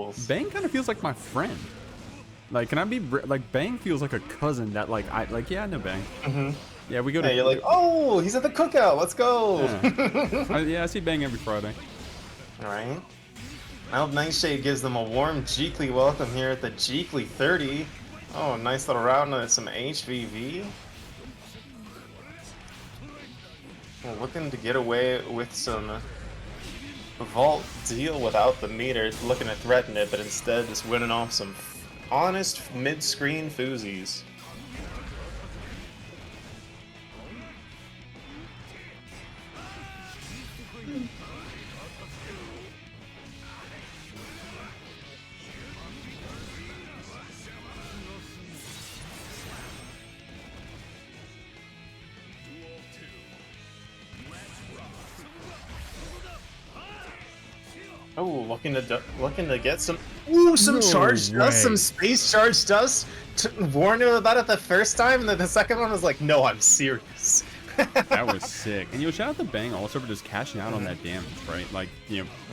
levels. Bang kind of feels like my friend. Like, can I be like Bang feels like a cousin that like yeah, I know Bang. Yeah, we go to. Yeah, you're like, oh, he's at the cookout. Let's go. Yeah, I see Bang every Friday. All right. I hope Nightshade gives them a warm Jeekly welcome here at the Jeekly 30. Oh, nice little route and some HVV. Well, looking to get away with some Vault deal without the meter, looking to threaten it, but instead just winning off some honest mid-screen foozies. Oh, looking to get some charge dust, some space charge dust. Warned him about it the first time, and then the second one was like, "No, I'm serious." That was sick. And shout out to Bang also for just cashing out on that damage, right? Like,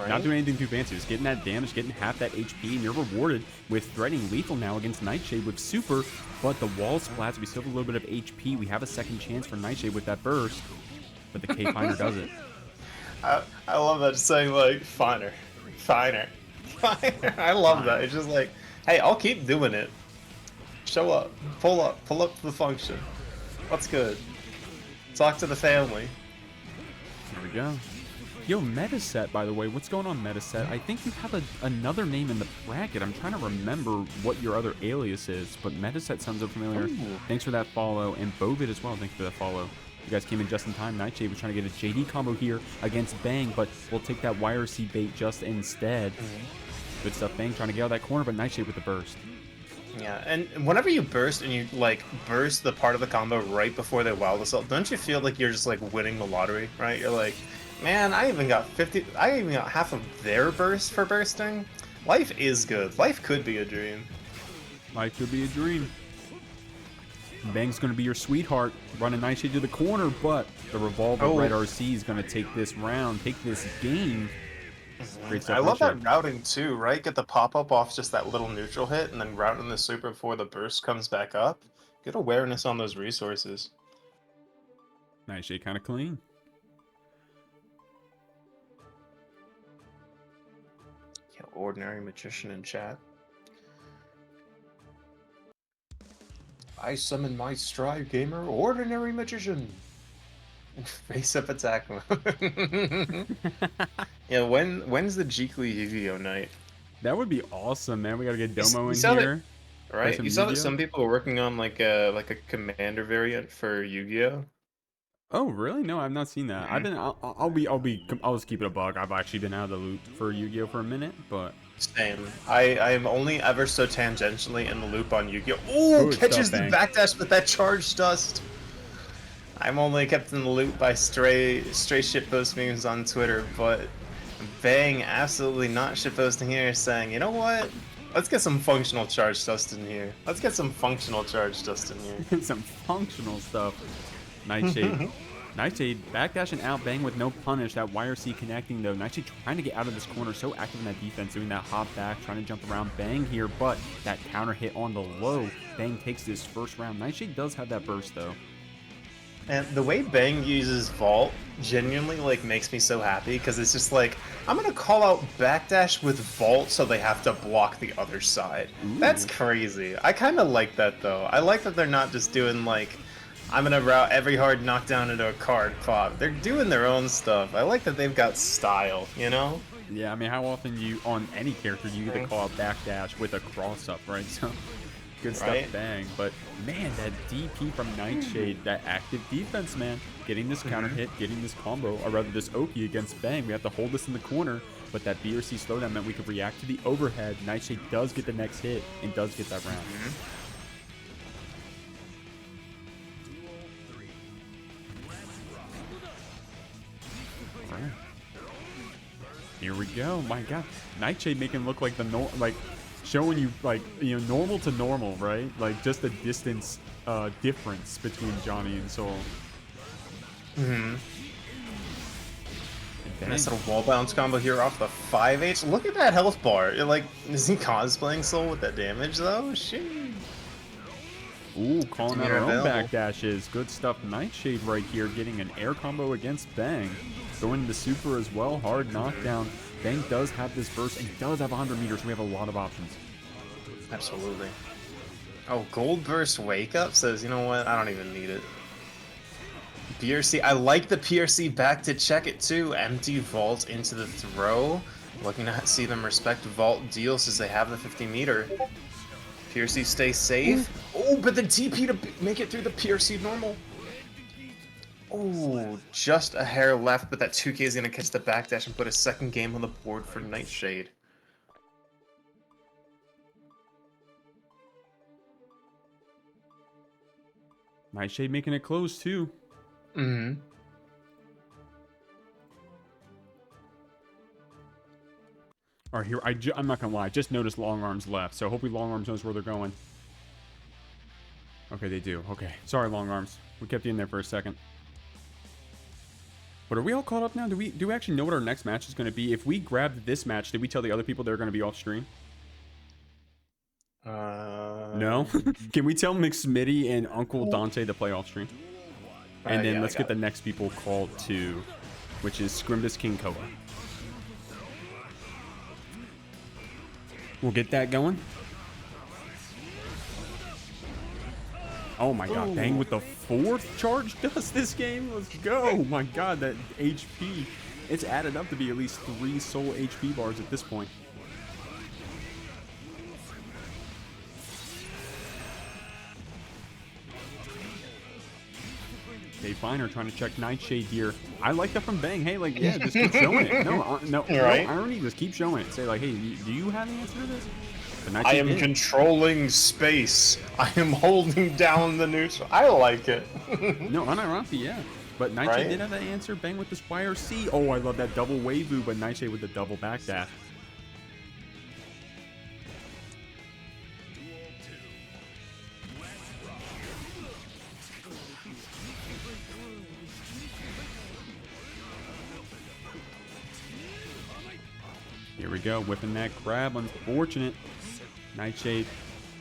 not doing anything too fancy, just getting that damage, getting half that HP, and you're rewarded with threatening lethal now against Nightshade with super. But the wall splats, we still have a little bit of HP. We have a second chance for Nightshade with that burst, but the K-Finder does it. I love that, just saying like, finer. I love that. It's just like, hey, I'll keep doing it. Show up, pull up to the function. What's good? Talk to the family. Here we go. Yo, Metaset, by the way, what's going on, Metaset? I think you have another name in the bracket. I'm trying to remember what your other alias is, but Metaset sounds so familiar. Ooh. Thanks for that follow, and Bovid as well. Thanks for that follow. You guys came in just in time. Nightshade was trying to get a JD combo here against Bang, but we'll take that YRC bait just instead. Good stuff, Bang trying to get out of that corner, but Nightshade with the burst. Yeah, and whenever you burst and you like burst the part of the combo right before they wild assault, don't you feel like you're just like winning the lottery, right? You're like, man, I even got half of their burst for bursting. Life is good. Life could be a dream. Life could be a dream. Bang's going to be your sweetheart, running Nightshade to the corner, but the Revolver Red RC is going to take this round, take this game. Great stuff. I love that routing too, right? Get the pop-up off just that little neutral hit, and then routing the super before the burst comes back up. Good awareness on those resources. Nightshade kind of clean. Yeah, ordinary magician in chat. I summon my Strive Gamer, Ordinary Magician. Face up attack mode. Yeah, when's the Jeekly Yu-Gi-Oh night? That would be awesome, man. We gotta get Domo in here. Right? You saw that some people are working on like a commander variant for Yu-Gi-Oh. Oh, really? No, I've not seen that. I'll just keep it a bug. I've actually been out of the loop for Yu-Gi-Oh for a minute, but same. I am only ever so tangentially in the loop on Yu-Gi-Oh. Oh, catches the backdash with that charge dust. I'm only kept in the loop by stray shitpost memes on Twitter, but Bang absolutely not shitposting here, saying, you know what? Let's get some functional charge dust in here. Let's get some functional charge dust in here. Some functional stuff. Nightshade. Nightshade backdashing out, Bang with no punish. That YRC connecting though. Nightshade trying to get out of this corner, so active in that defense, doing that hop back, trying to jump around Bang here, but that counter hit on the low. Bang takes this first round. Nightshade does have that burst though. And the way Bang uses Vault genuinely like makes me so happy, because it's just like, I'm gonna call out backdash with Vault so they have to block the other side. Ooh. That's crazy. I kind of like that though. I like that they're not just doing like, I'm gonna route every hard knockdown into a card pop. They're doing their own stuff. I like that they've got style, you know? Yeah, I mean, how often on any character do you get to call out backdash with a cross up, right? So good stuff, Bang. But man, that DP from Nightshade, that active defense, man, getting this counter hit, getting this combo, or rather this Oki against Bang. We have to hold this in the corner, but that BRC slowdown meant we could react to the overhead. Nightshade does get the next hit and does get that round. Here we go. My God, Nightshade making it look like showing you normal to normal, right? Like just the distance difference between Johnny and Soul. And Nice little wall bounce combo here off the 5H. Look at that health bar. Like, is he cosplaying Soul with that damage though? Shit. Ooh, calling out our own available. backdashes. Good stuff. Nightshade right here getting an air combo against Bang. Going into super as well. Hard knockdown. Bang does have this burst and does have 100 meters. So we have a lot of options. Absolutely. Oh, Gold Burst Wake Up says, you know what? I don't even need it. PRC, I like the PRC back to check it too. Empty Vault into the throw. Looking to see them respect Vault deal since they have the 50 meter. PRC stay safe. Oh, but the TP to make it through the PRC normal. Oh, just a hair left, but that 2K is going to catch the backdash and put a second game on the board for Nightshade. Nightshade making it close too. Mm-hmm. All right, here, I'm not going to lie. I just noticed Long Arms left, so hopefully Long Arms knows where they're going. Okay, they do. Okay, sorry, Long Arms. We kept you in there for a second. But are we all caught up now? Do we actually know what our next match is going to be? If we grabbed this match, did we tell the other people they're going to be off stream? No? Can we tell McSmitty and Uncle Dante to play off stream? And then yeah, let's get the next people called to, which is Scrimbus KingKoa. We'll get that going. Oh my god, Bang with the 4th charge does this game. Let's go. Oh my god, that HP. It's added up to be at least 3 soul HP bars at this point. Okay, Finer trying to check Nightshade here. I like that from Bang. Hey, like, yeah, just keep showing it. No irony, just keep showing it. Say, like, hey, do you have the answer to this? I am controlling space. I am holding down the neutral. I like it. No, unironically, yeah. But Nightshade did have that answer. Bang with this YRC. Oh, I love that double Wavoo, but Nightshade with the double backdash. Here we go, whipping that grab. Unfortunate. Nightshade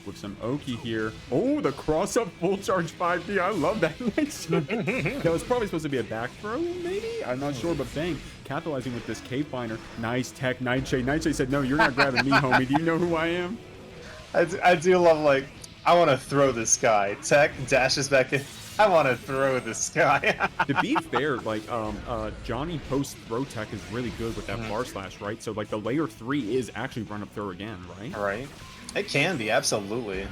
with some Oki here. Oh, the cross-up full charge 5D. I love that Nightshade. That was probably supposed to be a back throw, maybe? I'm not sure, but Bang capitalizing with this K-Finder. Nice tech, Nightshade. Nightshade said, no, you're not grabbing me, homie. Do you know who I am? I do love, like, I want to throw this guy. Tech dashes back in. I want to throw this guy. To be fair, like, Johnny post throw tech is really good with that bar slash, right? So, like, the layer 3 is actually run up throw again, right? Right. It can be, absolutely.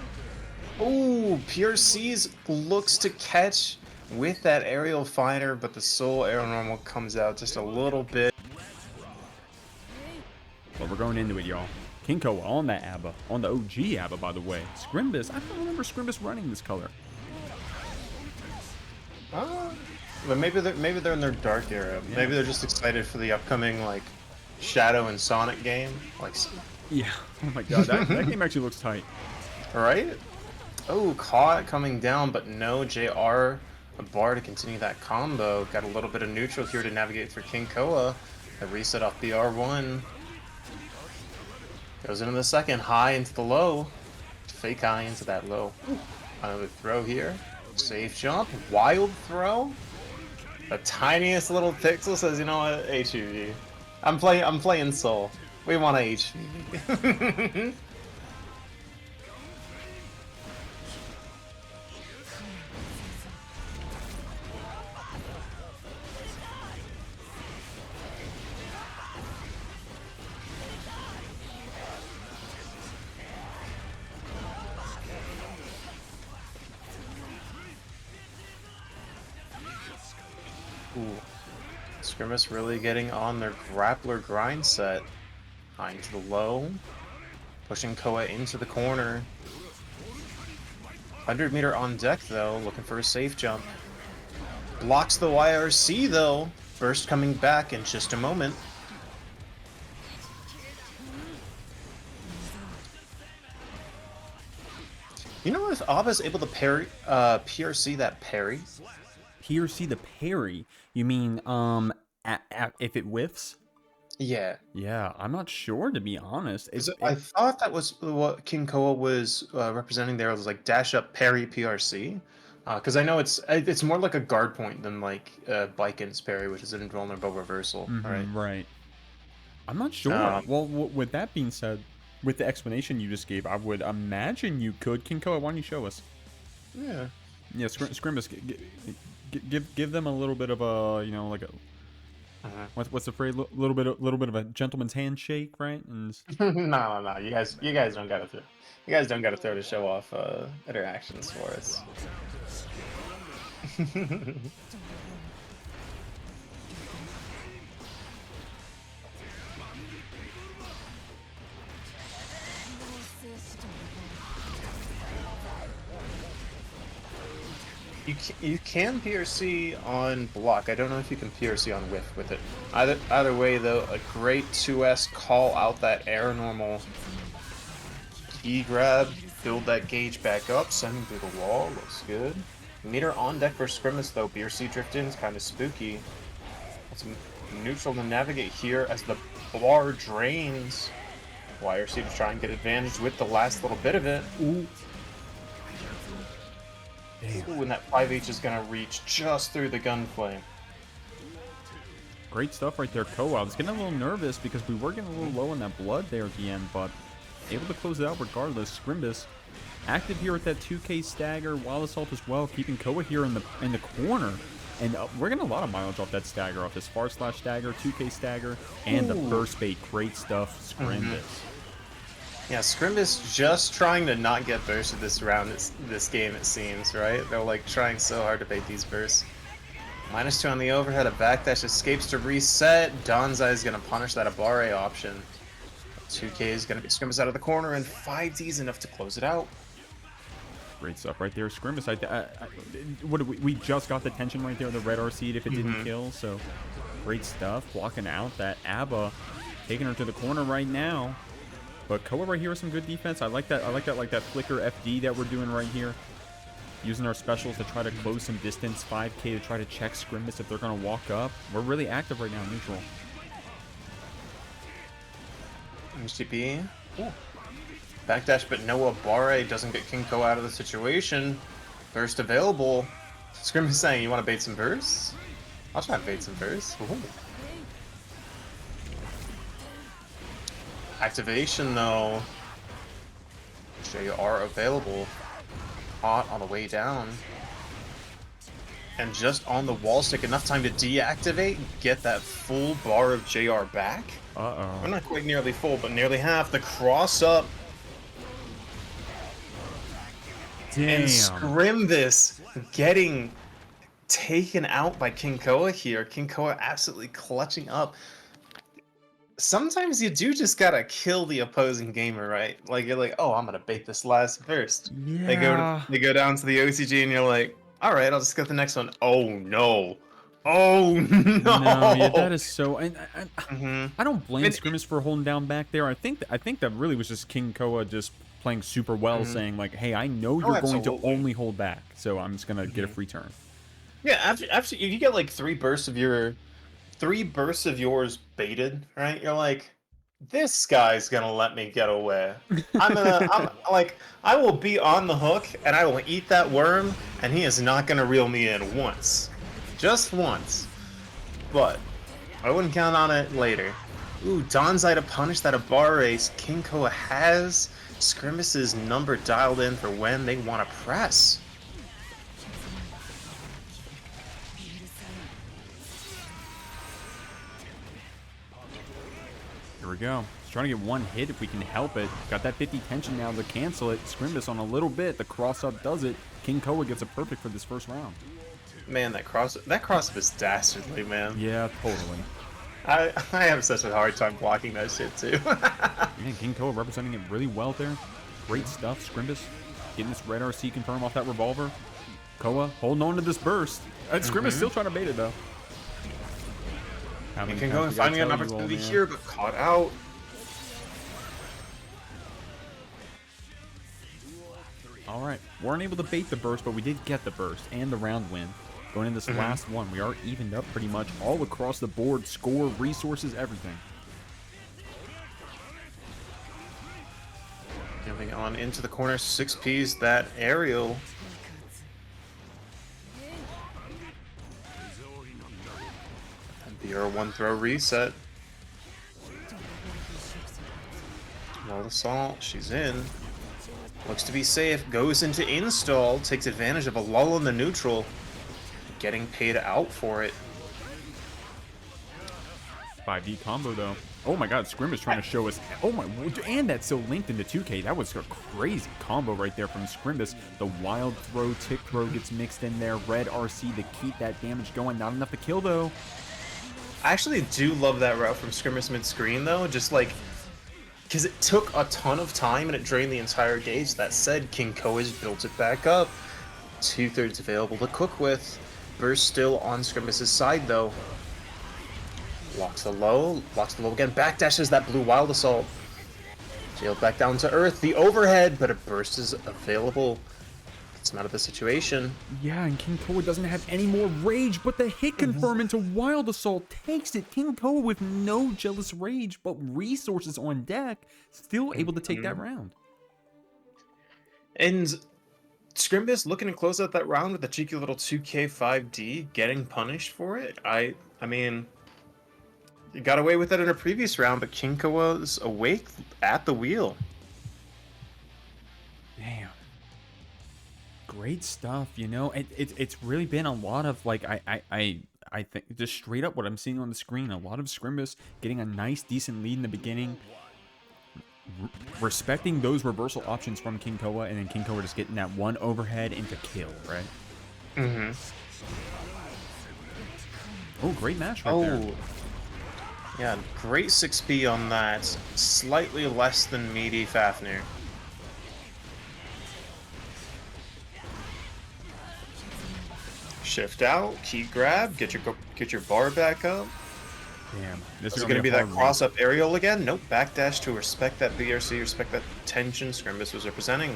Ooh, PRC's looks to catch with that aerial finder, but the soul aerial normal comes out just a little bit. Well, we're going into it, y'all. KingKoa on that ABBA, on the OG ABBA, by the way. Scrimbus, I don't remember Scrimbus running this color. But maybe they're in their dark era. Yeah. Maybe they're just excited for the upcoming like Shadow and Sonic game. Like, yeah. Oh my god, that game actually looks tight. Right? Oh, caught coming down, but no JR. A bar to continue that combo. Got a little bit of neutral here to navigate for KingKoa. A reset off the R1. Goes into the second, high into the low. Fake high into that low. Another throw here. Safe jump. Wild throw. The tiniest little pixel says, you know what, HEV. I'm playing Soul. We want a HEV. Ooh. Scrimbus really getting on their grappler grind set. High into the low. Pushing Koa into the corner. 100 meter on deck though, looking for a safe jump. Blocks the YRC though. Burst coming back in just a moment. You know if Abba's able to parry, PRC that parry? PRC the parry? You mean, if it whiffs. Yeah. Yeah, I'm not sure, to be honest. I thought that was what KingKoa was representing there. It was like dash up parry PRC. Because I know it's more like a guard point than like Baiken's parry, which is an invulnerable reversal. Right. Right. I'm not sure. Well, with that being said, with the explanation you just gave, I would imagine you could. KingKoa, why don't you show us? Yeah. Yeah, Scrimbus, give them a little bit of a, like a, what's the phrase? Little bit of a gentleman's handshake, right? And No. You guys don't gotta throw. You guys don't gotta throw to show off interactions for us. You can PRC on block. I don't know if you can PRC on whiff with it. Either way, though, a great 2S call out that air normal. E grab, build that gauge back up, send him through the wall. Looks good. Meter on deck for Scrimbus, though. PRC drift in is kind of spooky. It's neutral to navigate here as the bar drains. YRC to try and get advantage with the last little bit of it. Ooh. Ooh, and that 5H is going to reach just through the gunflame. Great stuff right there, Koa. I was getting a little nervous because we were getting a little low on that blood there at the end, but able to close it out regardless. Scrimbus active here with that 2K stagger, Wild Assault as well, keeping Koa here in the corner. And we're getting a lot of mileage off that stagger, off this far slash stagger, 2K stagger, and the burst bait. Great stuff, Scrimbus. Yeah, Scrimbus just trying to not get bursted this round, this game, it seems, right? They're like trying so hard to bait these bursts. -2 on the overhead, a backdash escapes to reset. Donzai is going to punish that Abare option. 2K is going to get Scrimbus out of the corner, and 5D is enough to close it out. Great stuff right there, Scrimbus. We just got the tension right there, the red RC if it didn't kill, so great stuff. Blocking out that Abba, taking her to the corner right now. But Koa right here with some good defense. I like that flicker FD that we're doing right here. Using our specials to try to close some distance. 5K to try to check Scrimbus if they're going to walk up. We're really active right now, neutral. MCP. Backdash, but no Abare doesn't get KingKoa out of the situation. Burst available. Scrimbus saying, you want to bait some bursts? I'll try and bait some bursts. Ooh. Activation, though. JR available. Hot on the way down. And just on the wall stick, enough time to deactivate, get that full bar of JR back. Uh-oh. We're not quite nearly full, but nearly half. The cross up. Damn. And Scrimbus getting taken out by KingKoa here. KingKoa absolutely clutching up. Sometimes you do just gotta kill the opposing gamer, right? Like, you're like, oh, I'm gonna bait this last burst. Yeah. They go down to the OCG and you're like, all right, I'll just get the next one. Oh no. Oh no. No, yeah, that is so. I don't blame Scrimbus for holding down back there. I think that really was just KingKoa just playing super well, saying like, hey, I know you're going to only hold back, so I'm just gonna get a free turn. Yeah, after you get like three bursts of yours baited, right? You're like, this guy's gonna let me get away. I'm like, I will be on the hook and I will eat that worm, and he is not gonna reel me in once. Just once. But I wouldn't count on it later. Ooh, Donzai to punish that Abare. KingKoa has Scrimbus's number dialed in for when they want to press. Here we go. Just trying to get one hit if we can help it. Got that 50 tension now to cancel it. Scrimbus on a little bit. The cross-up does it. KingKoa gets a perfect for this first round. Man, that cross-up is dastardly, man. Yeah, totally. I have such a hard time blocking that shit, too. Man, KingKoa representing it really well there. Great stuff. Scrimbus getting this red RC confirm off that revolver. Koa holding on to this burst. Scrimbus still trying to bait it, though. KingKoa finding an opportunity here, but caught out. All right. Weren't able to bait the burst, but we did get the burst and the round win. Going in this last one, we are evened up pretty much all across the board. Score, resources, everything. Moving on into the corner, 6Ps, that aerial. And the one throw reset. Well, assault, she's in. Looks to be safe, goes into install, takes advantage of a lull in the neutral. Getting paid out for it. 5D combo though. Oh my god, Scrimbus trying to show us. Oh my, and that's so linked into 2K. That was a crazy combo right there from Scrimbus. The wild throw, tick throw gets mixed in there. Red RC to keep that damage going. Not enough to kill though. I actually do love that route from Scrimbus mid-screen though, just like, because it took a ton of time and it drained the entire gauge. That said, KingKoa has built it back up. 2/3 available to cook with. Burst still on Scrimbus' side though. Locks the low again, backdashes that blue wild assault. Jailed back down to earth, the overhead, but a burst is available. Gets him out of the situation. Yeah, and KingKoa doesn't have any more rage, but the hit confirm into wild assault takes it. KingKoa with no jealous rage, but resources on deck, still able to take that round. And Scrimbus looking to close out that round with a cheeky little 2K 5D, getting punished for it. I mean, you got away with it in a previous round, but KingKoa was awake at the wheel. Damn. Great stuff, you know. It's really been a lot of like I think just straight up what I'm seeing on the screen. A lot of Scrimbus getting a nice decent lead in the beginning. Respecting those reversal options from KingKoa, and then KingKoa just getting that one overhead into kill, right? Oh, great match right there. Yeah, great 6P on that. Slightly less than meaty Fafnir. Shift out, key grab, get your bar back up. Damn. This is going to be that cross-up aerial again. Nope, backdash to respect that BRC, respect that tension Scrimbus was representing.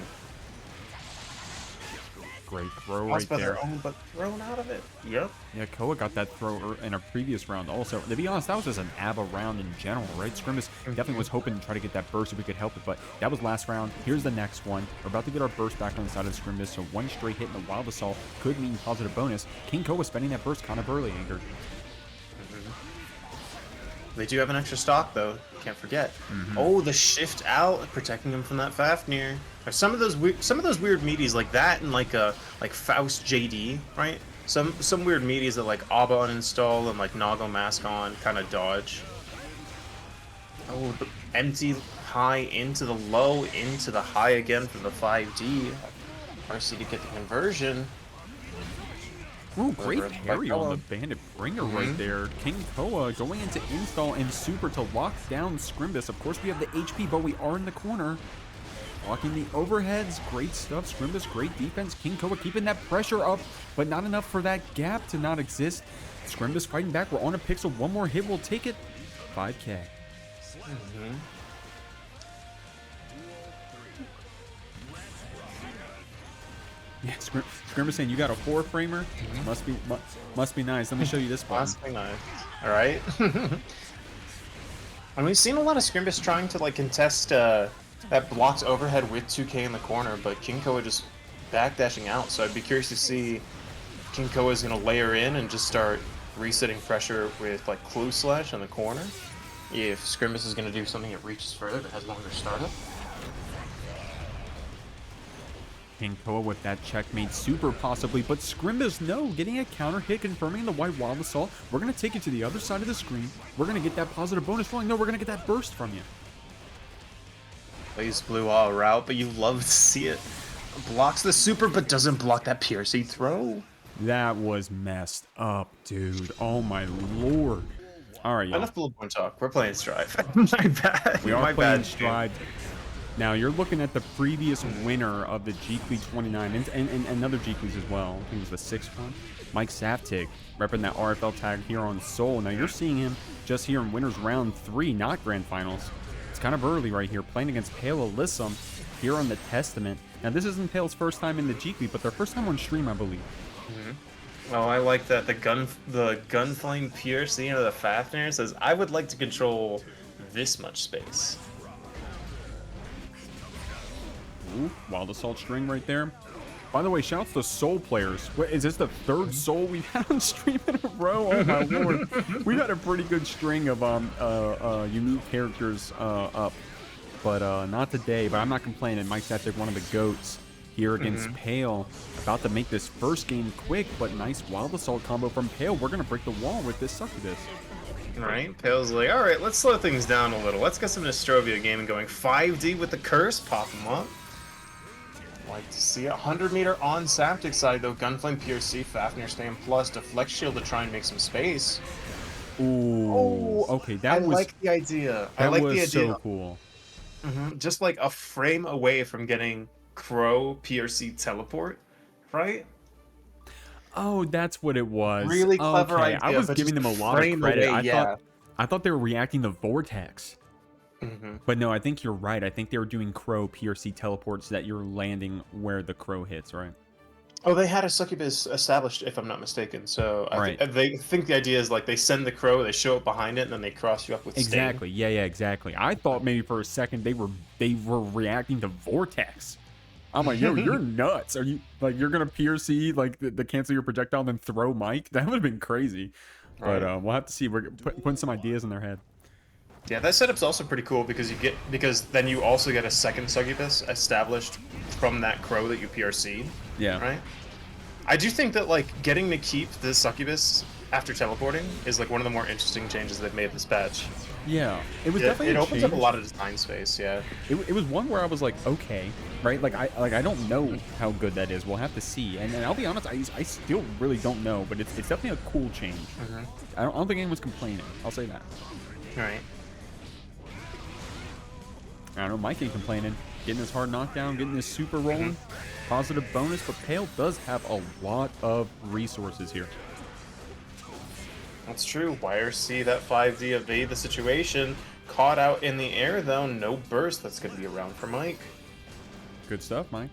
Great throw right there. Their own, but thrown out of it. Yep. Yeah, Koa got that throw in a previous round also. To be honest, that was just an ABBA round in general, right? Scrimbus definitely was hoping to try to get that burst if we could help it, but that was last round. Here's the next one. We're about to get our burst back on the side of Scrimbus, so one straight hit in the wild assault could mean positive bonus. KingKoa spending that burst kind of early, Anger. They do have an extra stock though, can't forget. Oh, the shift out, protecting him from that Fafnir. Some of those weird meaties like that, and like Faust JD, right? Some weird meaties that like Abba uninstall and like Nago mask on kind of dodge. Oh, the empty high into the low into the high again for the 5D. RC to get the conversion. Ooh, great parry on the Bandit Bringer right there. KingKoa going into install and super to lock down Scrimbus. Of course, we have the HP, but we are in the corner. Blocking the overheads. Great stuff. Scrimbus, great defense. KingKoa keeping that pressure up, but not enough for that gap to not exist. Scrimbus fighting back. We're on a pixel. One more hit will take it. 5K. Yeah, Scrimbus saying you got a 4-framer. Must be nice. Let me show you this button. Must be nice. All right. And we've seen a lot of Scrimbus trying to like contest that blocked overhead with 2K in the corner, but KingKoa just backdashing out. So I'd be curious to see if KingKoa is going to layer in and just start resetting pressure with like Clue Slash in the corner. If Scrimbus is going to do something that reaches further but has longer startup. KingKoa with that checkmate super possibly, but Scrimbus, no, getting a counter hit, confirming the white wild assault. We're going to take it to the other side of the screen. We're going to get that positive bonus rolling. No, we're going to get that burst from you. Plays blue all route, but you love to see it. Blocks the super, but doesn't block that PRC throw. That was messed up, dude. Oh my lord. All right, y'all. Enough bullet point talk. We're playing Strive. My bad. We are playing Strive. Now, you're looking at the previous winner of the GGST 29, and another GGST as well. I think it was the 6th one. Mikesaftig, repping that RFL tag here on Seoul. Now, you're seeing him just here in Winners Round 3, not Grand Finals. It's kind of early right here, playing against Ppale Alyssum here on the Testament. Now, this isn't Ppale's first time in the GGST, but their first time on stream, I believe. Oh, I like that. The gunflame piercing of the Fafnir says, "I would like to control this much space." Ooh, Wild Assault string right there. By the way, shouts to Soul players. Wait, is this the third Soul we've had on stream in a row? Oh my lord, we've had a pretty good string of unique characters up, but not today. But I'm not complaining. Mikesaftig, one of the goats here against Ppale, about to make this first game quick, but nice Wild Assault combo from Ppale. We're gonna break the wall with this succubus. Right, Ppale's like, all right, let's slow things down a little. Let's get some Nostrovia gaming going. 5D with the curse, pop him up. Like to see 100 meter on Saptic side though. Gunflame PRC, Fafnir staying plus, deflect shield to try and make some space. Ooh, Oh, okay, that was like the idea. That I like was the idea. so cool. Just like a frame away from getting Crow PRC teleport, right? Oh, that's what it was. Really clever okay. idea. I was but giving just them a lot of credit. Away, I thought they were reacting to Vortex. But no, I think you're right. I think they were doing Crow PRC teleports that you're landing where the Crow hits, right? Oh, they had a succubus established, if I'm not mistaken. So they think the idea is like they send the Crow, they show up behind it, and then they cross you up with exactly. Sting. Yeah, exactly. I thought maybe for a second they were reacting to Vortex. I'm like, yo, you're nuts. Are you like you're gonna PRC like the cancel your projectile and then throw Mike? That would have been crazy. Right. But we'll have to see. We're putting some ideas in their head. Yeah, that setup's also pretty cool because then you also get a second succubus established from that Crow that you PRC'd. Yeah. Right? I do think that like getting to keep the succubus after teleporting is like one of the more interesting changes they've made this patch. Yeah, it was definitely it a opens change. up a lot of design space. Yeah, it was one where I was like, okay, right? Like I don't know how good that is. We'll have to see. And I'll be honest, I still really don't know. But it's definitely a cool change. I don't think anyone's complaining. I'll say that. All right. I don't know. Mike ain't complaining. Getting this hard knockdown, getting this super rolling, positive bonus. But Ppale does have a lot of resources here. That's true. YRC, that 5D evade the situation. Caught out in the air, though. No burst. That's going to be around for Mike. Good stuff, Mike.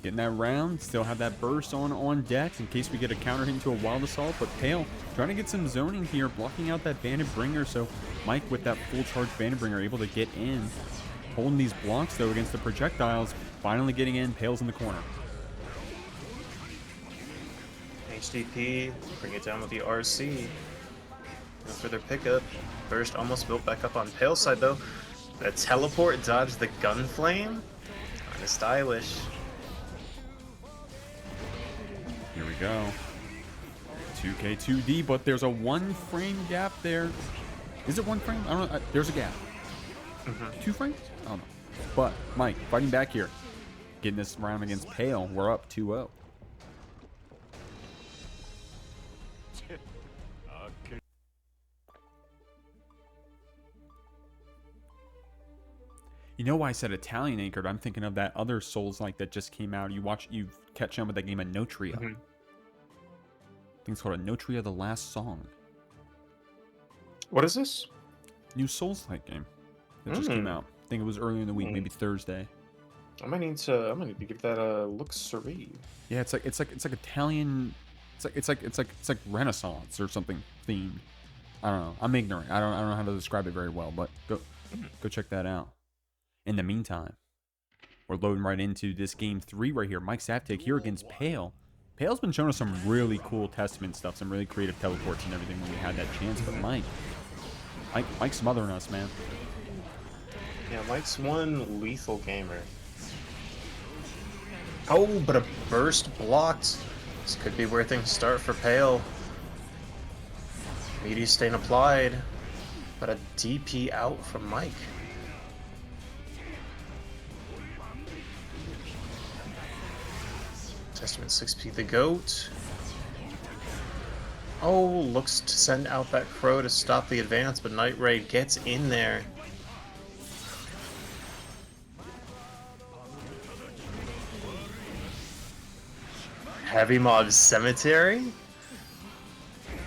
Getting that round. Still have that burst on deck in case we get a counter hit into a Wild Assault. But Ppale trying to get some zoning here, blocking out that Bandit Bringer. So Mike with that full charge Bandit Bringer able to get in. Holding these blocks, though, against the projectiles. Finally getting in. Ppale's in the corner. HDP, bring it down with the RC. No further pickup. Burst almost built back up on Ppale's side though. The teleport dodged the gunflame. Kinda stylish. Here we go. 2K 2D, but there's a 1 frame gap there. Is it 1 frame? I don't know. There's a gap. 2 frames? I don't know. But Mike fighting back here. Getting this round against Ppale. We're up 2-0. You know why I said Italian anchored? I'm thinking of that other Souls-like that just came out. You catch on with that game of Notria. I think it's called a Notria The Last Song. What is this? New Souls-like game that just came out. I think it was earlier in the week, maybe Thursday. I might need to give that a look. Survey. Yeah, it's like Italian. It's like Renaissance or something themed. I don't know. I'm ignorant. I don't know how to describe it very well, but go check that out. In the meantime, we're loading right into this game 3 right here. Mikesaftig here against Ppale. Ppale's been showing us some really cool Testament stuff, some really creative teleports and everything when we had that chance. But Mike's smothering us, man. Yeah, Mike's one lethal gamer. Oh, but a burst blocked. This could be where things start for Ppale. Meaty stain applied, but a DP out from Mike. Testament 6P the GOAT. Oh, looks to send out that Crow to stop the advance, but Nightshade gets in there. Heavy Mob Cemetery.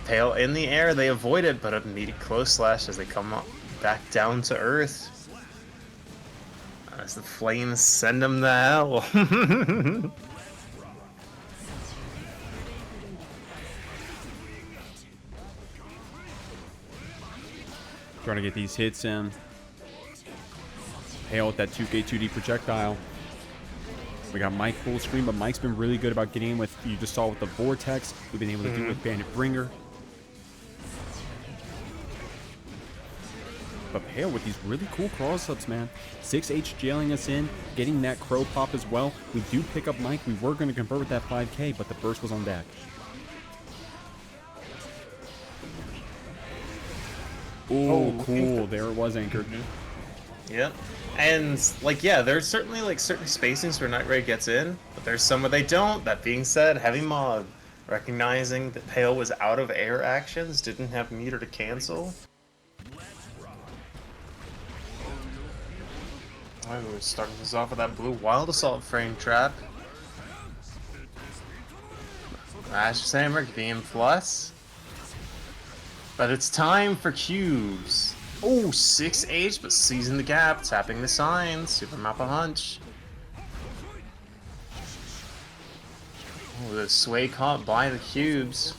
Ppale in the air, they avoid it, but a meaty close slash as they come up back down to earth. As the flames send them to hell. Trying to get these hits in. Ppale with that 2K 2D projectile. We got Mike full screen, but Mike's been really good about getting in with, you just saw with the Vortex. We've been able to do it with Bandit Bringer. But Ppale with these really cool cross-ups, man. 6H jailing us in, getting that crow pop as well. We do pick up Mike. We were going to convert with that 5K, but the burst was on deck. Ooh, cool. There it was anchored. Yep. And, like, yeah, there's certainly, like, certain spacings where Nightshade gets in, but there's some where they don't. That being said, Heavy Mod, recognizing that Ppale was out of air actions, didn't have meter to cancel. Alright, we're starting this off with that blue Wild Assault frame trap. Master Hammer being plus. But it's time for cubes. Oh, 6H, but seizing the gap, tapping the sign, Super Mappa Hunch. Oh, the sway caught by the cubes.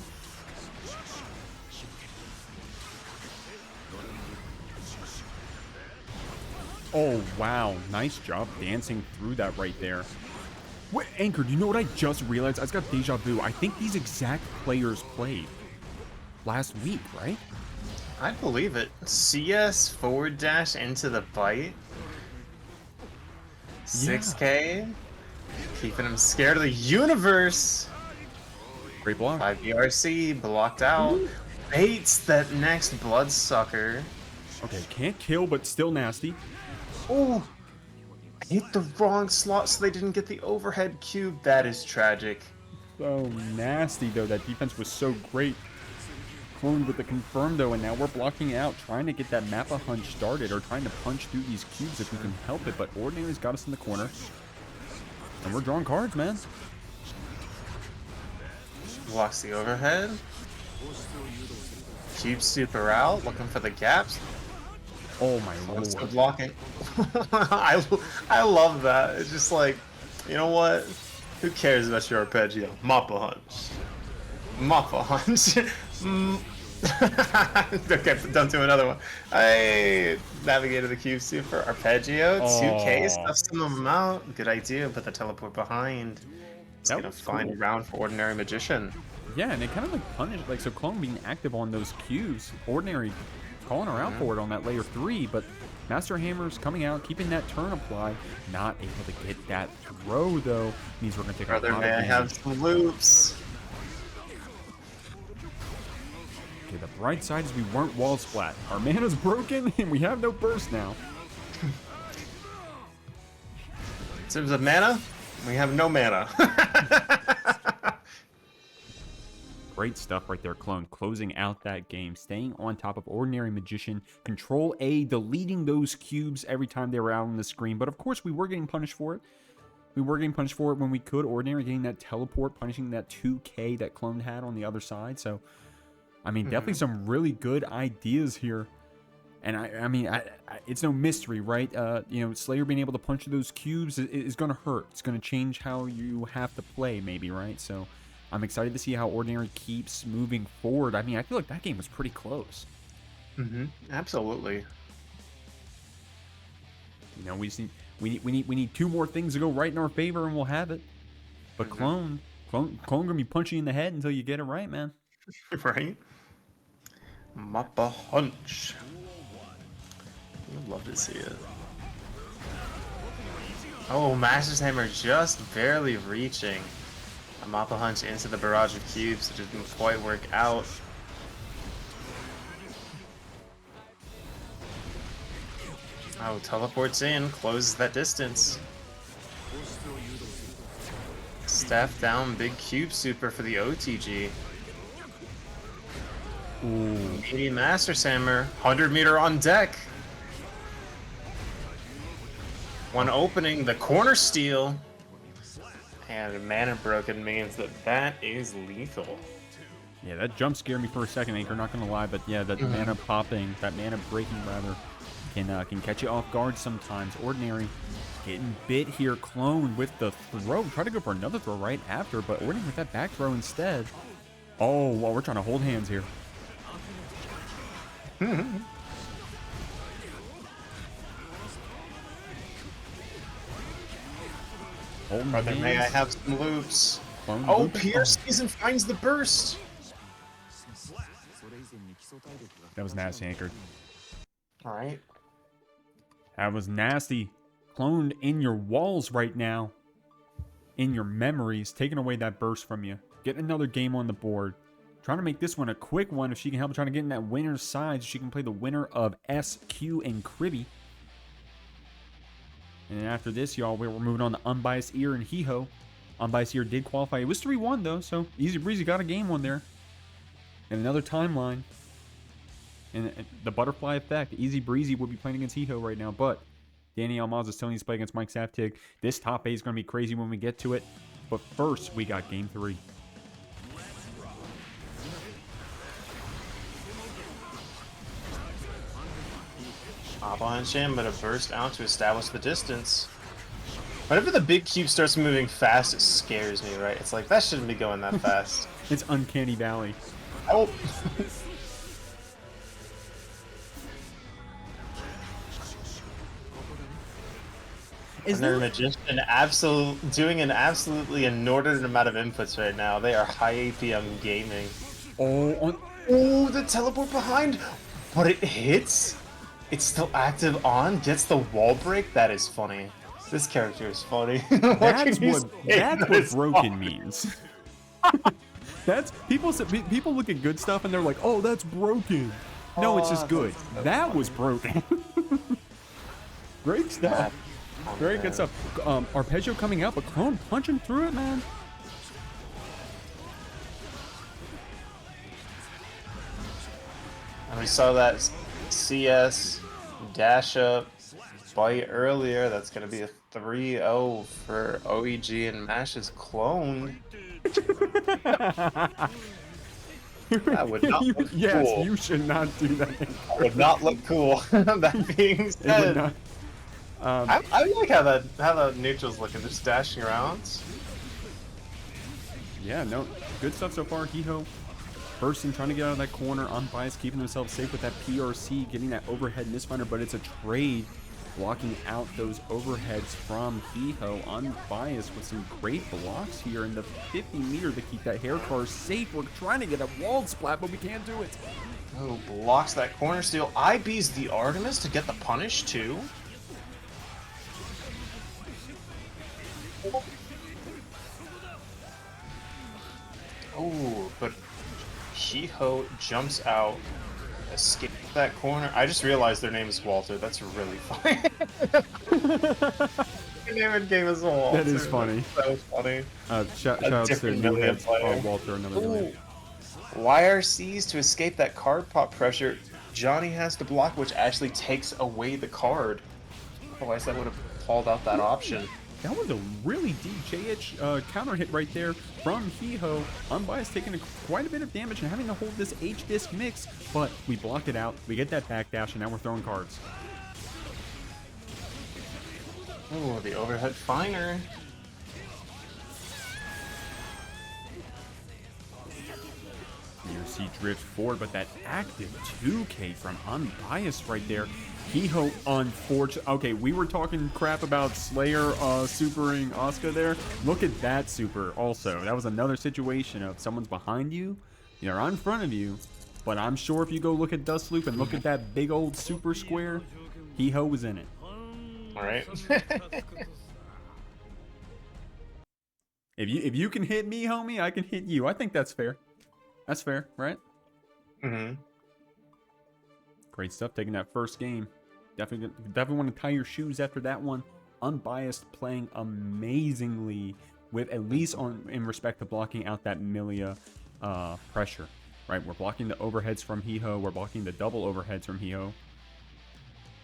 Oh, wow. Nice job dancing through that right there. Wait, Anchor, do you know what I just realized? I just got deja vu. I think these exact players played last week, right? I believe it. CS forward dash into the bite. 6K. Keeping him scared of the universe. Great block. 5 BRC blocked out. Baits that next bloodsucker. Okay, can't kill, but still nasty. Oh, hit the wrong slot so they didn't get the overhead cube. That is tragic. So nasty, though. That defense was so great. Cloned with the confirm, though, and now we're blocking it out, trying to get that Mappa Hunch started, or trying to punch through these cubes if we can help it, but Ordinary's got us in the corner. And we're drawing cards, man. Blocks the overhead. Cube super out, looking for the gaps. Oh my lord. Still blocking. I love that. It's just like, you know what? Who cares about your arpeggio? Mappa Hunch. Mappa Hunch. Okay, don't do another one. I navigated the cube super arpeggio. 2K, stuff some of them out. Good idea, put the teleport behind. It's gonna find a round for Ordinary Magician. Yeah, and it kind of like punished, like, so Clone being active on those cubes, Ordinary calling her out for it on that layer 3, but Master Hammer's coming out, keeping that turn apply, not able to get that throw though. Means we're gonna take a lot of damage. Brother man have some loops. Okay, the bright side is we weren't wall splat. Our mana's broken and we have no burst now. In terms of mana, we have no mana. Great stuff right there, Clone. Closing out that game, staying on top of Ordinary Magician. Control A, deleting those cubes every time they were out on the screen. But of course, we were getting punished for it. We were getting punished for it when we could. Ordinary getting that teleport, punishing that 2K that Clone had on the other side. So, I mean, definitely some really good ideas here. And I mean, it's no mystery, right? You know, Slayer being able to punch those cubes is going to hurt. It's going to change how you have to play, maybe, right? So, I'm excited to see how Ordinary keeps moving forward. I mean, I feel like that game was pretty close. Absolutely. You know, we need 2 more things to go right in our favor, and we'll have it. But Clone gonna be punching you in the head until you get it right, man. Right? Mappa Hunch. I'd love to see it. Oh, Master's Hammer just barely reaching. A Mappa Hunch into the barrage of cubes. It didn't quite work out. Oh, teleports in, closes that distance. Staff down, big cube super for the OTG. Ooh. Medium Master Hammer, 100 meter on deck. One opening, the corner steal. And mana broken means that is lethal. Yeah, that jump scared me for a second, Anchor, not gonna lie, but yeah, that mana popping, that mana breaking rather, can catch you off guard sometimes. Ordinary getting bit here. Clone with the throw. Try to go for another throw right after, but Ordinary with that back throw instead. Oh, well, we're trying to hold hands here. Holding Brother, may I hands. have some loops? Clone Oh, looping. pierces and finds the burst. That was nasty, Anchored. All right. That was nasty. Cloned in your walls right now. In your memories. Taking away that burst from you. Getting another game on the board. Trying to make this one a quick one if she can help. Trying to get in that winner's side so she can play the winner of SQ and Kriby. And after this, y'all, we're moving on to Unbiased Ear and Hee-Ho. Unbiased Ear did qualify. It was 3-1, though, so easy breezy got a game one there. And another timeline. And the butterfly effect. Easy breezy would be playing against Hee-Ho right now, but Dany Maza still needs to play against Mikesaftig. This top 8 is going to be crazy when we get to it. But first, we got game 3. Avalanche in, but a burst out to establish the distance. Whenever the big cube starts moving fast, it scares me, right? It's like, that shouldn't be going that fast. It's Uncanny Valley. Oh! Is their there... magician doing an absolutely inordinate amount of inputs right now. They are high APM gaming. Oh, the teleport behind! But it hits? It's still active on? Gets the wall break? That is funny. This character is funny. That's what broken means. That's people look at good stuff and they're like, "Oh, that's broken." No, it's just good. So that was broken. Great stuff. Very good stuff. Arpeggio coming out, but Clone punching through it, man. And we saw that CS dash up bite earlier. That's going to be a 3-0 for OEG and Mash's clone. That would not look cool. Yes, you should not do that. That would not look cool. That being said, I like how the neutral's looking, just dashing around. Yeah, no, good stuff so far. Hee-Ho bursting, trying to get out of that corner. Unbiased, keeping himself safe with that PRC, getting that overhead misfinder, but it's a trade. Blocking out those overheads from Hee-Ho. Unbiased with some great blocks here in the 50-meter to keep that hair car safe. We're trying to get a walled splat, but we can't do it. Oh, blocks that corner steal. IB's the Artemis to get the punish, too. Oh, but Hee-Ho jumps out, escapes that corner. I just realized their name is Walter. That's really funny. Their name in game is Walter. That is funny. That's so funny. Shout out to new heads. Walter, another Millia. YRCs to escape that card pop pressure. Johnny has to block, which actually takes away the card. Otherwise, that would have called out that option. That was a really deep JH counter hit right there from Hee-Ho. Unbiased taking quite a bit of damage and having to hold this H-disc mix, but we block it out. We get that backdash, and now we're throwing cards. Oh, the overhead finer. PRC drifts forward, but that active 2K from Unbiased right there. Hee-Ho, unfortunately. Okay, we were talking crap about Slayer supering Asuka there. Look at that super also. That was another situation of someone's behind you, they're in front of you, but I'm sure if you go look at Dust Loop and look at that big old super square, Hee-Ho was in it. Alright. If you can hit me, homie, I can hit you. I think that's fair. That's fair, right? Mm-hmm. Great stuff taking that first game. Definitely want to tie your shoes after that one. Unbiased playing amazingly with at least in respect to blocking out that Millia pressure. Right, we're blocking the overheads from Hee-Ho. We're blocking the double overheads from Hee-Ho.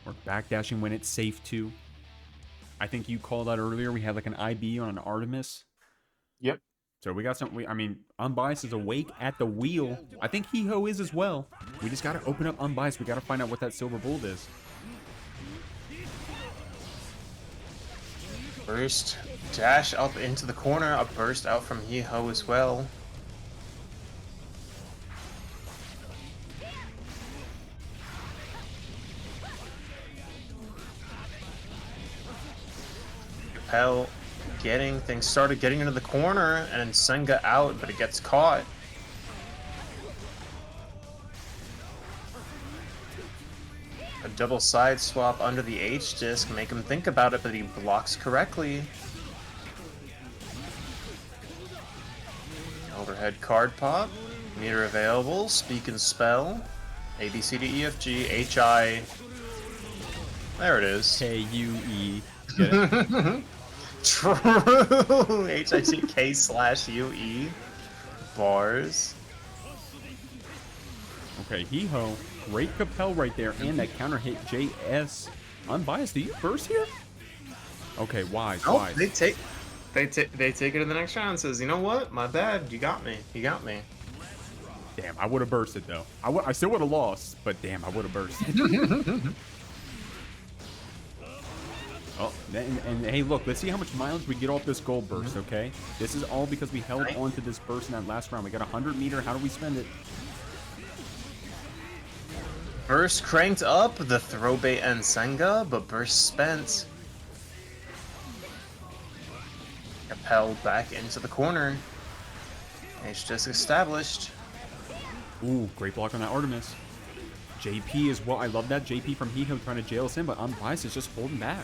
We're backdashing when it's safe to. I think you called out earlier. We had like an IB on an Artemis. Yep. So we got some. I mean, Unbiased is awake at the wheel. I think Hee-Ho is as well. We just got to open up Unbiased. We got to find out what that silver bull is. Burst, dash up into the corner. A burst out from Hee-Ho as well. Ppale things started getting into the corner, and Senga out, but it gets caught. A double side swap under the H disc, make him think about it, but he blocks correctly. Overhead card pop, meter available, speak and spell, A, B, C, D, E, F, G, H, I. There it is. K-U-E. Get it? True! H-I-T-K/U-E. Bars. Okay, Hee-Ho. Great Ppale right there, and that counter hit JS. Unbiased, do you burst here? Okay, wise, Oh, wise. they take it in the next round and says, you know what? My bad. You got me. You got me. Damn, I would have bursted, though. I still would have lost, but damn, I would have bursted. Oh, and hey, look, let's see how much mileage we get off this gold burst, okay? This is all because we held on to this burst in that last round. We got 100 meter. How do we spend it? Burst cranked up, the throw bait and Senga, but burst spent. Ppale back into the corner. H just established. Ooh, great block on that Artemis. JP as well. I love that. JP from Hee-Ho trying to jail us in, but Unbiased is just holding back.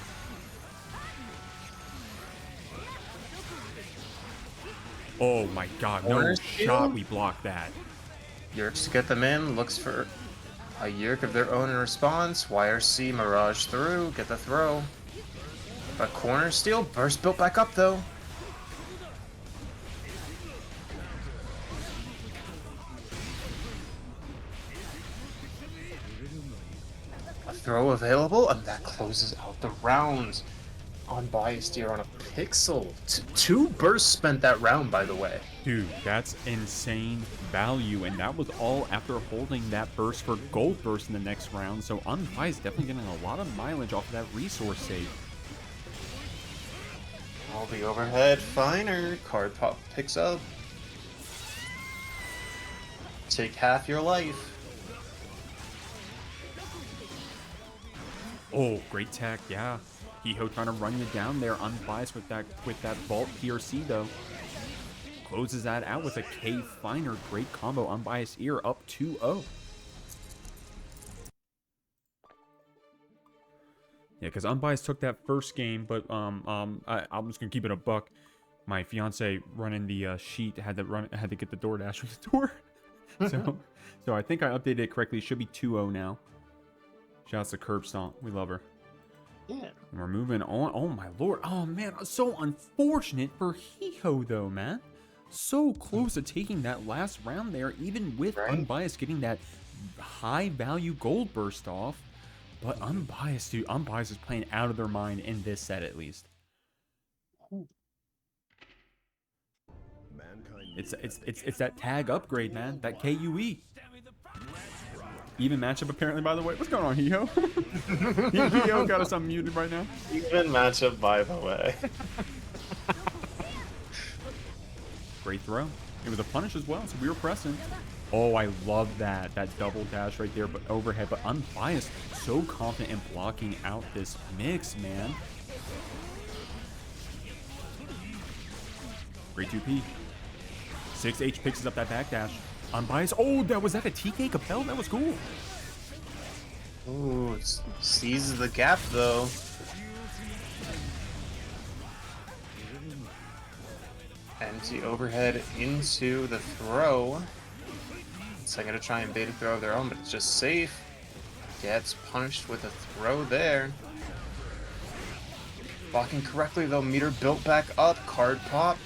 Oh my god, no shot we blocked that. Yerks to get them in, looks for a Yerk of their own in response. YRC Mirage through, get the throw. But corner steal, burst built back up though. A throw available, and that closes out the round. Unbiased here on a pixel. Two bursts spent that round, by the way. Dude, that's insane value, and that was all after holding that burst for gold burst in the next round, so Unbiased definitely getting a lot of mileage off of that resource save. All the overhead, finer. Card pop picks up. Take half your life. Oh, great tech, yeah. Hee-Ho trying to run you down there, Unbiased with that vault PRC though. Closes that out with a K finer. Great combo. Unbiased ear up 2-0. Yeah, because Unbiased took that first game, but I'm just gonna keep it a buck. My fiance running the sheet had to get the DoorDash from the door. so I think I updated it correctly. It should be 2-0 now. Shouts to Curb Stomp. We love her. Yeah. And we're moving on. Oh my lord. Oh man, so unfortunate for Hee-Ho though, man. So close to taking that last round there, even with Unbiased getting that high value gold burst off. But Unbiased, dude, Unbiased is playing out of their mind in this set at least. It's that tag upgrade, man. That KUE. Even matchup apparently, by the way. What's going on, Hee-Ho? Hee-Ho got us unmuted right now. Even matchup, by the way. Great throw. It was a punish as well, so we were pressing. Oh, I love that. That double dash right there, but overhead. But Unbiased, so confident in blocking out this mix, man. Great 2P. 6H picks up that backdash. Unbiased. Oh, was that a TK Ppale? That was cool. Ooh, seizes the gap though. Empty overhead into the throw. So I'm gonna try and bait a throw of their own, but it's just safe. Gets punished with a throw there. Blocking correctly though, meter built back up, card pop.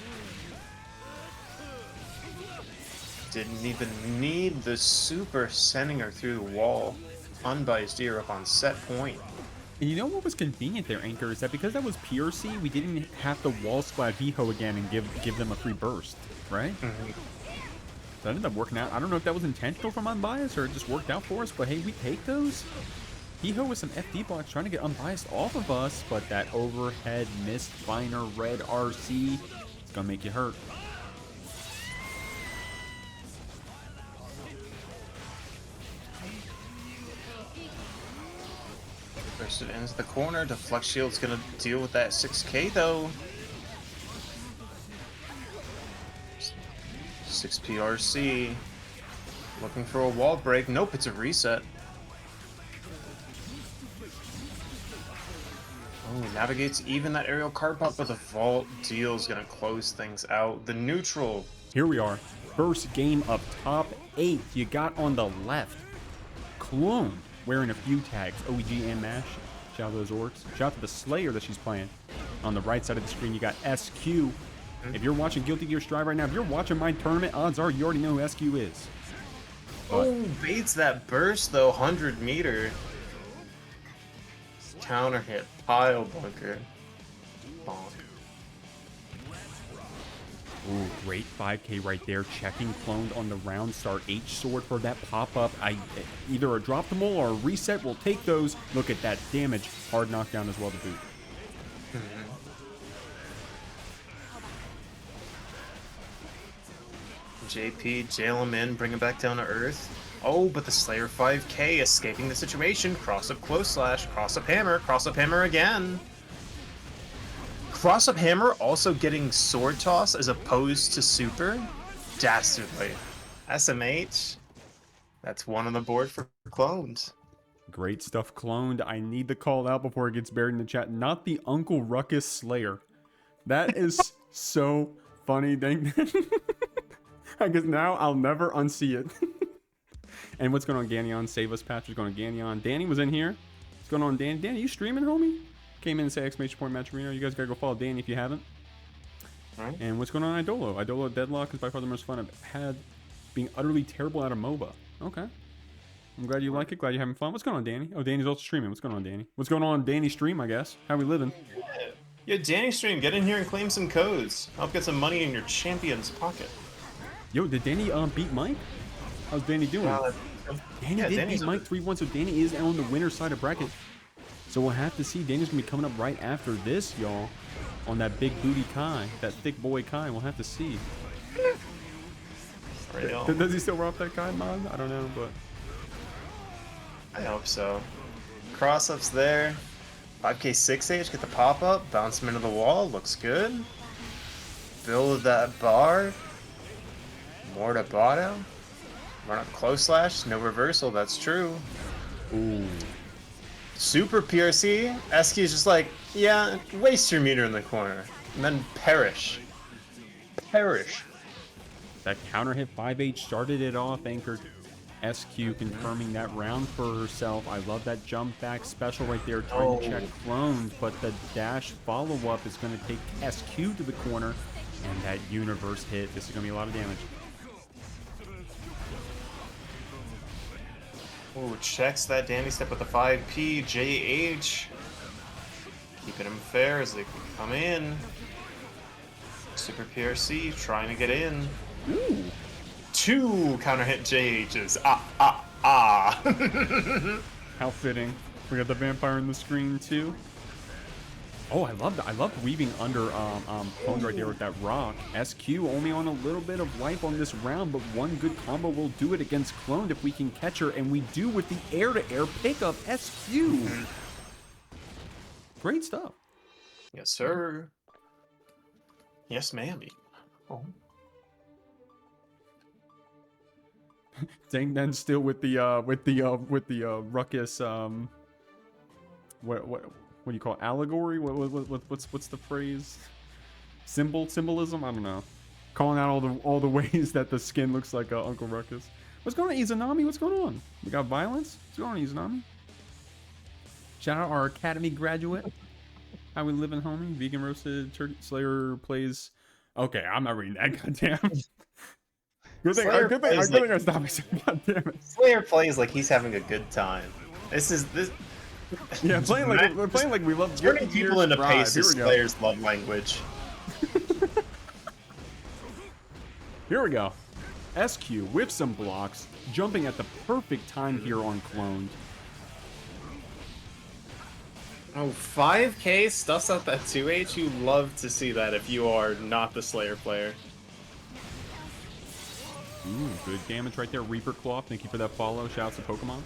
Didn't even need the super sending her through the wall. Unbiased ear up on set point. And you know what was convenient there, Anchor, is that because that was PRC, we didn't have to wall splat Hee-Ho again and give them a free burst, right? Mm-hmm. That ended up working out. I don't know if that was intentional from Unbiased or it just worked out for us, but hey, we take those. Hee-Ho with some FD blocks trying to get Unbiased off of us, but that overhead missed finer red RC, it's gonna make you hurt. Burst it into the corner. Deflect Shield's gonna deal with that 6K though. 6 PRC. Looking for a wall break. Nope, it's a reset. Oh, navigates even that aerial card pop, but the vault deal is going to close things out. The neutral. Here we are. First game of top 8. You got on the left Clone wearing a few tags, OEG and MASH. Shout out to those orcs. Shout out to the Slayer that she's playing. On the right side of the screen, you got SQ. If you're watching Guilty Gear Strive right now, if you're watching my tournament, odds are you already know who SQ is. Oh, baits that burst though, 100 meter. Counter hit, pile bunker. Bonk. Ooh, great 5K right there. Checking cloned on the round start. H sword for that pop-up. Either a drop the mole or a reset. We'll take those. Look at that damage. Hard knockdown as well to boot. JP, jail him in, bring him back down to earth. Oh, but the Slayer 5K escaping the situation. Cross up close slash, cross up hammer again. Cross up hammer also getting sword toss as opposed to super. Dastardly. SMH. That's one on the board for clones. Great stuff, cloned. I need to call out before it gets buried in the chat. Not the Uncle Ruckus Slayer. That is so funny. Dang. I guess now I'll never unsee it. And what's going on, Gagnon? Save us, Patch. What's going on, Gagnon? Dany was in here. What's going on, Danny? Danny, you streaming, homie? Came in and say exclamation point match arena. You guys gotta go follow Dany if you haven't. All right. And what's going on, Idolo? Idolo Deadlock is by far the most fun I've had being utterly terrible at a MOBA. Okay. I'm glad you like it. Glad you're having fun. What's going on, Dany? Oh, Danny's also streaming. What's going on, Dany? What's going on, Danny stream, I guess? How we living? Yeah, Dany stream. Get in here and claim some codes. Help get some money in your champion's pocket. Yo, did Dany beat Mike? How's Dany doing? Dany did beat Mike 3-1, so Dany is on the winner's side of bracket. So we'll have to see. Dany's gonna be coming up right after this, y'all. On that big booty Kai, that thick boy Kai. We'll have to see. Does he still rock that Kai mod? I don't know, but I hope so. Cross ups there. 5K 6H, get the pop up, bounce him into the wall, looks good. Build that bar. More to bottom. Run up close slash, no reversal, that's true. ooh. Super PRC, SQ is just like, yeah, waste your meter in the corner. And then perish. Perish. That counter hit 5H started it off, anchored SQ confirming that round for herself. I love that jump back special right there, trying to check clones, but the dash follow-up is going to take SQ to the corner, and that universe hit. This is going to be a lot of damage. Oh, checks that Dany step with the 5P, JH. Keeping him fair as they come in. Super PRC trying to get in. Ooh. 2 counter hit JHs. How fitting. We got the vampire in the screen too. Oh, I love that. I love weaving under clones right there with that rock. SQ only on a little bit of life on this round, but one good combo will do it against cloned if we can catch her, and we do with the air-to-air pickup. SQ. Great stuff. Yes, sir. Yes, ma'am. Oh. Dang, then still with the ruckus what do you call it? Allegory? What's the phrase? Symbolism? I don't know. Calling out all the ways that the skin looks like Uncle Ruckus. What's going on, Izanami? What's going on? We got violence? What's going on, Izanami? Shout out our academy graduate. How we living, homie? Vegan roasted turkey Slayer plays. Okay, I'm not reading that. Goddamn. Good thing I stopped myself. God damn it. Slayer plays like he's having a good time. This. Yeah, playing like we love turning people into pace is Slayer's love language. Here we go. SQ with some blocks, jumping at the perfect time here on cloned. Oh, 5K stuffs out that 2H. You love to see that if you are not the Slayer player. Ooh, good damage right there. Reaper Claw, thank you for that follow. Shouts to Pokemon.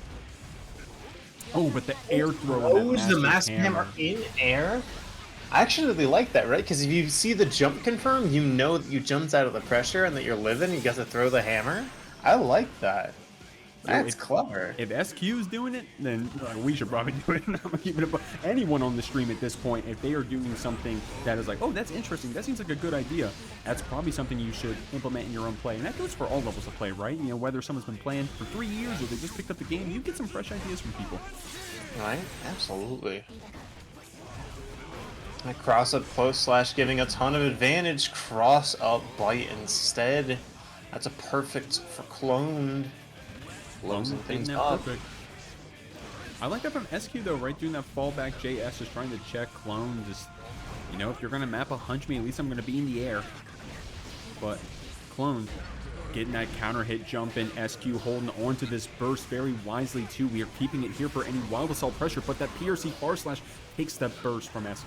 Oh, but the air throw. The Mask Hammer in air? I actually really like that, right? Because if you see the jump confirm, you know that you jumped out of the pressure and that you're living. You get to throw the hammer. I like that. Yo, That's clever. If SQ is doing it, then we should probably do it. I'm gonna keep it up. Anyone on the stream at this point, if they are doing something that is like, oh, that's interesting, that seems like a good idea, that's probably something you should implement in your own play. And that goes for all levels of play, right? You know, whether someone's been playing for 3 years or they just picked up the game, you get some fresh ideas from people. Right? Absolutely. That cross up close slash giving a ton of advantage. Cross up bite instead. That's a perfect for cloned. Closing things up. Perfect. I like that from SQ though, right? Doing that fallback JS, just trying to check clone. Just, you know, if you're gonna map a hunch me, at least I'm gonna be in the air. But clone, getting that counter hit jump in, SQ holding on to this burst very wisely too. We are keeping it here for any wild assault pressure, but that PRC far slash takes that burst from SQ.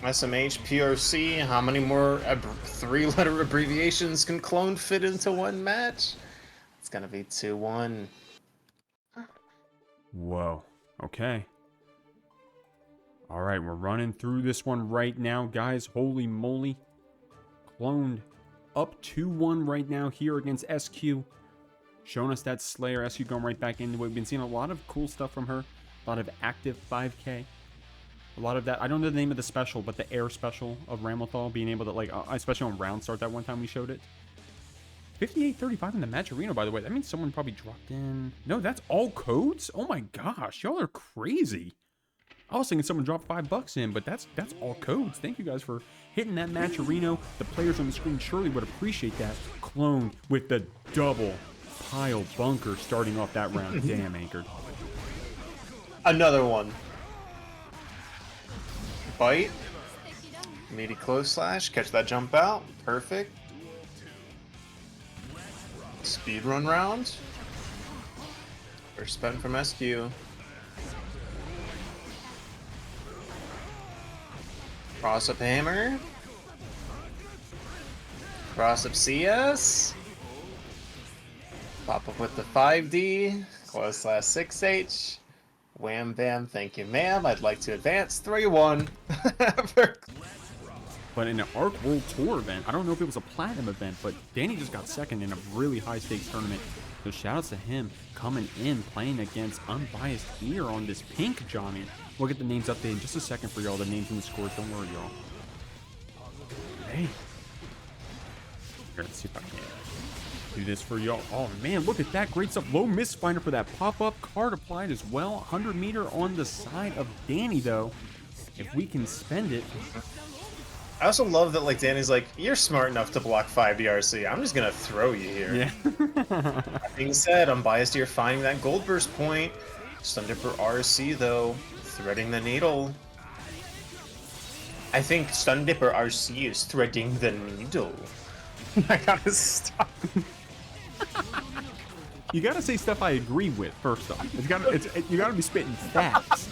SMH, PRC, how many more 3-letter abbreviations can clone fit into one match? It's gonna be 2-1. Whoa. Okay. All right, we're running through this one right now, guys. Holy moly. Cloned up 2-1 right now here against SQ. Showing us that Slayer. SQ going right back into it. We've been seeing a lot of cool stuff from her. A lot of active 5K. A lot of that. I don't know the name of the special, but the air special of Ramlethal being able to, like, especially on round start that one time we showed it. 58-35 in the match arena, by the way. That means someone probably dropped in. No, that's all codes? Oh my gosh, y'all are crazy. I was thinking someone dropped $5 in, but that's all codes. Thank you guys for hitting that match arena. The players on the screen surely would appreciate that. Clone with the double pile bunker starting off that round. Damn, anchored. Another one. Bite. Meaty close slash. Catch that jump out. Perfect. Speedrun round. First spent from SQ. Cross up hammer. Cross up CS. Pop up with the 5D. Close slash 6H. Wham bam, thank you ma'am. I'd like to advance 3-1. But in an ARC World Tour event, I don't know if it was a Platinum event, but Dany just got second in a really high-stakes tournament. So shout-outs to him coming in, playing against Unbiased here on this pink Johnny. We'll get the names updated in just a second for y'all, the names and the scores. Don't worry, y'all. Hey. Here, let's see if I can do this for y'all. Oh, man, look at that. Great stuff. Low miss finder for that pop-up. Card applied as well. 100 meter on the side of Dany, though. If we can spend it... I also love that, like, Dany's like, you're smart enough to block 5 DRC. I'm just gonna throw you here. Yeah. That being said, Unbiased here finding that gold burst point. Stundipper RC, though, threading the needle. I think Stundipper RC is threading the needle. I gotta stop. You gotta say stuff I agree with, first off. You gotta be spitting facts.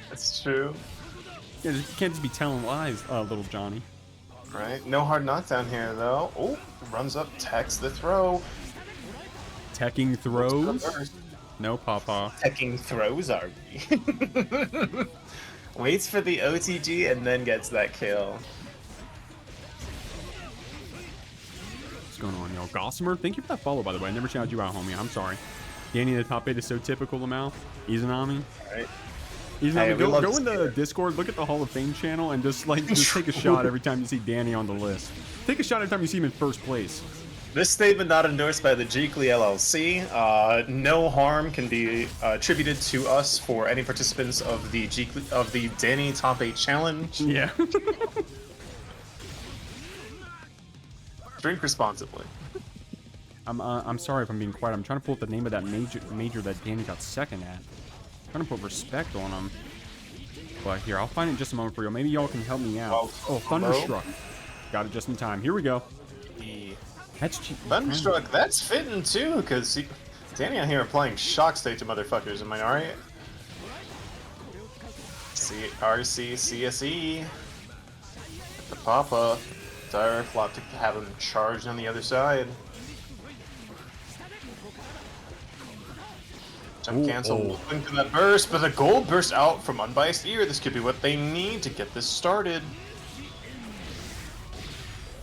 That's true. You can't just be telling lies, little Johnny. Right, no hard knockdown here, though. Oh, runs up, techs the throw. Teching throws? No, Papa. Teching throws, RB. Waits for the OTG and then gets that kill. What's going on, y'all? Gossamer, thank you for that follow, by the way. I never shouted you out, homie. I'm sorry. Dany, the top 8 is so typical, Lamau. Izanami. Alright. Hey, go in the Discord, look at the Hall of Fame channel, and just take a shot every time you see Dany on the list. Take a shot every time you see him in first place. This statement not endorsed by the JKLY LLC. No harm can be attributed to us for any participants of the Dany Top 8 Challenge. Yeah. Drink responsibly. I'm sorry if I'm being quiet. I'm trying to pull up the name of that major that Dany got second at. I'm trying to put respect on him. But here, I'll find it in just a moment for you. Maybe y'all can help me out. Oh, Thunderstruck. Got it just in time. Here we go. That's Thunderstruck, that's fitting too, because Dany out here playing shock state to motherfuckers, am I alright? RC, CSE. The pop-up. Direct lot to have him charged on the other side. Jump cancel into that burst, but a gold burst out from Unbiased Ear. This could be what they need to get this started.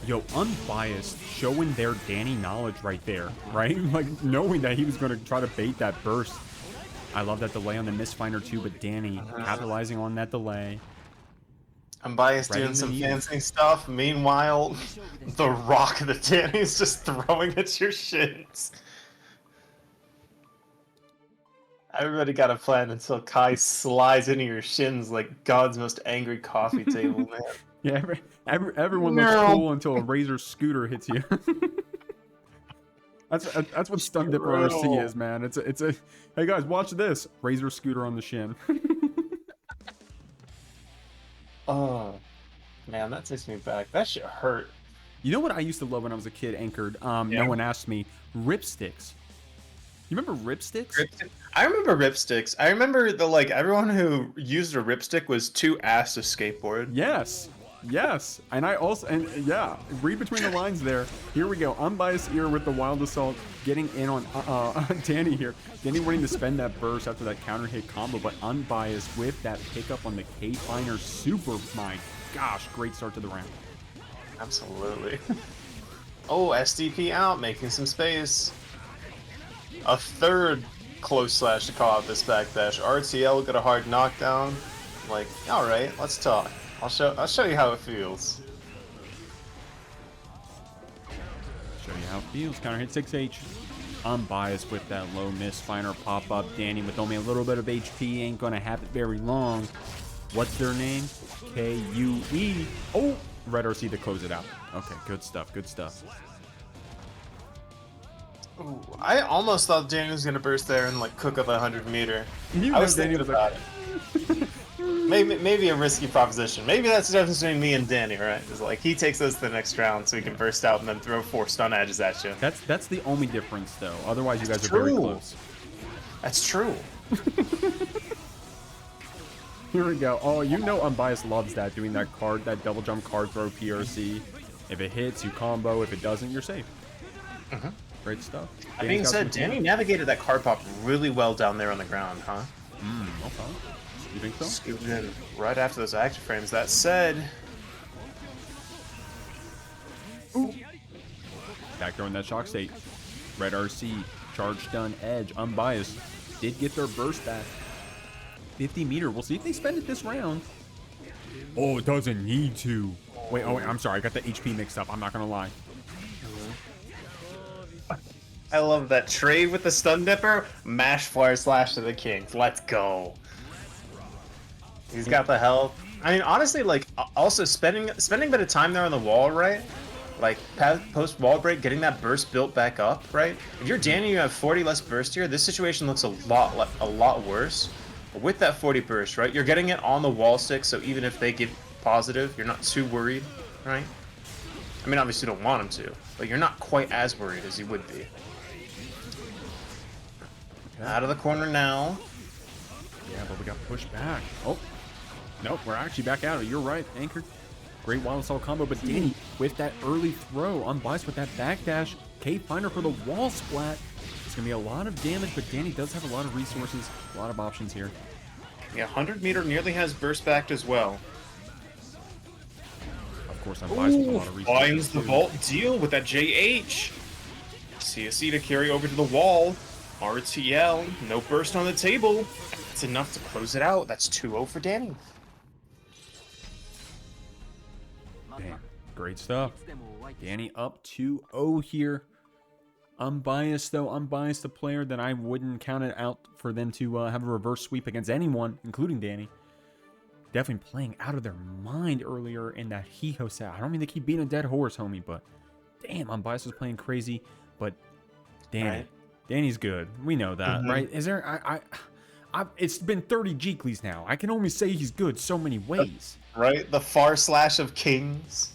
Yo, Unbiased showing their Dany knowledge right there, right? Like, knowing that he was going to try to bait that burst. I love that delay on the Mistfinder too, but Dany capitalizing on that delay. Unbiased doing some fancy stuff. Meanwhile, the rock that Dany's just throwing at your shins. Everybody got a plan until Kai slides into your shins like God's most angry coffee table, man. Yeah, everyone looks cool until a Razor scooter hits you. That's what Stun Dipper RC is, man. It's a hey guys, watch this. Razor scooter on the shin. Oh, man, that takes me back. That shit hurt. You know what I used to love when I was a kid, Anchored? No one asked me. Ripsticks. You remember Ripsticks? I remember Ripsticks. I remember everyone who used a Ripstick was too ass to skateboard. Yes. Yes. And yeah, read between the lines there. Here we go. Unbiased Ear with the Wild Assault getting in on Dany here. Dany wanting to spend that burst after that counter hit combo, but Unbiased with that pickup on the K-Finer Super. My gosh, great start to the round. Absolutely. Oh, SDP out, making some space. A third close slash to call out this backdash. RTL got a hard knockdown. Like, alright, let's talk. I'll show you how it feels. Show you how it feels. Counter hit 6H. Unbiased with that low miss. Finer pop up. Dany with only a little bit of HP ain't gonna have it very long. What's their name? KUE. Oh, Red RC to close it out. Okay, good stuff. Good stuff. Ooh, I almost thought Dany was gonna burst there and cook up a 100-meter. I was thinking about it. Maybe a risky proposition. Maybe that's the difference between me and Dany, right? Is he takes us to the next round so he can burst out and then throw 4 stun edges at you. That's the only difference though. Otherwise, you guys are very close. That's true. Here we go. Oh, you know Unbiased loves that, doing that double jump card throw PRC. If it hits, you combo. If it doesn't, you're safe. Great stuff. That being said, Dany navigated that card pop really well down there on the ground, huh? Okay. You think so? Scooted in right after those active frames. That said... Ooh. Back throwing that shock state. Red RC, charge stun, edge, Unbiased. Did get their burst back. 50-meter. We'll see if they spend it this round. Oh, it doesn't need to. Wait, I'm sorry. I got the HP mixed up. I'm not going to lie. I love that trade with the Stun Dipper. Mash Flare Slash to the Kings. Let's go. He's got the health. I mean, honestly, also spending a bit of time there on the wall, right? Post wall break, getting that burst built back up, right? If you're Dany, you have 40 less burst here. This situation looks a lot worse. But with that 40 burst, right? You're getting it on the wall stick, so even if they give positive, you're not too worried, right? I mean, obviously you don't want them to, but you're not quite as worried as you would be. Okay. Out of the corner now. Yeah, but we got pushed back. Oh, nope, we're actually back out of it. You're right, Anchored. Great Wild Assault combo, but Dany with that early throw, Unbiased with that backdash. K-Finder for the wall splat. It's going to be a lot of damage, but Dany does have a lot of resources, a lot of options here. Yeah, 100-meter nearly has burst backed as well. Of course, Unbiased with a lot of resources. Finds the vault deal with that JH. CSC to carry over to the wall. RTL, no burst on the table. That's enough to close it out. That's 2-0 for Dany. Damn, great stuff. Dany up 2-0 here. Unbiased, though. Unbiased, a player that I wouldn't count it out for them to have a reverse sweep against anyone, including Dany. Definitely playing out of their mind earlier in that He-Ho set. I don't mean to keep beating a dead horse, homie, but damn, Unbiased was playing crazy. But Dany, right. Dany's good. We know that, right? Is there... it's been 30 Jeeklys now. I can only say he's good so many ways. Right? The far slash of kings.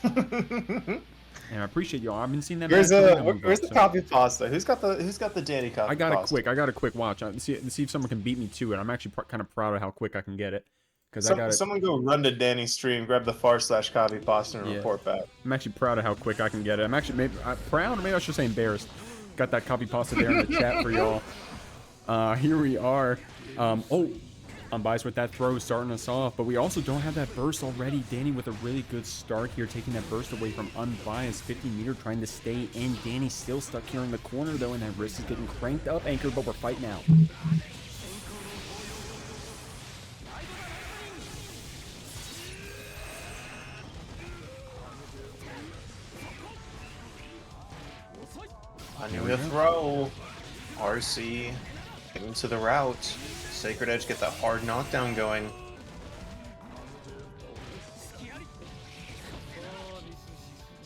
And I appreciate y'all. I've been seeing that. Where's the copy pasta? Who's got the Dany copy? I got a quick watch. See if someone can beat me to it. I'm actually kind of proud of how quick I can get it. Because someone go run to Dany's stream, grab the far slash copy pasta, and report back. I'm actually proud of how quick I can get it. I'm actually proud. Maybe I should say embarrassed. Got that copy pasta there in the chat for y'all. Here we are. Oh, Unbiased with that throw starting us off, but we also don't have that burst already. Dany with a really good start here, taking that burst away from Unbiased. 50-meter trying to stay in. Dany still stuck here in the corner, though, and that wrist is getting cranked up. Anchor, but we're fighting out. I knew the throw. RC into the route. Sacred Edge get that hard knockdown going.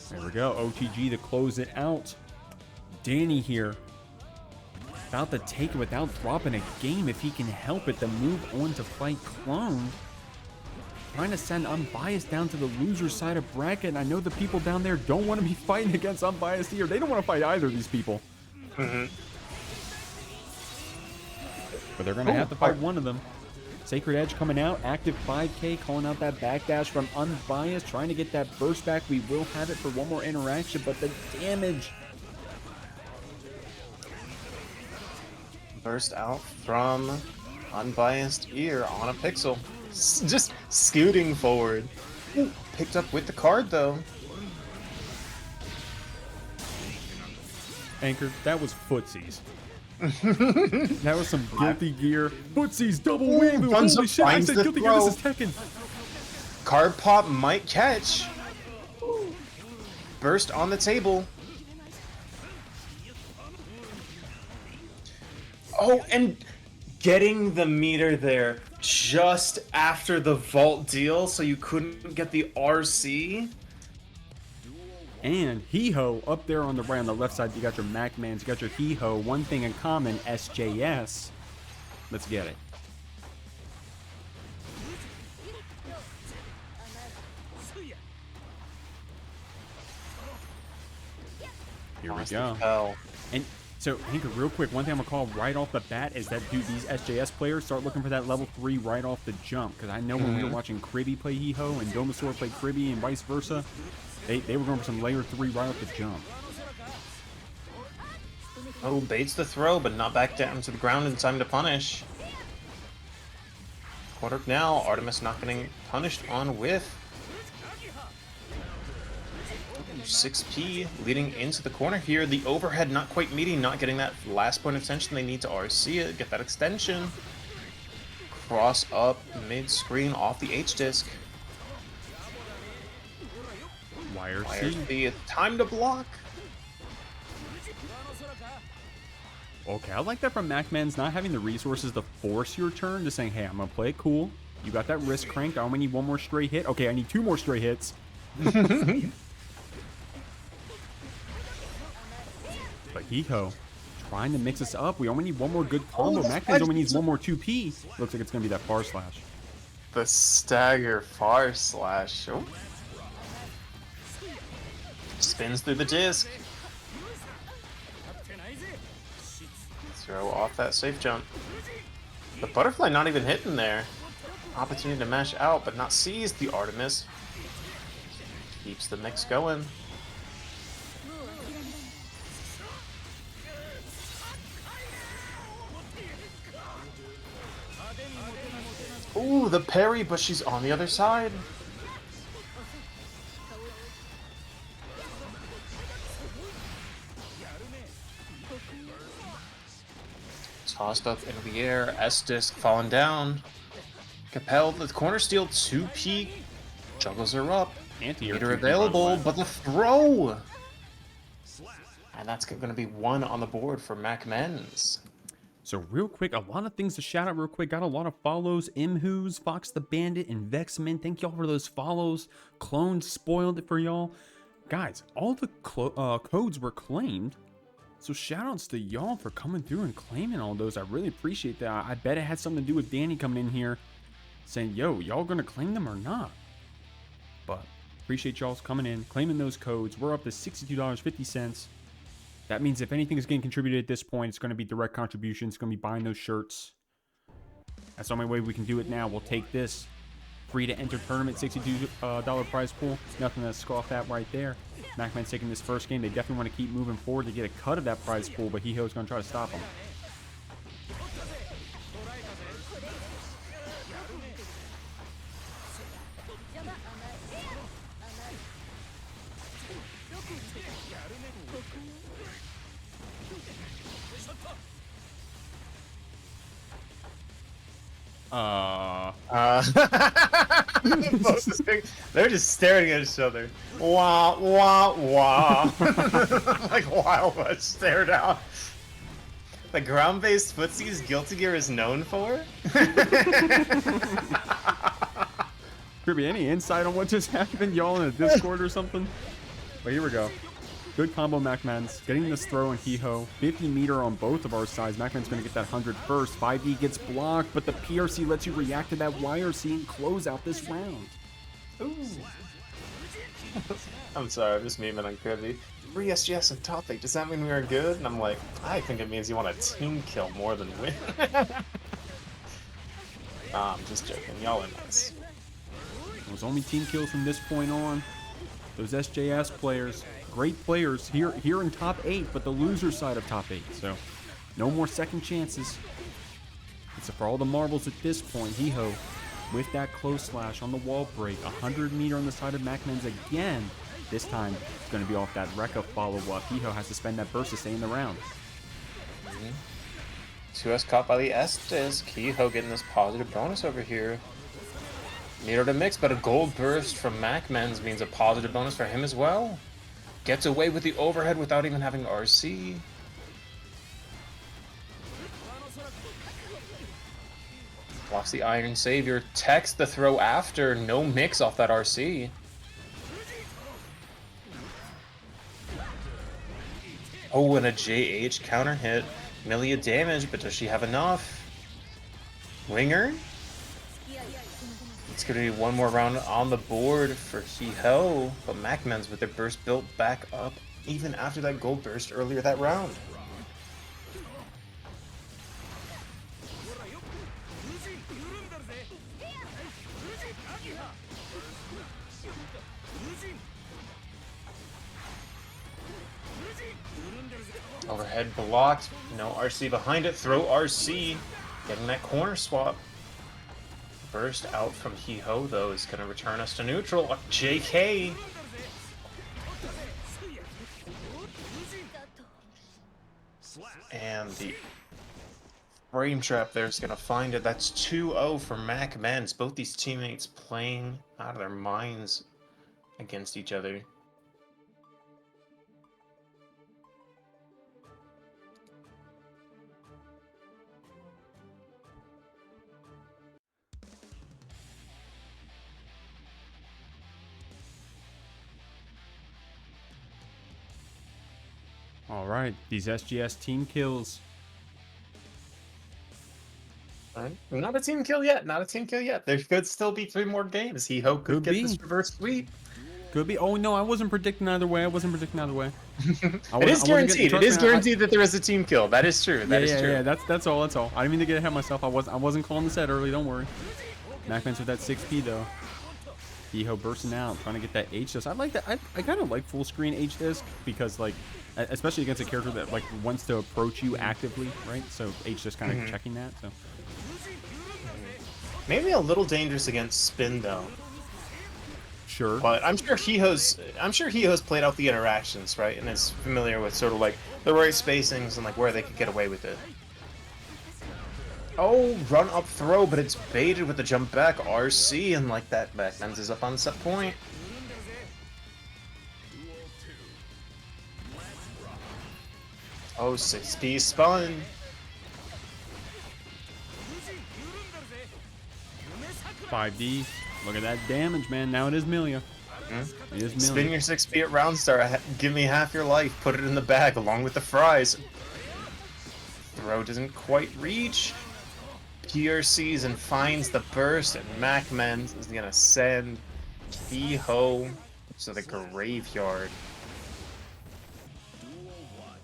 There we go. OTG to close it out. Dany here. About to take it without dropping a game if he can help it to move on to fight Clone. Trying to send Unbiased down to the loser side of bracket. And I know the people down there don't want to be fighting against Unbiased here. They don't want to fight either of these people. But they're going to have to fight one of them. Sacred Edge coming out. Active 5K. Calling out that backdash from Unbiased. Trying to get that burst back. We will have it for one more interaction. But the damage. Burst out from Unbiased here on a pixel. Just scooting forward. Ooh, picked up with the card though. Anchor, that was footsies. That was some guilty gear. Footsies, double wing. Holy shit, I said guilty gear, this is Tekken. Card pop might catch. Burst on the table. Oh, and getting the meter there just after the vault deal, so you couldn't get the RC. And Hee-Ho up there on the right on the left side. You got your MacMens, you got your Hee-Ho. One thing in common, SJS. Let's get it. Here we go. And so, Anchor, real quick, one thing I'm going to call right off the bat is that, dude, these SJS players start looking for that level 3 right off the jump. Because I know when we were watching Kriby play Hee-Ho and Domasaur play Kriby and vice versa, they were going for some layer 3 right off the jump. Oh, baits the throw, but not back down to the ground in time to punish. Quarter now, Artemis not getting punished on whiff. 6P leading into the corner here. The overhead not quite meeting, not getting that last point of tension they need to RC it, get that extension. Cross up mid-screen off the H-disc. Wire C. Time to block. Okay, I like that from MacMens, not having the resources to force your turn, just saying, hey, I'm going to play it cool. You got that wrist cranked. I only need one more stray hit. Okay, I need 2 more stray hits. But Hee-Ho trying to mix us up. We only need one more good combo. MacMens only needs one more 2P. Looks like it's going to be that far slash. The stagger far slash. Oh. Spins through the disc. Throw off that safe jump. The butterfly not even hitting there. Opportunity to mash out, but not seized. The Artemis keeps the mix going. Ooh, the parry, but she's on the other side. Tossed up into the air, S-disc falling down. Ppale, the corner steal, 2P, juggles her up. Meter available, but the throw! And that's going to be 1 on the board for MacMens. So real quick, a lot of things to shout out real quick. Got a lot of follows. Imhoos, Fox the Bandit, and Vexman. Thank y'all for those follows. Clone spoiled it for y'all. Guys, all the codes were claimed. So shout outs to y'all for coming through and claiming all those. I really appreciate that. I bet it had something to do with Dany coming in here saying, yo, y'all gonna claim them or not? But appreciate y'all's coming in, claiming those codes. We're up to $62.50. That means if anything is getting contributed at this point, it's going to be direct contributions. It's going to be buying those shirts. That's the only way we can do it now. We'll take this free to enter tournament, $62 prize pool. Nothing to scoff at right there. MacMen's taking this first game. They definitely want to keep moving forward to get a cut of that prize pool, but Hee-Ho's going to try to stop them. They're just staring at each other. Wah, wah, wah. Like Wild West stare down. The ground-based footsies Guilty Gear is known for? Kriby, any insight on what just happened? Y'all in a Discord or something? But here we go. Good combo, MacMens. Getting this throw on Hiho. 50 meter on both of our sides. MacMen's going to get that 100 first. 5D gets blocked, but the PRC lets you react to that YRC and close out this round. Ooh. I'm sorry, I'm just memeing on Kriby. 3 SGS and top 8, does that mean we are good? And I'm like, I think it means you want a team kill more than win. Nah, I'm just joking. Y'all are nice. It was only team kills from this point on. Those SJS players, great players here in top 8, but the loser side of top 8. So no more second chances. Except for all the marbles at this point. Hiho with that close slash on the wall break. 100 meter on the side of MacMens again. This time it's going to be off that Rekka follow-up. Hiho has to spend that burst to stay in the round. 2S caught by the S-Disc. Hiho getting this positive bonus over here. Meter to mix, but a gold burst from MacMens means a positive bonus for him as well. Gets away with the overhead without even having RC. Blocks the Iron Savior. Techs the throw after. No mix off that RC. Oh, and a JH counter hit. Millia damage, but does she have enough? Ringer? It's going to be one more round on the board for Hiho, but MacMens with their burst built back up even after that gold burst earlier that round. Overhead blocked, no RC behind it, throw RC, getting that corner swap. Burst out from Hiho, though, is going to return us to neutral. JK! And the frame trap there is going to find it. That's 2-0 for MacMens. Both these teammates playing out of their minds against each other. All right, these SGS team kills. Right. Not a team kill yet. Not a team kill yet. There could still be 3 more games. Hiho could get this reverse sweep. Could be. Oh no, I wasn't predicting either way. It is guaranteed. It is guaranteed that there is a team kill. That is true. That is true. Yeah, that's all. That's all. I didn't mean to get ahead of myself. I wasn't calling the set early. Don't worry. MacMens with that 6P though. Hiho bursting out, trying to get that H disc. I like that. I kind of like full screen H disc because like, especially against a character that like wants to approach you actively, right? So H just kind of checking that. So maybe a little dangerous against spin though. Sure. But I'm sure Hiho's played out the interactions, right? And is familiar with sort of like the right spacings and like where they could get away with it. Oh, run up throw, but it's baited with the jump back RC, and like that, MacMens is up on set point. Oh, 6P spun. $5D. Look at that damage, man. Now it is Millia. It is Millia. Spin your 6P at round start. Give me half your life. Put it in the bag along with the fries. Throw doesn't quite reach. PRCs and finds the burst, and MacMens is gonna send Hiho to the graveyard.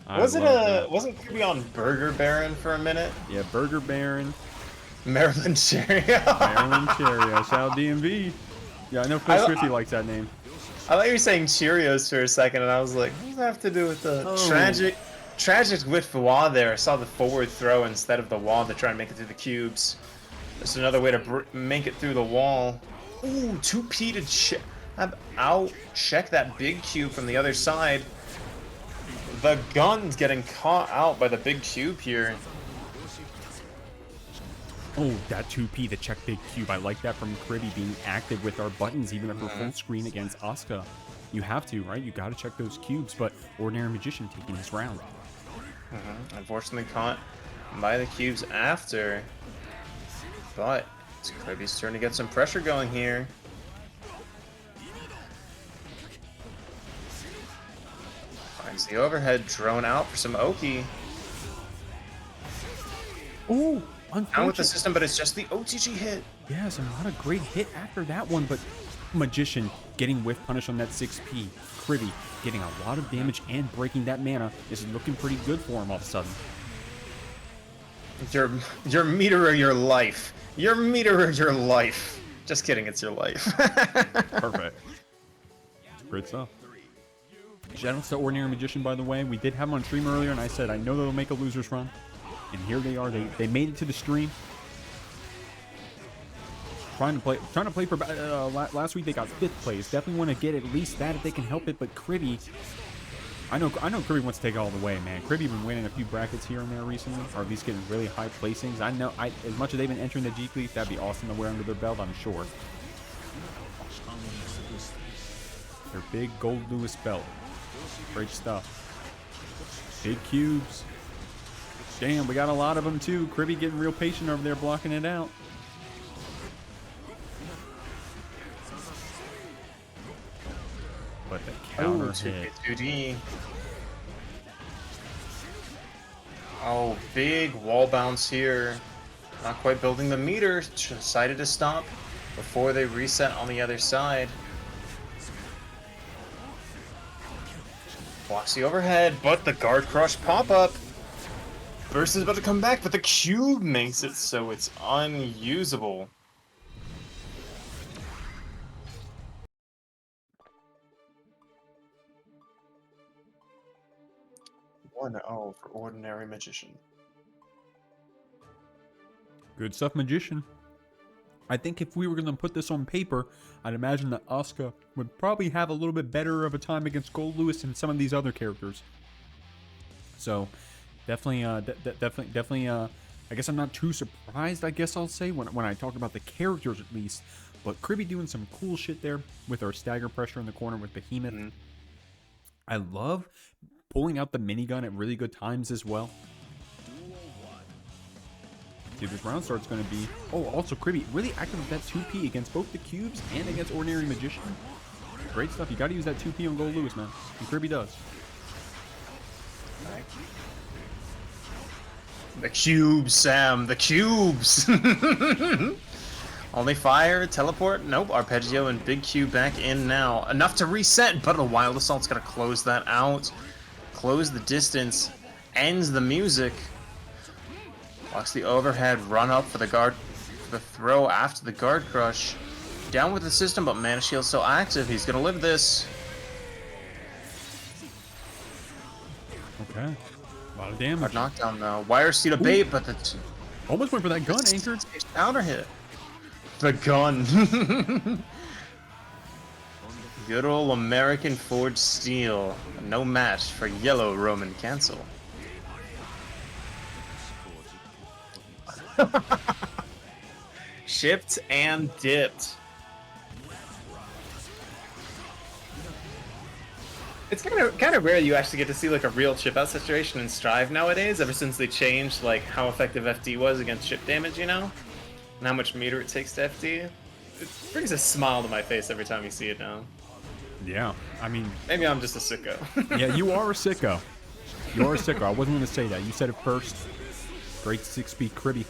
Wasn't Kriby on Burger Baron for a minute? Yeah, Burger Baron. Maryland Cheerio. Maryland Cheerio. Shout out DMV. Yeah, I know Phil Swifty likes that name. I thought you were saying Cheerios for a second, and I was like, what does that have to do with the tragic with the wall there? I saw the forward throw instead of the wall to try and make it through the cubes. Just another way to make it through the wall. Ooh, 2P to check that big cube from the other side. The gun's getting caught out by the big cube here. Oh, that 2P, the check big cube. I like that from Kriby being active with our buttons, even if we're full screen against Asuka. You have to, right? You got to check those cubes, but Ordinary Magician taking this round. Unfortunately caught by the cubes after. But it's Kriby's turn to get some pressure going here. Finds the overhead drone out for some Oki. Oh, Down with the system, but it's just the OTG hit. Yes, not a great hit after that one, but Magician getting whiff punish on that 6P. Kriby getting a lot of damage and breaking that mana. This is looking pretty good for him all of a sudden. Your meter or your life. Your meter or your life. Just kidding, it's your life. Perfect. Great stuff. Shoutouts to Ordinary Magician, by the way. We did have him on stream earlier, and I said, I know they'll make a loser's run. And here they are. They made it to the stream. Trying to play for last week they got 5th place. Definitely want to get at least that if they can help it. But Kriby, I know Kriby wants to take it all the way, man. Kriby been winning a few brackets here and there recently, or at least getting really high placings. I know as much as they've been entering the GGST, that'd be awesome to wear under their belt, I'm sure. Their big Goldlewis belt. Great stuff. Big cubes. Damn, we got a lot of them too. Kriby getting real patient over there, blocking it out. But the counter hit. 2D. Oh, big wall bounce here. Not quite building the meter. Decided to stop before they reset on the other side. Blocks the overhead, but the guard crush pop up. Burst is about to come back, but the cube makes it so it's unusable. 1-0 for Ordinary Magician. Good stuff, Magician. I think if we were going to put this on paper, I'd imagine that Asuka would probably have a little bit better of a time against Goldlewis and some of these other characters. So, definitely, I guess I'm not too surprised, I guess I'll say, when I talk about the characters at least. But Kriby doing some cool shit there with our stagger pressure in the corner with Behemoth. I love pulling out the minigun at really good times as well. See if this round start's going to be... Oh, also Kriby really active with that 2P against both the cubes and against Ordinary Magician. Great stuff. You got to use that 2P on Goldlewis, man. And Kriby does. The cubes, Sam. The cubes. Only fire, teleport. Nope. Arpeggio and big cube back in now. Enough to reset, but a Wild Assault's got to close that out. Close the distance. Ends the music. Blocks the overhead, run up for the guard, for the throw after the guard crush. Down with the system, but Mana Shield's still active. He's gonna live this. Okay. A lot of damage. Hard knockdown though. Wire seat a bait, but the almost went for that gun, anchored. Counter hit. The gun. Good old American forged steel. No match for yellow Roman cancel. Shipped and dipped. It's kind of rare you actually get to see like a real chip out situation in Strive nowadays. Ever since they changed like how effective FD was against chip damage, you know, and how much meter it takes to FD. It brings a smile to my face every time you see it now. Yeah, I mean, maybe I'm just a sicko. Yeah, you are a sicko. You are a sicko. I wasn't going to say that. You said it first. Great 6-speed Kriby.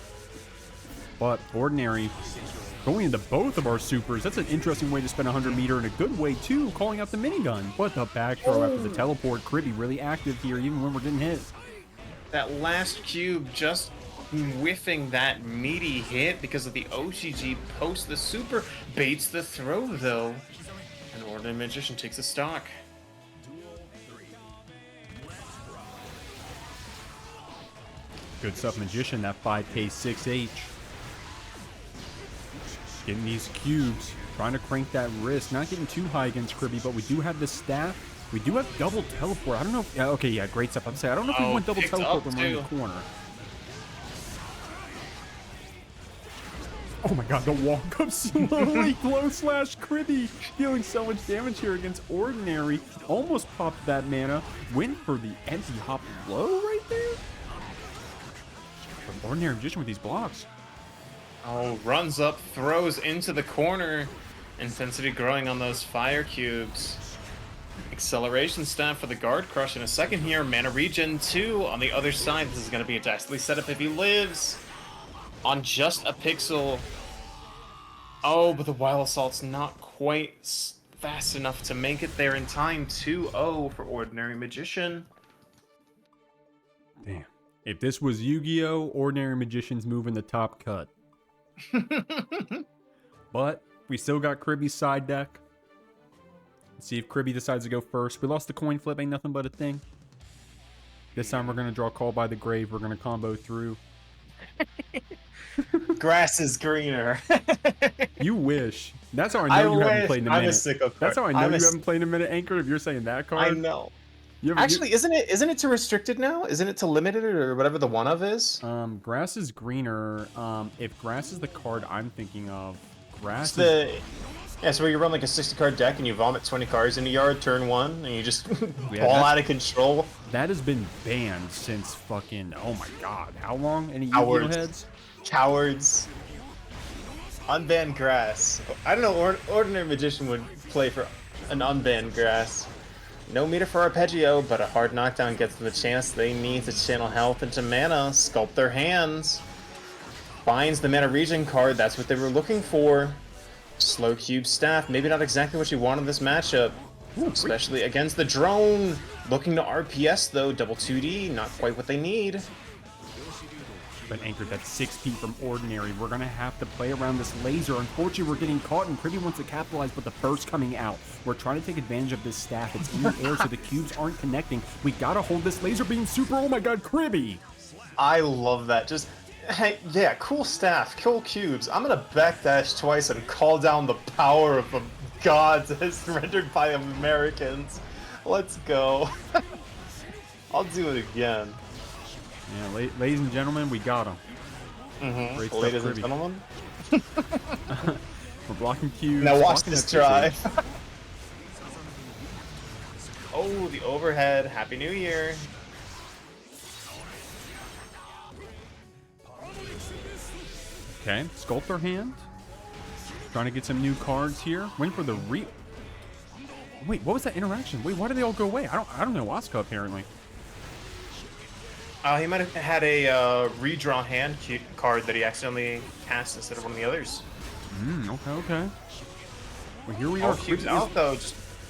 But Ordinary going into both of our supers. That's an interesting way to spend 100 meter and a good way too, calling out the minigun. But the back throw after the teleport. Kriby really active here even when we're getting hit. That last cube just whiffing that meaty hit because of the OCG post the super. Baits the throw though. And Ordinary Magician takes a stock. Good stuff, Magician, that 5K 6H. Getting these cubes. Trying to crank that wrist. Not getting too high against Kriby, but we do have the staff. We do have double teleport. I don't know if... Yeah, okay, yeah, great stuff. I'm saying, I don't know if we want double teleport when we're in the corner. Oh my god, the walk up slowly. Glow slash Kriby dealing so much damage here against Ordinary. Almost popped that mana. Went for the empty hop low right there. But Ordinary Magician with these blocks. Oh, runs up, throws into the corner. Intensity growing on those fire cubes. Acceleration staff for the guard crush in a second here. Mana regen 2 on the other side. This is going to be a dastardly setup if he lives. On just a pixel. Oh, but the Wild Assault's not quite fast enough to make it there in time. 2-0 for Ordinary Magician. Damn. If this was Yu-Gi-Oh!, Ordinary Magician's moving the top cut. But we still got Kriby's side deck. Let's see if Kriby decides to go first. We lost the coin flip, ain't nothing but a thing. This time we're going to draw Call by the Grave. We're going to combo through. Grass is greener. You wish. That's how I know you haven't played in a minute. I'm a sicko card. That's how I know you haven't played in a minute, Anchor, if you're saying that card. I know. Actually, isn't it to restricted now? Isn't it to limited or whatever the one of is? Grass is greener. If grass is the card I'm thinking of, grass Yeah, so where you run like a 60-card deck and you vomit 20 cards in a yard turn 1 and you just Yeah, ball out of control. That has been banned since fucking, oh my god, how long? Any Yu-Gi-Oh heads? Cowards. Unbanned grass. I don't know, Ordinary Magician would play for an unbanned grass. No meter for Arpeggio, but a hard knockdown gets them the chance they need to channel health into mana, sculpt their hands. Finds the mana regen card, that's what they were looking for. Slow cube staff, maybe not exactly what you want in this matchup. Especially against the drone. Looking to RPS though, double 2D, not quite what they need. But Anchored, that's 6 feet from Ordinary. We're going to have to play around this laser. Unfortunately, we're getting caught, and Kriby wants to capitalize, but the burst coming out. We're trying to take advantage of this staff. It's in the air, so the cubes aren't connecting. We got to hold this laser beam super. Oh my god, Kriby! I love that. Just, hey, yeah, cool staff, cool cubes. I'm going to backdash twice and call down the power of the gods as rendered by Americans. Let's go. I'll do it again. Yeah, ladies and gentlemen, we got him. Ladies and gentlemen. We're blocking cubes. Now watch this drive. Oh, the overhead. Happy New Year. Okay, Sculptor Hand. Trying to get some new cards here. Waiting for the Wait, what was that interaction? Wait, why did they all go away? I don't know Asuka apparently. He might have had a redraw hand card that he accidentally cast instead of one of the others. Okay. Well, here we are. Cubes out though.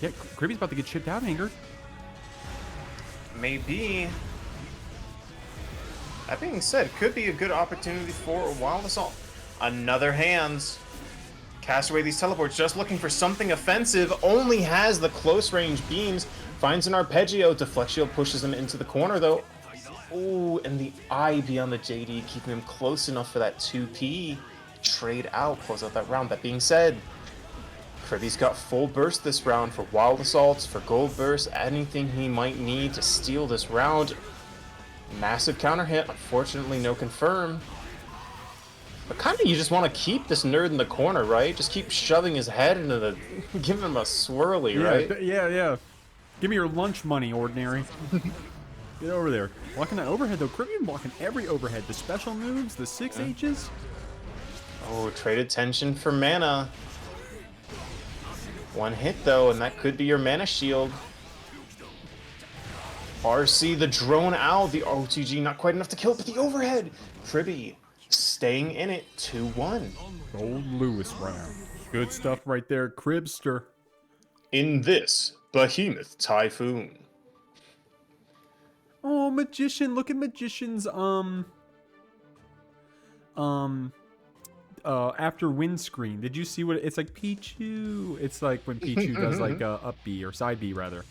Yeah, Kriby's about to get shipped out, Anger. Maybe. That being said, could be a good opportunity for a Wild Assault. Another hands. Cast away these teleports, just looking for something offensive. Only has the close range beams. Finds an Arpeggio. Deflect Shield pushes him into the corner though. Oh, and the eye beyond the JD, keeping him close enough for that 2P. Trade out, close out that round. That being said, Kriby's got full burst this round for Wild Assaults, for Gold Burst, anything he might need to steal this round. Massive counter hit, unfortunately no confirm. But kind of you just want to keep this nerd in the corner, right? Just keep shoving his head into the... give him a swirly, right? Yeah. Give me your lunch money, Ordinary. Get over there. Blocking that overhead, though. Kriby blocking every overhead. The special moves, the 6Hs. Oh, traded tension for mana. One hit, though, and that could be your mana shield. RC, the drone owl. The OTG, not quite enough to kill, but the overhead. Kriby staying in it, 2-1. Goldlewis round. Good stuff right there, Cribster. In this Behemoth Typhoon. Oh, Magician! Look at Magician's after windscreen. Did you see what it's like? Pichu. It's like when Pichu does like up B or side B rather,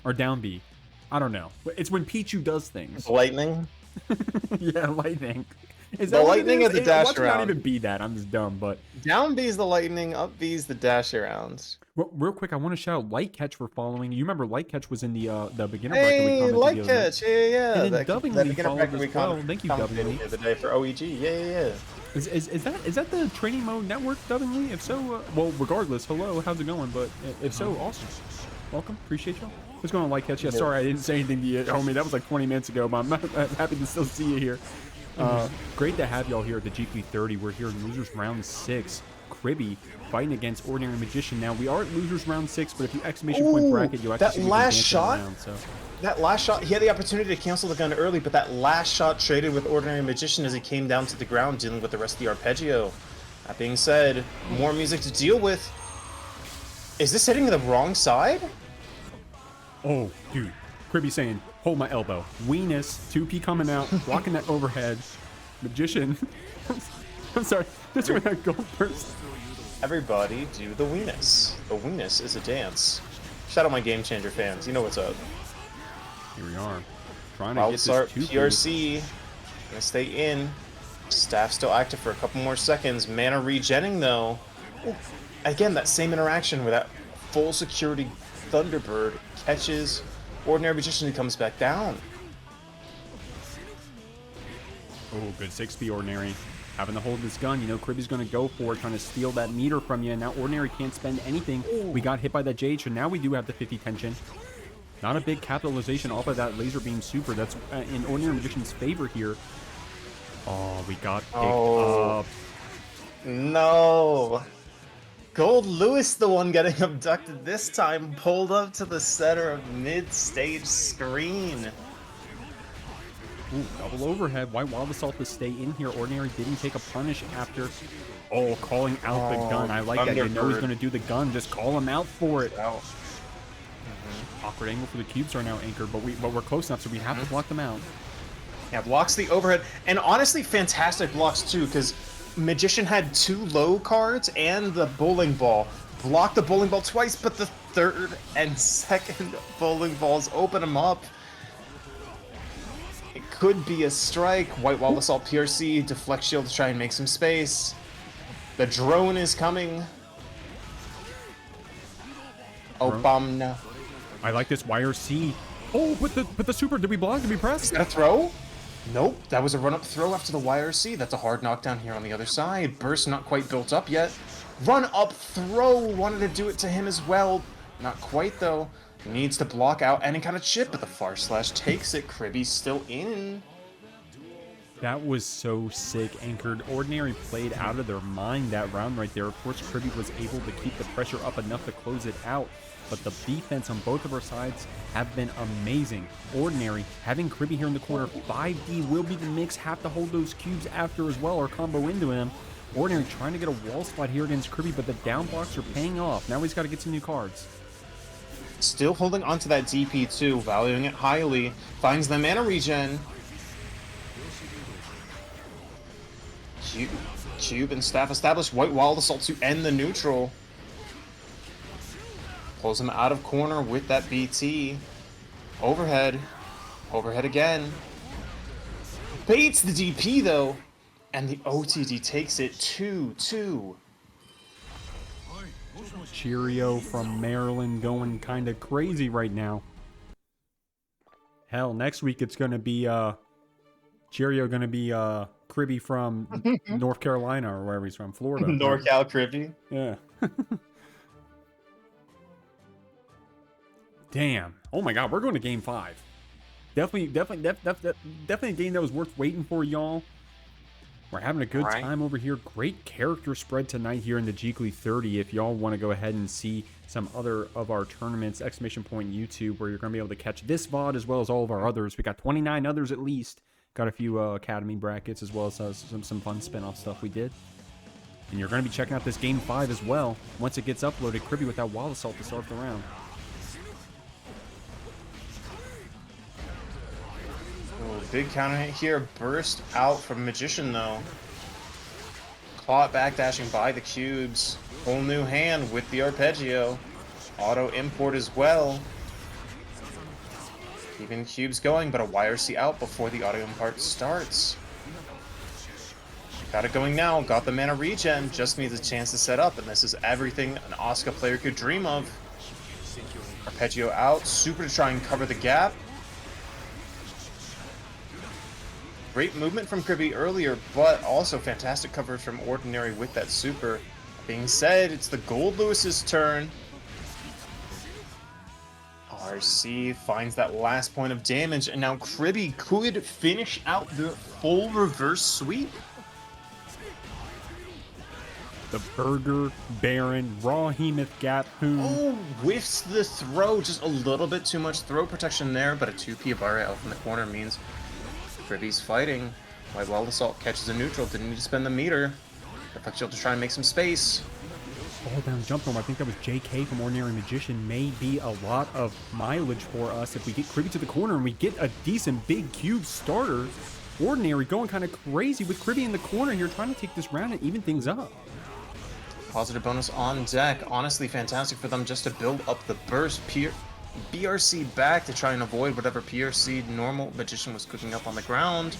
or down B. I don't know. It's when Pichu does things. Lightning. Yeah, lightning. Is The that what it lightning is? of the dash Watch it not around. even be that. I'm just dumb, but Down B's the lightning, up B's the dash around. well, real quick, I want to shout out Light Catch for following. You remember Light Catch was in the beginner bracket we Hey, commented light the other night. catch, yeah. And then That Dubbingly beginner followed bracket as we well. Thank you, commented Dubbingly. the other day for OEG, yeah. Is that the training mode network, Dubbingly? If so, well, regardless, hello, how's it going? But if so, awesome. Welcome, appreciate y'all. What's going on, Light Catch? Yeah, sorry I didn't say anything to you, homie. That was like 20 minutes ago, but I'm happy to still see you here. Great to have y'all here at the GGST 30. We're here in losers round 6. Kriby fighting against Ordinary Magician. Now we are at losers round 6, but if you exclamation point bracket, you actually that see we last can shot. around, so. That last shot, he had the opportunity to cancel the gun early, but that last shot traded with Ordinary Magician as he came down to the ground dealing with the rest of the arpeggio. That being said, more music to deal with. Is this hitting the wrong side? Oh, dude. Kriby saying, hold my elbow. Weenus, 2P coming out, blocking that overhead. Magician. I'm sorry, just when that gold burst. Everybody do the weenus. The weenus is a dance. Shout out my Game Changer fans, you know what's up. Here we are. Trying to Wild get start this 2P. PRC. Gonna stay in. Staff still active for a couple more seconds. Mana regenning though. Ooh. Again, that same interaction where that full security Thunderbird catches Ordinary Magician who comes back down. Oh, good 6P Ordinary. Having to hold this gun, you know Kriby's going to go for it, trying to steal that meter from you. And now Ordinary can't spend anything. We got hit by that Jade, so now we do have the 50 tension. Not a big capitalization off of that laser beam super. That's in Ordinary Magician's favor here. Oh, we got picked up. No. Goldlewis, the one getting abducted this time, pulled up to the center of mid-stage screen. Ooh, double overhead. White Wild Assault to stay in here. Ordinary didn't take a punish after. Oh, calling out the gun. I like that. You know he's going to do the gun. Just call him out for it. Awkward angle for the cubes are now anchored, but we're close enough, so we have to block them out. Yeah, blocks the overhead. And honestly, fantastic blocks too, because Magician had 2 low cards and the bowling ball. Blocked the bowling ball twice, but the third and second bowling balls open him up. It could be a strike. White Wall Assault PRC, deflect shield to try and make some space. The drone is coming. Obama. I like this YRC. Oh, but the super, did we block? Did we press? Is that a throw? Nope, that was a run-up throw after the YRC. That's a hard knockdown here on the other side. Burst not quite built up yet. Run-up throw, wanted to do it to him as well. Not quite, though. Needs to block out any kind of chip, but the far slash takes it. Kriby's still in. That was so sick. Anchored. Ordinary played out of their mind that round right there. Of course, Kriby was able to keep the pressure up enough to close it out. But the defense on both of our sides have been amazing. Ordinary, having Kriby here in the corner, 5D will be the mix. Have to hold those cubes after as well, or combo into him. Ordinary trying to get a wall spot here against Kriby, but the down blocks are paying off. Now he's got to get some new cards. Still holding onto that DP too, valuing it highly. Finds the mana regen. Cube and staff established. White Wild Assault to end the neutral. Pulls him out of corner with that BT. Overhead. Overhead again. Baits the DP though. And the OTD takes it 2-2. Cheerio from Maryland going kind of crazy right now. Hell, next week it's going to be Cheerio going to be Kriby from North Carolina or wherever he's from, Florida. NorCal Kriby. Yeah. Damn. Oh my god, we're going to game 5. Definitely a game that was worth waiting for, y'all. We're having a good time over here. Great character spread tonight here in the GGST 30. If y'all want to go ahead and see some other of our tournaments, exclamation point YouTube, where you're going to be able to catch this VOD as well as all of our others. We got 29 others at least. Got a few Academy brackets as well as some fun spin-off stuff we did. And you're going to be checking out this game 5 as well. Once it gets uploaded, Kriby with that Wild Assault to start the round. Big counter hit here, burst out from Magician though. Caught backdashing by the cubes. Whole new hand with the arpeggio. Auto import as well. Keeping cubes going, but a YRC out before the auto import starts. Got it going now. Got the mana regen. Just needs a chance to set up, and this is everything an Asuka player could dream of. Arpeggio out. Super to try and cover the gap. Great movement from Kriby earlier, but also fantastic coverage from Ordinary with that super. Being said, it's the Goldlewis's turn. RC finds that last point of damage, and now Kriby could finish out the full reverse sweep. The Burger Baron Rawhemoth Gap Hoon. Oh, whiffs the throw. Just a little bit too much throw protection there, but a 2P Abare out from the corner means Kriby's fighting. White Wild Assault catches a neutral. Didn't need to spend the meter. Reflect Shield to try and make some space. Fall down jump norm. I think that was JK from Ordinary Magician. May be a lot of mileage for us if we get Kriby to the corner and we get a decent big cube starter. Ordinary going kind of crazy with Kriby in the corner here, trying to take this round and even things up. Positive bonus on deck. Honestly, fantastic for them just to build up the burst. BRC back to try and avoid whatever PRC normal Magician was cooking up on the ground.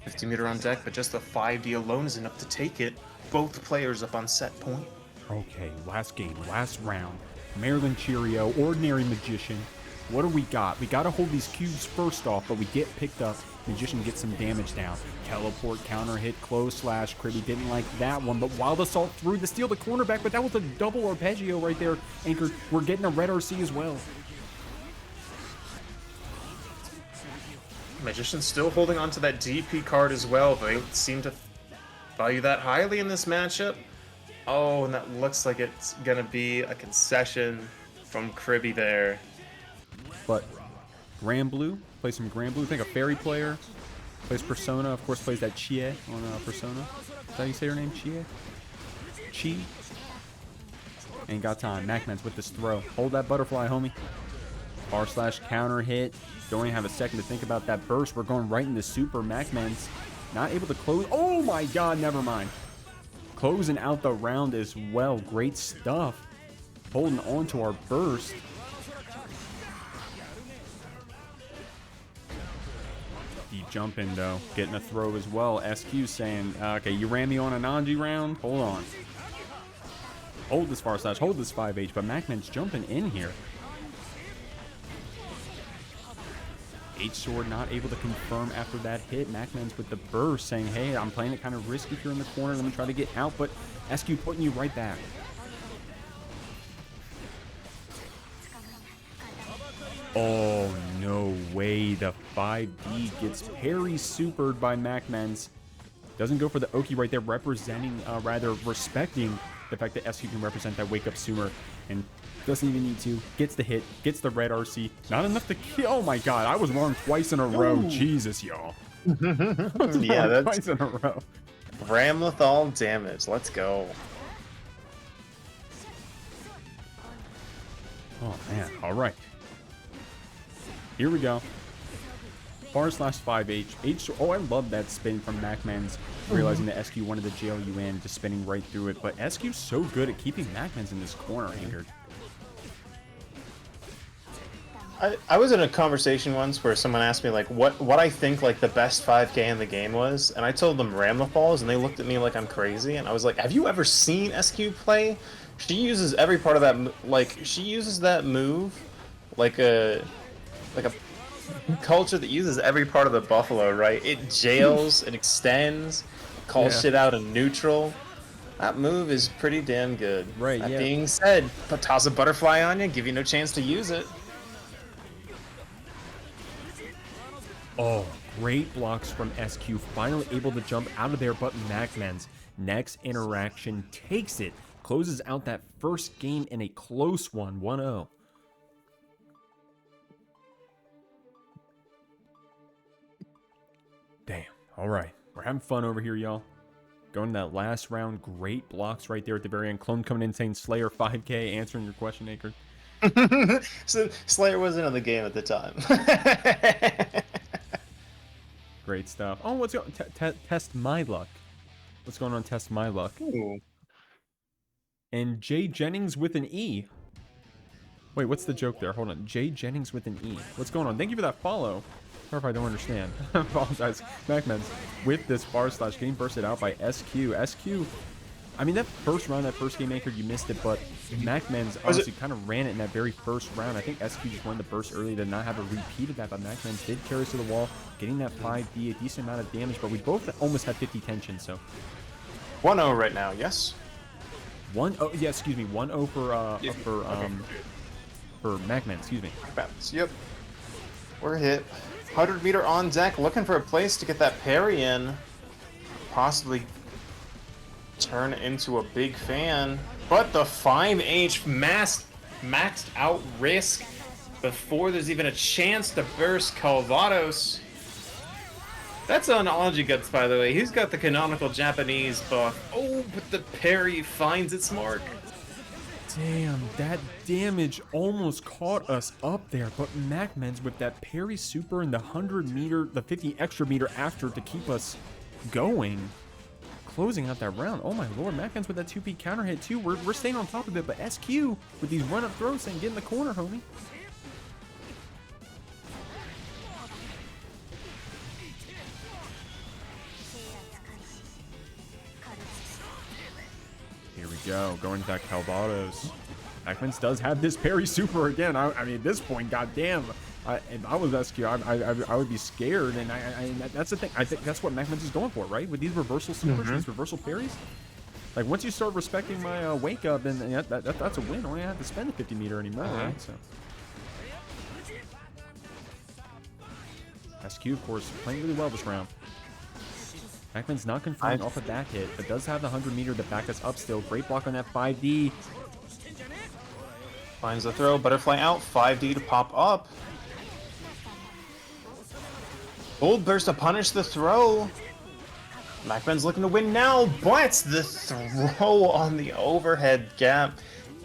50 meter on deck, but just the 5D alone is enough to take it. Both players up on set point. Okay, last game, last round. Maryland Cheerio, Ordinary Magician. What do we got? We got to hold these cubes first off, but we get picked up. Magician gets some damage down. Teleport, counter hit, close slash. Kriby didn't like that one, but Wild Assault through to steal the cornerback, but that was a double arpeggio right there. Anchored, we're getting a red RC as well. Magician's still holding on to that DP card as well. They seem to value that highly in this matchup. Oh, and that looks like it's gonna be a concession from Kriby there. But Grand Blue, plays some Grand Blue. I think a Fairy player. Plays Persona, of course plays that Chie on Persona. Is that how you say her name? Chie? Chi? Ain't got time. MacMens with this throw. Hold that butterfly, homie. R slash counter hit. Don't even have a second to think about that burst. We're going right into super. MacMens not able to close. Oh my god, never mind. Closing out the round as well. Great stuff. Holding on to our burst. Deep jumping though. Getting a throw as well. SQ saying, okay, you ran me on an Anji round? Hold on. Hold this far slash. Hold this 5H. But MacMen's jumping in here. H-Sword not able to confirm after that hit. MacMens with the burst saying, hey, I'm playing it kind of risky here in the corner. Let me try to get out, but SQ putting you right back. Oh, no way. The 5D gets parry supered by MacMens. Doesn't go for the Oki right there, representing, rather respecting the fact that SQ can represent that wake up Sumer and doesn't even need to. Gets the hit, gets the red RC. Not enough to kill. Oh my god, I was wrong twice in a row. Ooh. Jesus, y'all. Yeah, that's twice in a row. Ramlethal damage. Let's go. Oh man, alright. Here we go. Bar slash 5H. Oh, I love that spin from MacMens. Realizing that SQ wanted to jail you in, just spinning right through it. But SQ's so good at keeping MacMens in this corner anchored. I was in a conversation once where someone asked me like what I think like the best 5K in the game was, and I told them Ramlethal, and they looked at me like I'm crazy, and I was like, have you ever seen SQ play? She uses every part of that, like she uses that move like a culture that uses every part of the buffalo, right? It jails, it extends, calls shit out in neutral. That move is pretty damn good. Right, that being said, but toss a butterfly on you, give you no chance to use it. Oh, great blocks from SQ. Finally able to jump out of there, but MacMens, next interaction, takes it. Closes out that first game in a close one, 1-0. Damn. All right. We're having fun over here, y'all. Going to that last round. Great blocks right there at the very end. Clone coming in saying Slayer 5K, answering your question, Acre. So Slayer wasn't in the game at the time. Great stuff. Oh, what's going on? Test my luck. What's going on? Test my luck. Ooh. And Jay Jennings with an E. Wait, what's the joke there? Hold on. Jay Jennings with an E. What's going on? Thank you for that follow. Or if I don't understand. I apologize. MacMens with this bar slash getting bursted out by SQ. SQ, I mean, that first round, that first game anchor, you missed it, but MacMens honestly kind of ran it in that very first round. I think SQ just wanted the burst early to not have a repeat of that, but MacMens did carry us to the wall, getting that 5D, a decent amount of damage, but we both almost had 50 tension, so. 1-0 right now, yes? 1-0, yeah, excuse me, 1-0 for MacMens, excuse me. Yep. We're hit. 100 meter on deck, looking for a place to get that parry in. Possibly turn into a big fan. But the 5H maxed out risk before there's even a chance to burst Calvados. That's on Anji Guts, by the way. He's got the canonical Japanese buff. Oh, but the parry finds its mark. Damn, that damage almost caught us up there, but MacMens with that parry super and the 100 meter, the 50 extra meter after to keep us going, closing out that round. Oh my lord, MacMens with that 2P counter hit too. We're staying on top of it, but SQ with these run up throws and get in the corner, homie. Here we go, going to that Calvados. MacMens does have this parry super again. I mean, at this point, goddamn, if I was SQ, I would be scared. And that's the thing. I think that's what MacMens is going for, right? With these reversal supers, these reversal parries. Like once you start respecting my wake up, then that's a win. I don't have to spend the 50 meter anymore, right? So. SQ, of course, playing really well this round. MacMens not confirming off a back hit, but does have the 100 meter to back us up still. Great block on that 5D. Finds the throw, butterfly out, 5D to pop up. Gold burst to punish the throw. MacMens looking to win now, but the throw on the overhead gap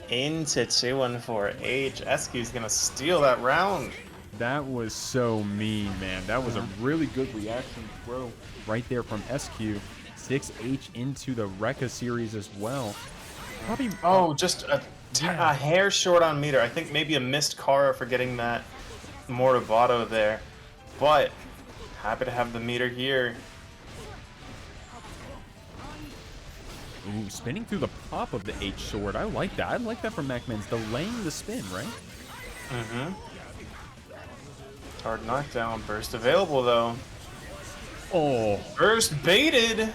into 2-1-4H. SQ's gonna steal that round. That was so mean, man. That was a really good reaction throw right there from SQ. 6H into the Rekka series as well. Probably. Oh, just a hair short on meter. I think maybe a missed Kara for getting that Mortavato there. But happy to have the meter here. Ooh, spinning through the pop of the H sword. I like that. I like that from MacMens. Delaying the spin, right? Hard knockdown. Burst available, though. Oh. Burst baited.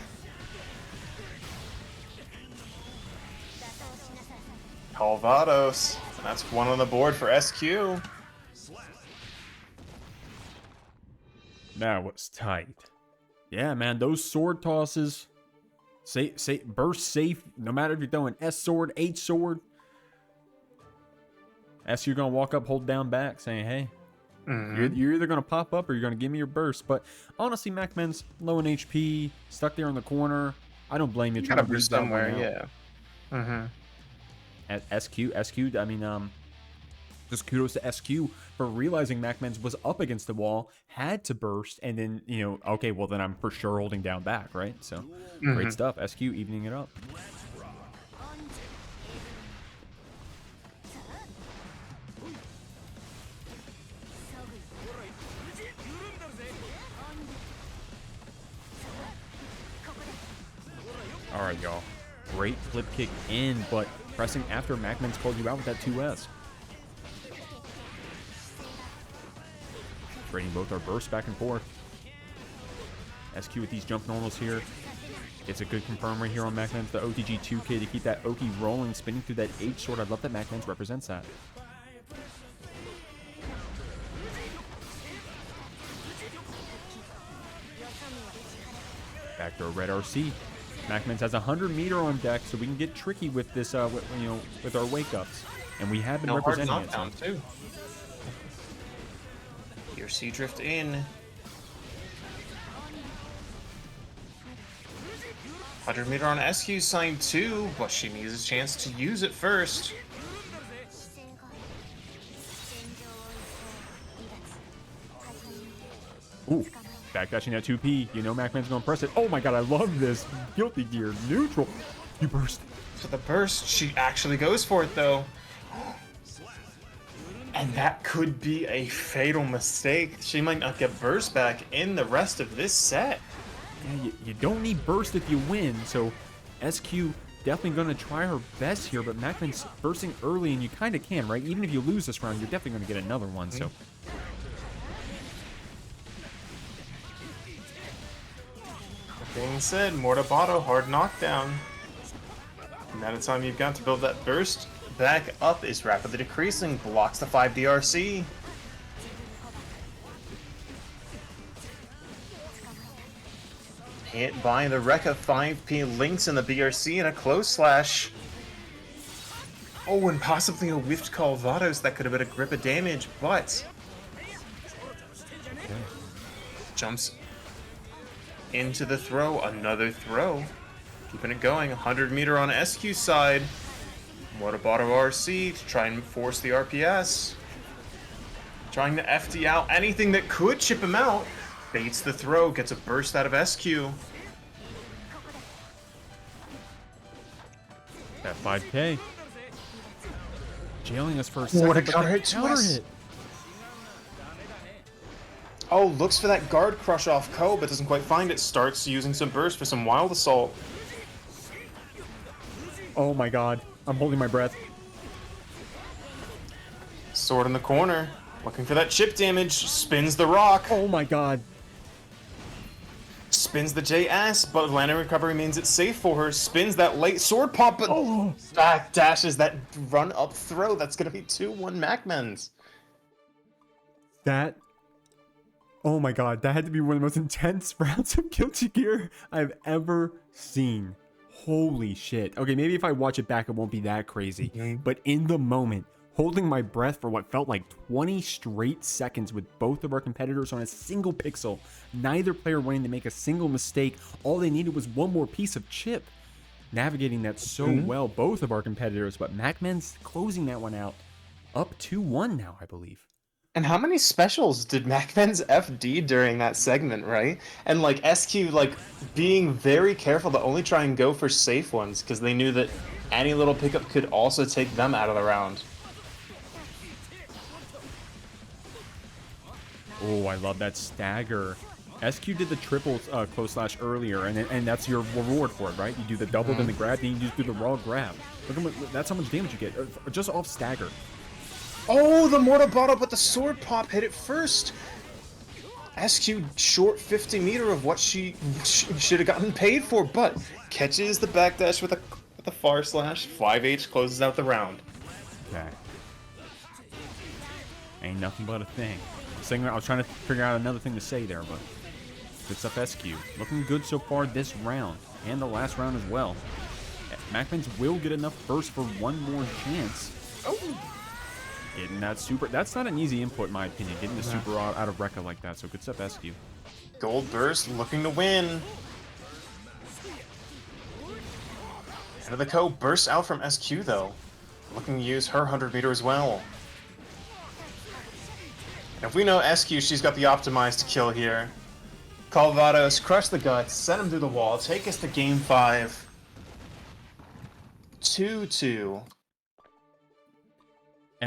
Calvados. That's one on the board for SQ. That was tight. Yeah, man, those sword tosses. Burst safe, no matter if you're throwing S sword, H sword. SQ gonna walk up, hold down back, saying, hey, you're either gonna pop up or you're gonna give me your burst. But honestly, MacMens low in HP, stuck there in the corner. I don't blame you. Trying to burst somewhere, yeah. At SQ, I mean, just kudos to SQ for realizing MacMens was up against the wall, had to burst, and then, you know, okay, well then I'm for sure holding down back, right? So, great stuff. SQ evening it up. All right, y'all. Great flip kick in, but pressing after MacMens called you out with that 2S. Trading both our bursts back and forth. SQ with these jump normals here. It's a good confirm right here on MacMens. The OTG 2K to keep that Oki rolling, spinning through that H sword. I love that MacMens represents that. Back to a red RC. MacMens has 100 meter on deck, so we can get tricky with this, with our wake ups, and we have been representing it. Knockdown too. Your C drift in. 100 meter on SQ sign 2, but she needs a chance to use it first. Ooh. Backdashing that 2P. You know MacMen's gonna press it. Oh my god, I love this. Guilty gear. Neutral. You burst. For the burst, she actually goes for it though. And that could be a fatal mistake. She might not get burst back in the rest of this set. Yeah, you don't need burst if you win, so SQ definitely going to try her best here, but MacMens bursting early, and you kind of can, right? Even if you lose this round, you're definitely going to get another one, so... That being said, Mortabato, hard knockdown. The amount of time you've got to build that burst back up is rapidly decreasing. Blocks the 5 DRC. Hit by the Rekka 5P links in the BRC and a close slash. Oh, and possibly a whiffed call Vados that could have been a grip of damage, but... Okay. Jumps into the throw, another throw. Keeping it going, 100 meter on SQ side. Mortabato RC to try and force the RPS. Trying to FD out anything that could chip him out. Baits the throw, gets a burst out of SQ. That 5K. Jailing us for a second. What a counter hit twist. Oh, looks for that guard crush off Ko, but doesn't quite find it. Starts using some burst for some wild assault. Oh my god. I'm holding my breath. Sword in the corner. Looking for that chip damage. Spins the rock. Oh my god. Spins the JS, but landing recovery means it's safe for her. Spins that late sword pop, but back dashes that run up throw. That's going to be 2-1 MacMens. That... Oh my god, that had to be one of the most intense rounds of Guilty Gear I've ever seen. Holy shit. Okay, maybe if I watch it back, it won't be that crazy. But in the moment, holding my breath for what felt like 20 straight seconds with both of our competitors on a single pixel, neither player wanting to make a single mistake, all they needed was one more piece of chip. Navigating that so well, both of our competitors, but MacMens closing that one out. Up 2-1 now, I believe. And how many specials did MacMens FD during that segment, right? And like SQ like being very careful to only try and go for safe ones because they knew that any little pickup could also take them out of the round. Oh, I love that stagger. SQ did the triple close slash earlier, and that's your reward for it, right? You do the double, then the grab, then you just do the raw grab. Look at what, that's how much damage you get, just off stagger. Oh, the Mortabato, but the sword pop hit it first. SQ short 50 meter of what she should have gotten paid for, but catches the backdash with a far slash. 5H closes out the round. Okay. Ain't nothing but a thing. I was trying to figure out another thing to say there, but good stuff, SQ. Looking good so far this round, and the last round as well. MacMens will get enough burst for one more chance. Oh. Getting that super... That's not an easy input, in my opinion, getting the super out of Rekka like that, so good stuff, SQ. Gold burst looking to win. Head of the Ko bursts out from SQ, though. Looking to use her 100 meter as well. And if we know SQ, she's got the optimized to kill here. Call Vados, crush the guts, send him through the wall, take us to game 5. 2-2.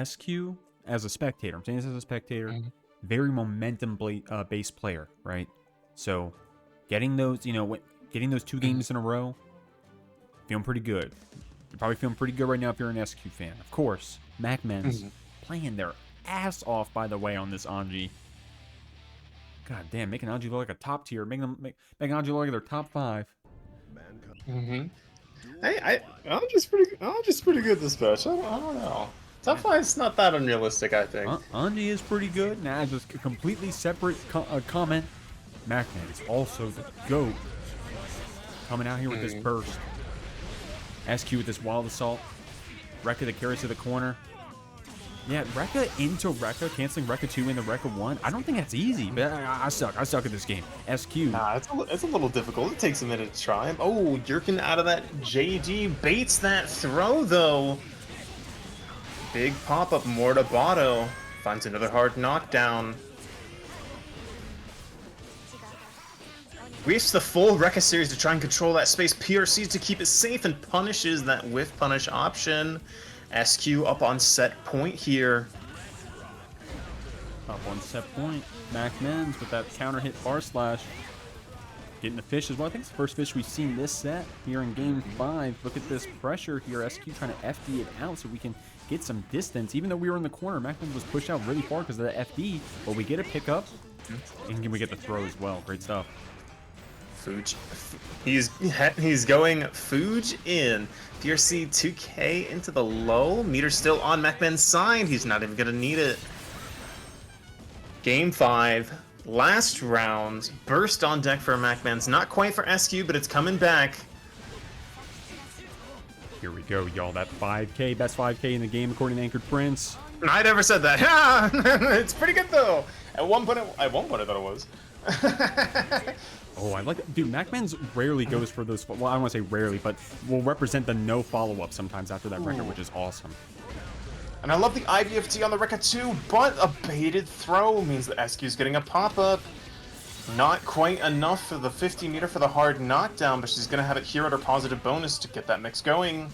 SQ, as a spectator, I'm saying this as a spectator, very momentum-based player, right? So, getting those, getting those 2 games in a row, feeling pretty good. You're probably feeling pretty good right now if you're an SQ fan. Of course, MacMens playing their ass off, by the way, on this Anji. God damn, making Anji look like a top tier, making Anji look like their top 5. Hey, I'm just pretty good this match. I don't know. Top 5's not that unrealistic, I think. Anji is pretty good. Now, just a completely separate comment. MacMens also the GOAT. Coming out here with this burst. SQ with this wild assault. Rekka that carries to the corner. Yeah, Rekka into Rekka, canceling Rekka 2 into Rekka 1. I don't think that's easy, but I suck. I suck at this game. SQ. Nah, it's a little difficult. It takes a minute to try. Oh, Yerkin out of that JD. Baits that throw, though. Big pop-up Mortabato. Finds another hard knockdown. Reaps the full Rekka series to try and control that space. PRCs to keep it safe and punishes that whiff punish option. SQ up on set point here. Top one set point. MacMens with that counter hit bar slash. Getting the fish as well. I think it's the first fish we've seen this set here in game 5. Look at this pressure here. SQ trying to FD it out so we can get some distance. Even though we were in the corner, MacMens was pushed out really far because of the FD. But we get a pickup. And we get the throw as well. Great stuff. Fuge. He's going Fuge in. PRC 2K into the low. Meter still on MacMen's side. He's not even going to need it. Game 5. Last round. Burst on deck for MacMens. Not quite for SQ, but it's coming back. Here we go, y'all. That 5K. Best 5K in the game according to Anchored Prince. I never said that. Yeah, it's pretty good though. At one point I thought it was. Oh, I like it. Dude, MacMens rarely goes for those. Well, I don't want to say rarely, but will represent the no follow-up sometimes after that record, which is awesome. And I love the IBFT on the record too, but a baited throw means that SQ's getting a pop-up. Not quite enough for the 50 meter for the hard knockdown, but she's going to have it here at her positive bonus to get that mix going.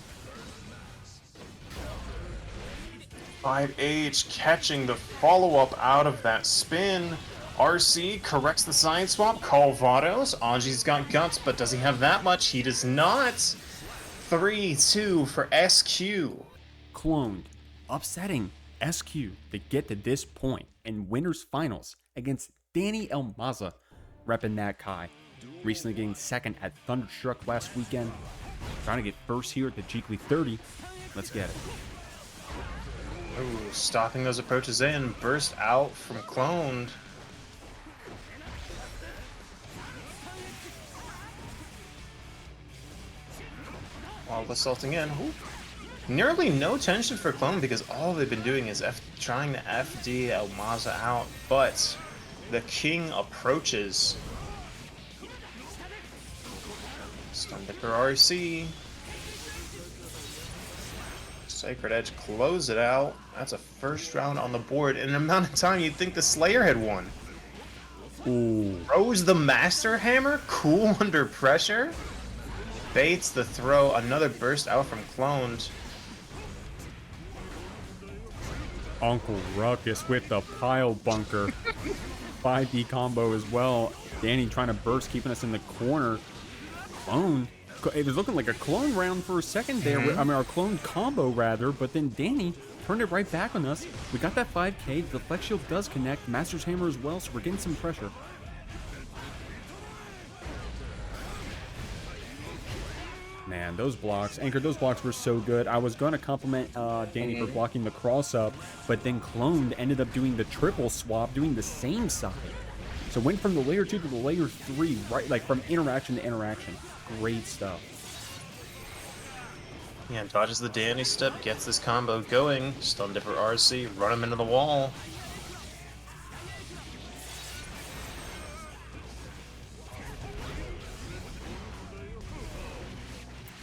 5H catching the follow-up out of that spin. RC corrects the side swap. Call Vados. Anji's got guts, but does he have that much? He does not. 3-2 for SQ. Cloned, upsetting SQ to get to this point in winners finals against Dany Maza, repping that Kai. Recently getting second at Thunderstruck last weekend. Trying to get first here at the GGST 30. Let's get it. Ooh, stopping those approaches in. Burst out from Cloned. While assaulting in. Ooh. Nearly no tension for Clone because all they've been doing is trying to FD Maza out, but the King approaches. Stun Dipper RC. Sacred Edge close it out. That's a first round on the board. In an amount of time you'd think the Slayer had won. Ooh. Throws the Master Hammer, cool under pressure. Baits the throw, another burst out from Cloned. Uncle Ruckus with the pile bunker. 5D combo as well. Dany trying to burst, keeping us in the corner. Clone. It was looking like a clone round for a second there. I mean, our clone combo rather, but then Dany turned it right back on us. We got that 5K. The Flex Shield does connect. Master's Hammer as well, so we're getting some pressure. Man, those blocks, Anchor, those blocks were so good. I was going to compliment Dany for blocking the cross-up, but then Cloned ended up doing the triple swap, doing the same side. So went from the layer 2 to the layer 3, right, like from interaction to interaction. Great stuff. Yeah, dodges the Dany step, gets this combo going. Stun Dipper RC, run him into the wall.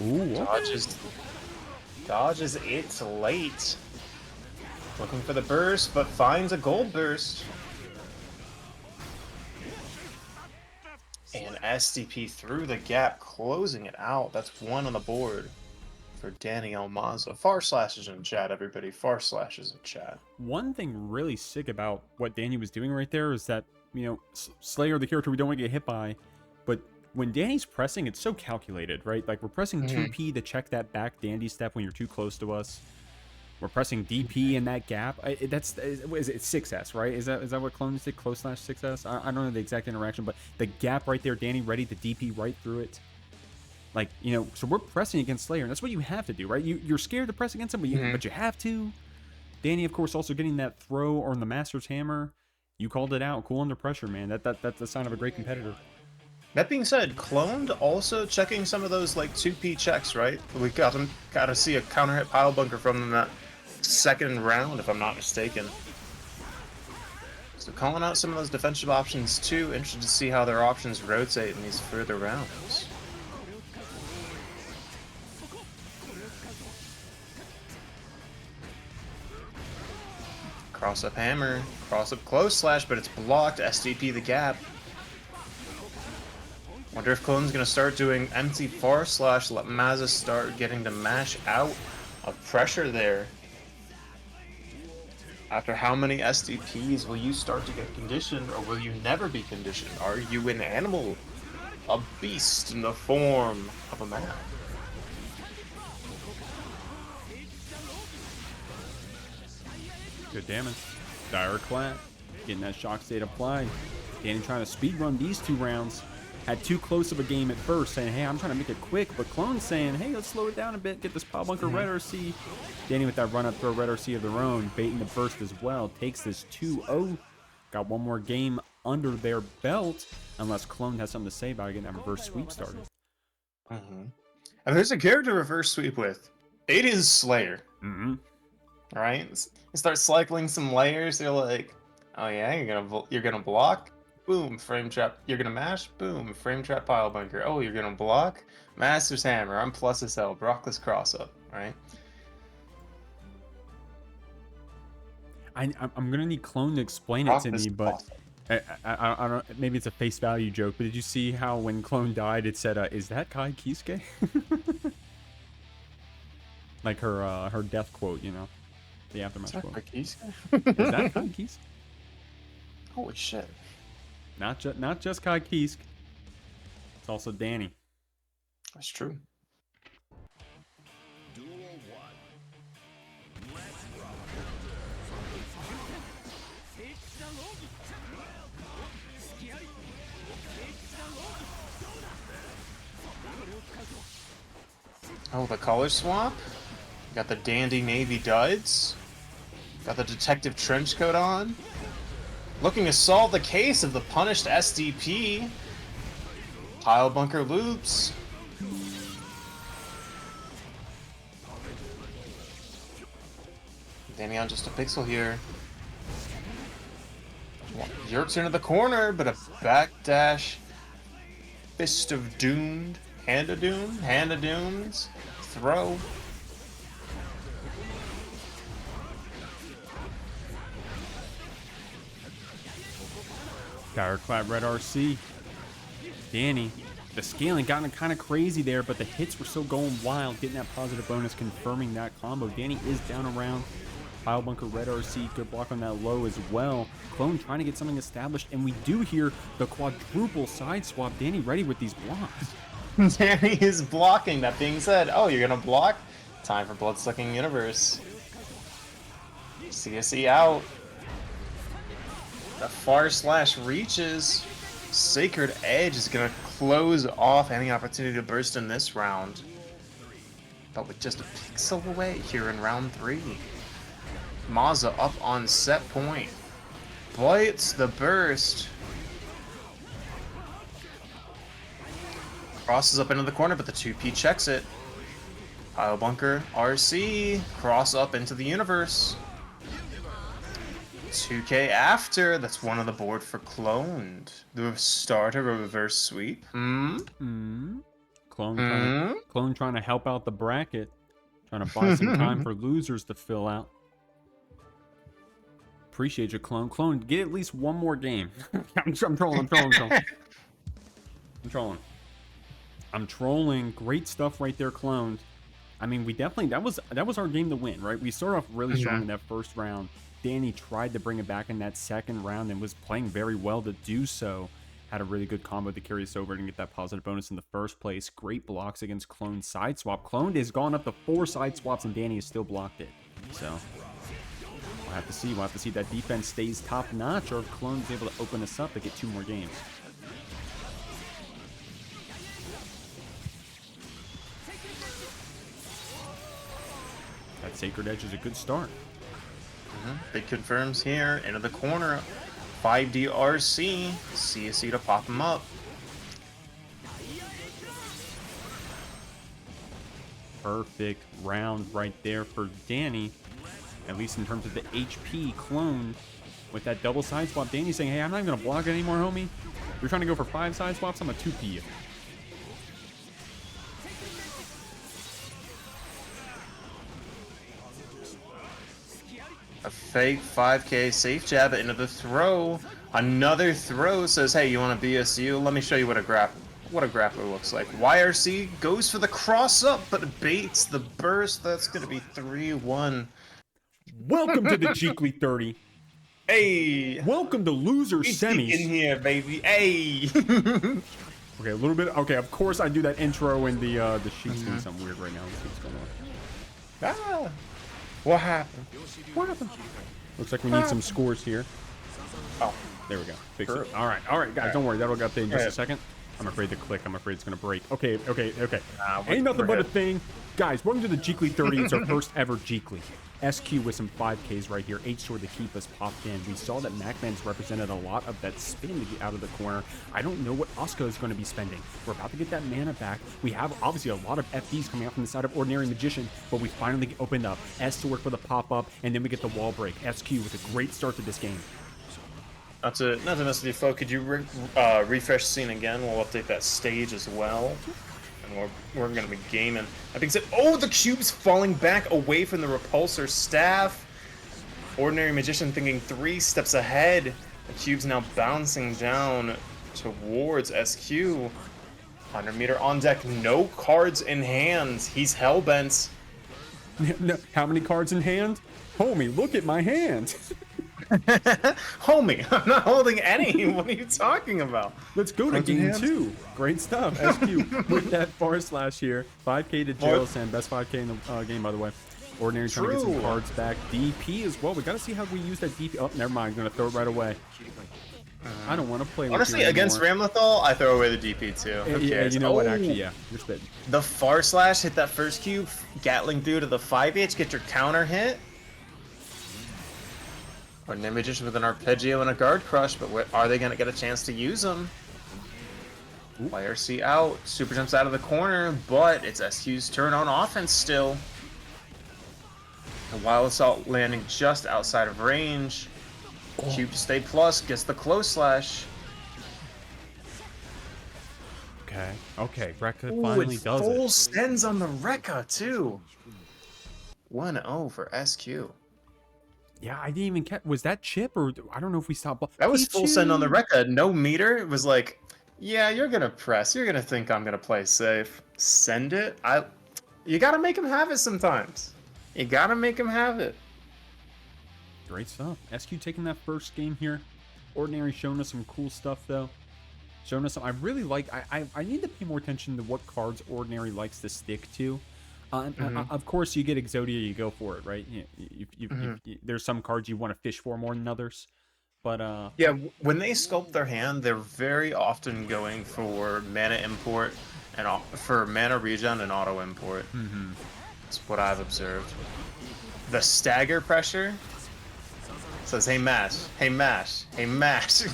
Ooh, Dodges it late. Looking for the burst, but finds a gold burst. And SDP through the gap, closing it out. That's one on the board for Dany Maza. Far slashes in chat, everybody. Far slashes in chat. One thing really sick about what Dany was doing right there is that, you know, Slayer, the character we don't want to get hit by, but when Dany's pressing, it's so calculated, right? Like, we're pressing 2P to check that back dandy step when you're too close to us. We're pressing DP in that gap. Is it 6S, right? Is that what clones did? Close slash 6S? I don't know the exact interaction, but the gap right there, Dany ready to DP right through it. Like, you know, so we're pressing against Slayer, and that's what you have to do, right? You're scared to press against him, but you have to. Dany, of course, also getting that throw on the Master's Hammer. You called it out. Cool under pressure, man. That's a sign of a great competitor. That being said, Cloned also checking some of those like 2P checks, right? We got to see a counter hit pile bunker from them that second round, if I'm not mistaken. So calling out some of those defensive options too. Interested to see how their options rotate in these further rounds. Cross up hammer, cross up close slash, but it's blocked. SDP the gap. Wonder if Clone's gonna start doing empty far slash, let Maza start getting to mash out of pressure there. After how many SDPs will you start to get conditioned, or will you never be conditioned? Are you an animal? A beast in the form of a man? Good damage. Dire clap. Getting that shock state applied. Dany trying to speed run these 2 rounds. Had too close of a game at first, saying, hey, I'm trying to make it quick. But Clone's saying, hey, let's slow it down a bit. Get this Ppale bunker red RC. Dany with that run up throw red RC of their own. Baiting the burst as well. Takes this 2-0. Got one more game under their belt. Unless Clone has something to say about getting that reverse sweep started. And there's a character to reverse sweep with. It is Slayer. Right? You start cycling some layers. They're like, oh yeah, you're gonna block. Boom, frame trap. You're gonna mash. Boom, frame trap Ppale bunker. Oh, you're gonna block. Master's hammer. I'm plus SL. Brockless cross up. Right? I'm gonna need Clone to explain it to me, but I don't. Maybe it's a face value joke. But did you see how when Clone died, it said, "Is that Kai Kisuke?" Like her death quote, you know, the aftermath quote. Is that Kai Kisuke? Holy shit! Not just Kai Kisuke. It's also Dany. That's true. Oh, the color swap. Got the dandy navy duds. Got the detective trench coat on. Looking to solve the case of the punished SDP. Ppale bunker loops. Dany on just a pixel here. Yerks into the corner, but a backdash. Fist of Doomed. Hand of Doom. Hand of Dooms. Throw. Dire clap red RC. Dany. The scaling got kind of crazy there, but the hits were still going wild, getting that positive bonus, confirming that combo. Dany is down around. Ppale bunker red RC, good block on that low as well. Clone trying to get something established, and we do hear the quadruple side swap. Dany ready with these blocks. Dany is blocking. That being said, oh, you're gonna block? Time for Bloodsucking Universe. CSE out. The far slash reaches. Sacred Edge is gonna close off any opportunity to burst in this round. But with just a pixel away here in round 3. Maza up on set point. Bites the burst. Crosses up into the corner, but the 2P checks it. Ppale bunker, RC, cross up into the universe. 2K after, that's one on the board for Cloned. The start of a reverse sweep. Clone trying to help out the bracket. Trying to buy some time for losers to fill out. Appreciate you, Clone. Clone, get at least one more game. I'm trolling. I'm trolling. Great stuff right there, Cloned. I mean, we definitely, that was our game to win, right? We started off really strong in that first round. Dany tried to bring it back in that second round and was playing very well to do so. Had a really good combo to carry us over and get that positive bonus in the first place. Great blocks against Clone's side swap. Clone has gone up to 4 side swaps and Dany has still blocked it. So we'll have to see. We'll have to see if that defense stays top notch or if Clone's able to open us up to get 2 more games. That Sacred Edge is a good start. Big confirms here, into the corner. 5D RC, CSE to pop him up. Perfect round right there for Dany, at least in terms of the HP. Clone with that double side swap. Dany saying, hey, I'm not even gonna block it anymore, homie. You're trying to go for 5 side swaps, I'm a 2P you. A fake 5K safe jab into the throw. Another throw says, hey, you want a BSU? Let me show you what a grappler looks like. YRC goes for the cross up, but baits the burst. That's going to be 3-1 Welcome to the Jeekly 30. Hey. Welcome to loser We semis. in here, baby. Hey. Okay, a little bit. Okay, of course I do that intro and the sheet's doing something weird right now. Let's see what's going on. Ah. What happened? What happened? Looks like we need some scores here. Oh. There we go. Fix it. All right, guys, don't worry. That'll get updated in just a second. I'm afraid to click. I'm afraid it's going to break. Okay. Ain't nothing but a thing. Guys, welcome to the Jeekly 30. It's our first ever Jeekly. SQ with some 5Ks right here. H-Sword to keep us popped in. We saw that MacMens represented a lot of that spin to get out of the corner. I don't know what Asuka is going to be spending. We're about to get that mana back. We have obviously a lot of FDs coming out from the side of Ordinary Magician, but we finally get opened up. S to work for the pop-up, and then we get the wall break. SQ with a great start to this game. Not to mess with you, folk. Could you refresh scene again? We'll update that stage as well. And we're going to be gaming. That being said, oh, the cube's falling back away from the repulsor staff. Ordinary Magician thinking 3 steps ahead. The cube's now bouncing down towards SQ. 100 meter on deck, no cards in hand. He's hellbent. No, how many cards in hand? Homie, look at my hand. Homie, I'm not holding any. What are you talking about? Let's go to game 2. Great stuff. SQ with that far slash here. 5K to JLSN. Best 5K in the game, by the way. Ordinary trying to get some cards back. DP as well. We got to see how we use that DP. Oh, never mind. I'm going to throw it right away. I don't want to play with honestly, against Ramlethal, I throw away the DP too. Who cares? You know what? Actually, yeah. You're spitting. The far slash hit that first cube. Gatling through to the 5H. Get your counter hit. Ordinary Magician with an Arpeggio and a Guard Crush, but are they going to get a chance to use them? YRC out, super jumps out of the corner, but it's SQ's turn on offense still. The Wild Assault landing just outside of range. Cube to stay plus, gets the close slash. Okay, Rekka finally does it. Full sends on the Rekka too. 1-0 for SQ. Yeah, I didn't even catch. Was that chip or I don't know if we stopped. That was full send on the Rekka. No meter. It was like, yeah, you're gonna press. You're gonna think I'm gonna play safe. Send it. You gotta make him have it sometimes. You gotta make him have it. Great stuff. SQ taking that first game here. Ordinary showing us some cool stuff though. Showing us some. I really like. I need to pay more attention to what cards Ordinary likes to stick to. Of course, you get Exodia, you go for it, right? There's some cards you want to fish for more than others, but yeah, when they sculpt their hand, they're very often going for mana import and for mana regen and auto import. That's what I've observed. The stagger pressure says, "Hey mash, hey mash, hey mash."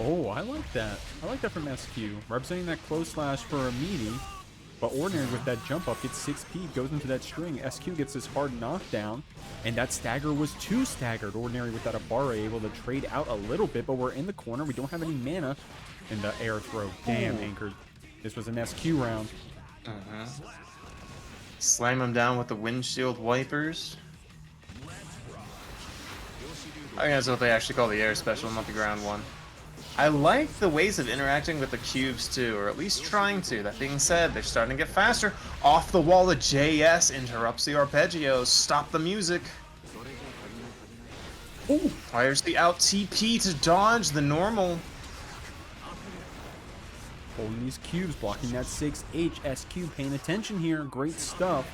Oh, I like that. I like that from SQ. Representing that close slash for a meaty. But Ordinary with that jump up gets 6p, goes into that string. SQ gets this hard knockdown, and that stagger was 2 staggered. Ordinary with that Abara able to trade out a little bit, but we're in the corner. We don't have any mana in the air throw. Damn, anchored. This was an SQ round. Slam him down with the windshield wipers. I think that's what they actually call the air special, not the ground one. I like the ways of interacting with the cubes too, or at least trying to. That being said, they're starting to get faster. Off the wall, the JS interrupts the arpeggios. Stop the music. Ooh, fires the out TP to dodge the normal. Holding these cubes, blocking that 6H. SQ paying attention here. Great stuff.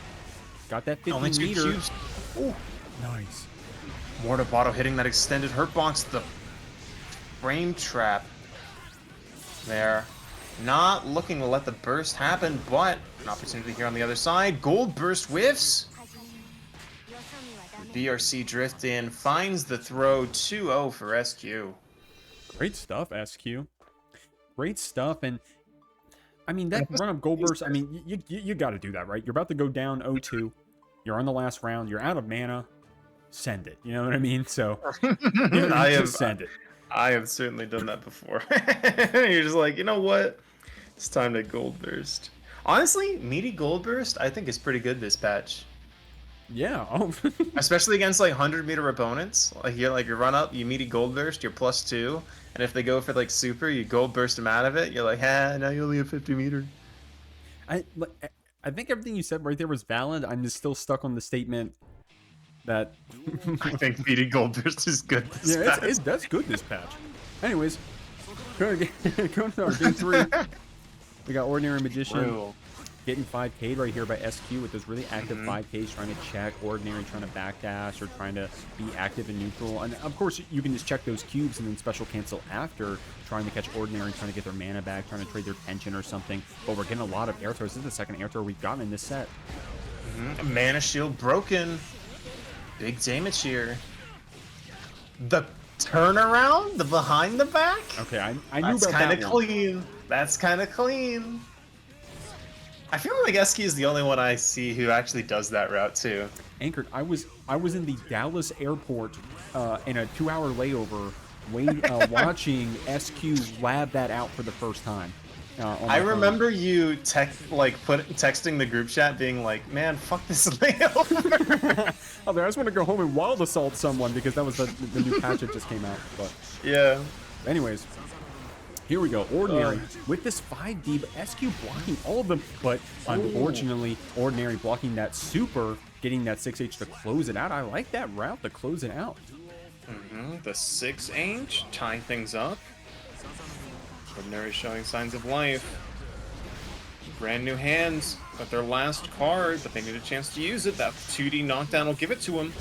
Got that 50 Only 2 meter. cubes. Ooh, Nice. Mortabato hitting that extended hurt box. The frame trap there. Not looking to let the burst happen, but an opportunity here on the other side. Gold burst whiffs. BRC drift in, finds the throw. 2-0 for SQ. Great stuff, SQ. Great stuff, and I mean that run of gold burst. I mean, you got to do that, right? You're about to go down 0-2. You're on the last round. You're out of mana. Send it. You know what I mean? So just send it. I have certainly done that before. You're just like, you know what? It's time to gold burst. Honestly, meaty gold burst I think is pretty good this patch. Yeah. Oh. Especially against like 100 meter opponents. Like you run up, you meaty gold burst, you're +2, and if they go for like super, you gold burst them out of it. You're like, now you only have 50 meter. I think everything you said right there was valid. I'm just still stuck on the statement that I think beating Goldlewis is good this patch. that's good this patch. Anyways, going to our game 3. We got Ordinary Magician. True. Getting 5K'd right here by SQ with those really active 5Ks, trying to check Ordinary, trying to backdash, or trying to be active and neutral. And of course, you can just check those cubes and then special cancel after, trying to catch Ordinary, trying to get their mana back, trying to trade their tension or something. But we're getting a lot of air throws. This is the second air throw we've gotten in this set. Mana shield broken. Big damage here. The turnaround, the behind the back. Okay, I knew about that. That's kind of clean. That's kind of clean. I feel like SQ is the only one I see who actually does that route too. Anchored. I was in the Dallas airport in a 2-hour layover, watching SQ lab that out for the first time. I remember you texting the group chat, being like, "Man, fuck this layover." I just want to go home and wild assault someone because that was the new patch that just came out. But yeah. Anyways. Here we go, Ordinary with this 5D, but SQ blocking all of them, but unfortunately, Ordinary blocking that super, getting that 6H to close it out. I like that route to close it out. The 6H, tying things up. Ordinary showing signs of life. Brand new hands, got their last card, but they need a chance to use it. That 2D knockdown will give it to them.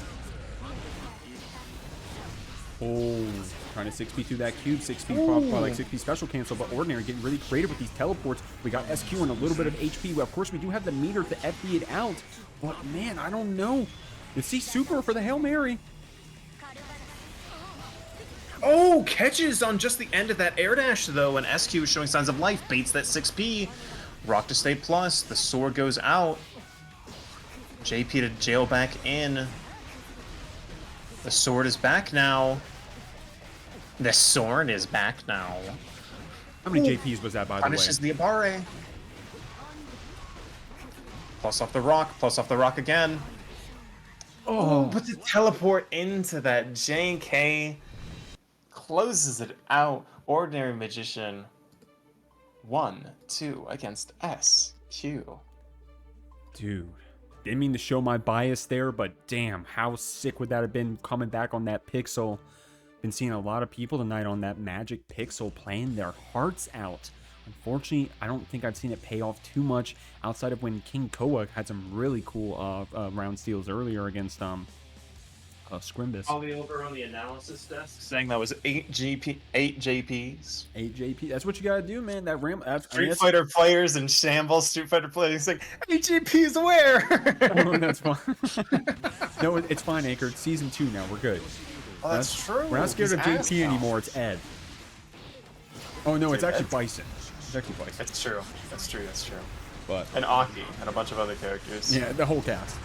Oh, trying to 6P through that cube, 6P pop, like 6P special cancel, but Ordinary getting really creative with these teleports. We got SQ and a little bit of HP. Well, of course, we do have the meter to FD it out, but man, I don't know. Let's see super for the Hail Mary. Oh, catches on just the end of that air dash, though, and SQ is showing signs of life, baits that 6P. Rock to stay plus, the sword goes out. JP to jail back in. The sword is back now. The sword is back now. How many JPs was that, by the way? Punishes the Ppale. Plus off the rock again. Oh, but the teleport into that JK closes it out. Ordinary Magician 1-2 against SQ. Dude, didn't mean to show my bias there, but damn, how sick would that have been coming back on that pixel? Been seeing a lot of people tonight on that magic pixel playing their hearts out. Unfortunately, I don't think I've seen it pay off too much outside of when KingKoa had some really cool round steals earlier against Scrimbus. Probably over on the analysis desk saying that was 8 JPs. 8 JP. That's what you gotta do, man. That Street Fighter players and Shambles Street Fighter players saying 8 JPs where? Oh, that's fine. No, it's fine, Anchor. It's season 2 now. We're good. Oh, that's true. We're not scared of JP anymore. It's Ed. Oh no, it's actually Bison. It's actually Bison. That's true. That's true. That's true. But and Aki and a bunch of other characters. Yeah, the whole cast.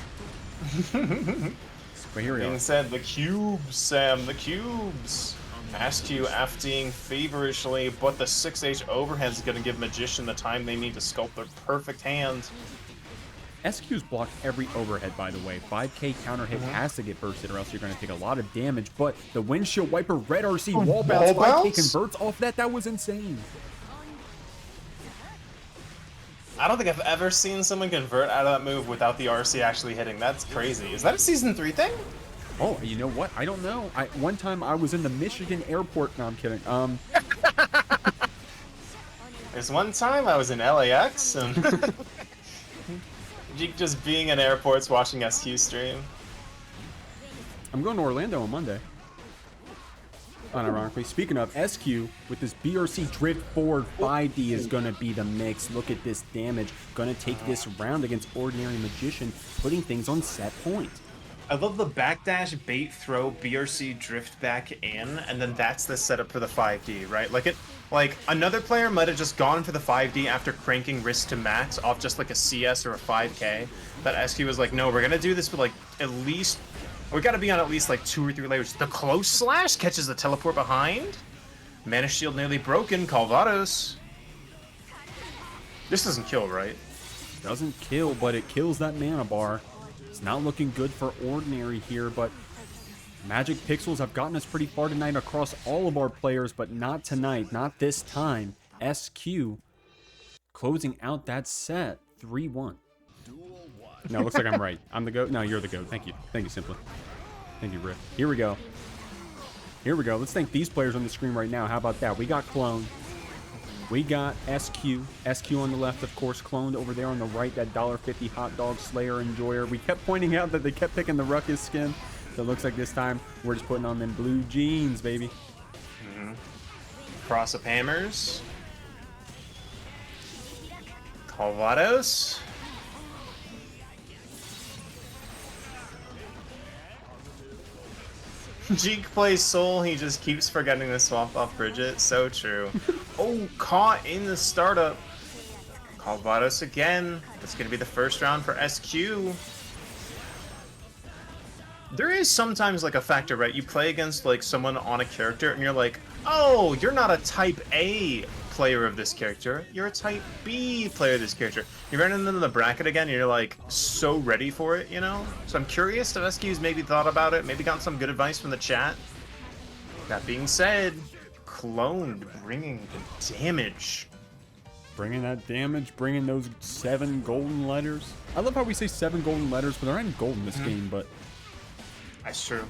But here we are. Being said, the cubes, Sam, the cubes. SQ FDing feverishly, but the 6H overhead is going to give Magician the time they need to sculpt their perfect hand. SQ's blocked every overhead, by the way. 5K counter hit has to get bursted or else you're going to take a lot of damage, but the windshield wiper red RC wall bounce 5K converts off that was insane. I don't think I've ever seen someone convert out of that move without the RC actually hitting. That's crazy. Is that a season 3 thing? Oh, you know what? I don't know. One time I was in the Michigan airport. No, I'm kidding. There's one time I was in LAX and just being in airports watching SQ stream. I'm going to Orlando on Monday. Unironically. Speaking of, SQ with this BRC drift forward 5D is going to be the mix. Look at this damage. Going to take this round against Ordinary Magician, putting things on set point. I love the backdash, bait, throw, BRC, drift back in, and then that's the setup for the 5D, right? Like another player might have just gone for the 5D after cranking wrist to max off just like a CS or a 5K, but SQ was like, no, we're gonna do this with like at least, we gotta be on at least like 2 or 3 layers. The close slash catches the teleport behind. Mana shield nearly broken, Calvados. This doesn't kill, right? Doesn't kill, but it kills that mana bar. It's not looking good for Ordinary here, but Magic Pixels have gotten us pretty far tonight across all of our players, but not tonight, not this time. SQ closing out that set 3-1. No, it looks like I'm right. I'm the GOAT. No, you're the GOAT. Thank you. Thank you, Simply. Thank you, Rick. Here we go. Here we go. Let's thank these players on the screen right now. How about that? We got Clone. We got SQ. SQ on the left, of course. Cloned over there on the right. That $1.50 hot dog slayer enjoyer. We kept pointing out that they kept picking the Ruckus skin. So it looks like this time we're just putting on them blue jeans, baby. Cross up hammers. Calvados. Jeek plays Soul, he just keeps forgetting to swap off Bridget. So true. Oh, caught in the startup. Calvados again. That's going to be the first round for SQ. There is sometimes like a factor, right? You play against like someone on a character and you're like, oh, you're not a type A player of this character. You're a type B player of this character. You're running into the bracket again and you're like so ready for it, you know? So I'm curious if SQ's maybe thought about it, maybe gotten some good advice from the chat. That being said, Cloned bringing the damage. Bringing that damage, bringing those 7 golden letters. I love how we say 7 golden letters, but there aren't gold in this game, but... That's true.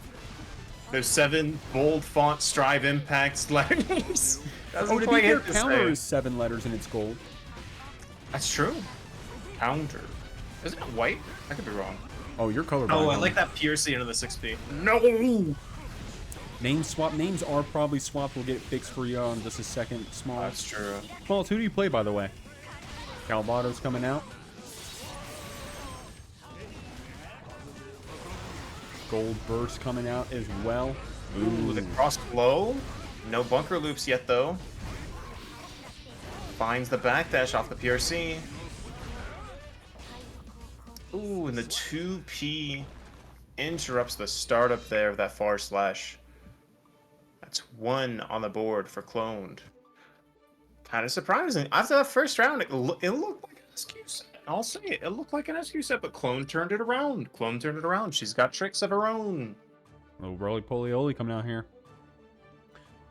There's 7 bold font strive impacts letters. Oh, to be fair, counter is 7 letters and it's gold. That's true. Counter. Isn't it white? I could be wrong. Oh, you're colorblind. Oh, I like that piercing into the 6P. No! Name swap. Names are probably swapped. We'll get it fixed for you in just a second. Small. That's true. Smalls, who do you play, by the way? Calvados coming out. Gold burst coming out as well. Ooh, the cross low. No bunker loops yet, though. Finds the backdash off the PRC. Ooh, and the 2P interrupts the startup there of that far slash. That's 1 on the board for Cloned. Kind of surprising. After that first round, it looked like an SQ set. I'll say it. It looked like an SQ set, but Clone turned it around. Clone turned it around. She's got tricks of her own. Little roly-poly-oly coming out here.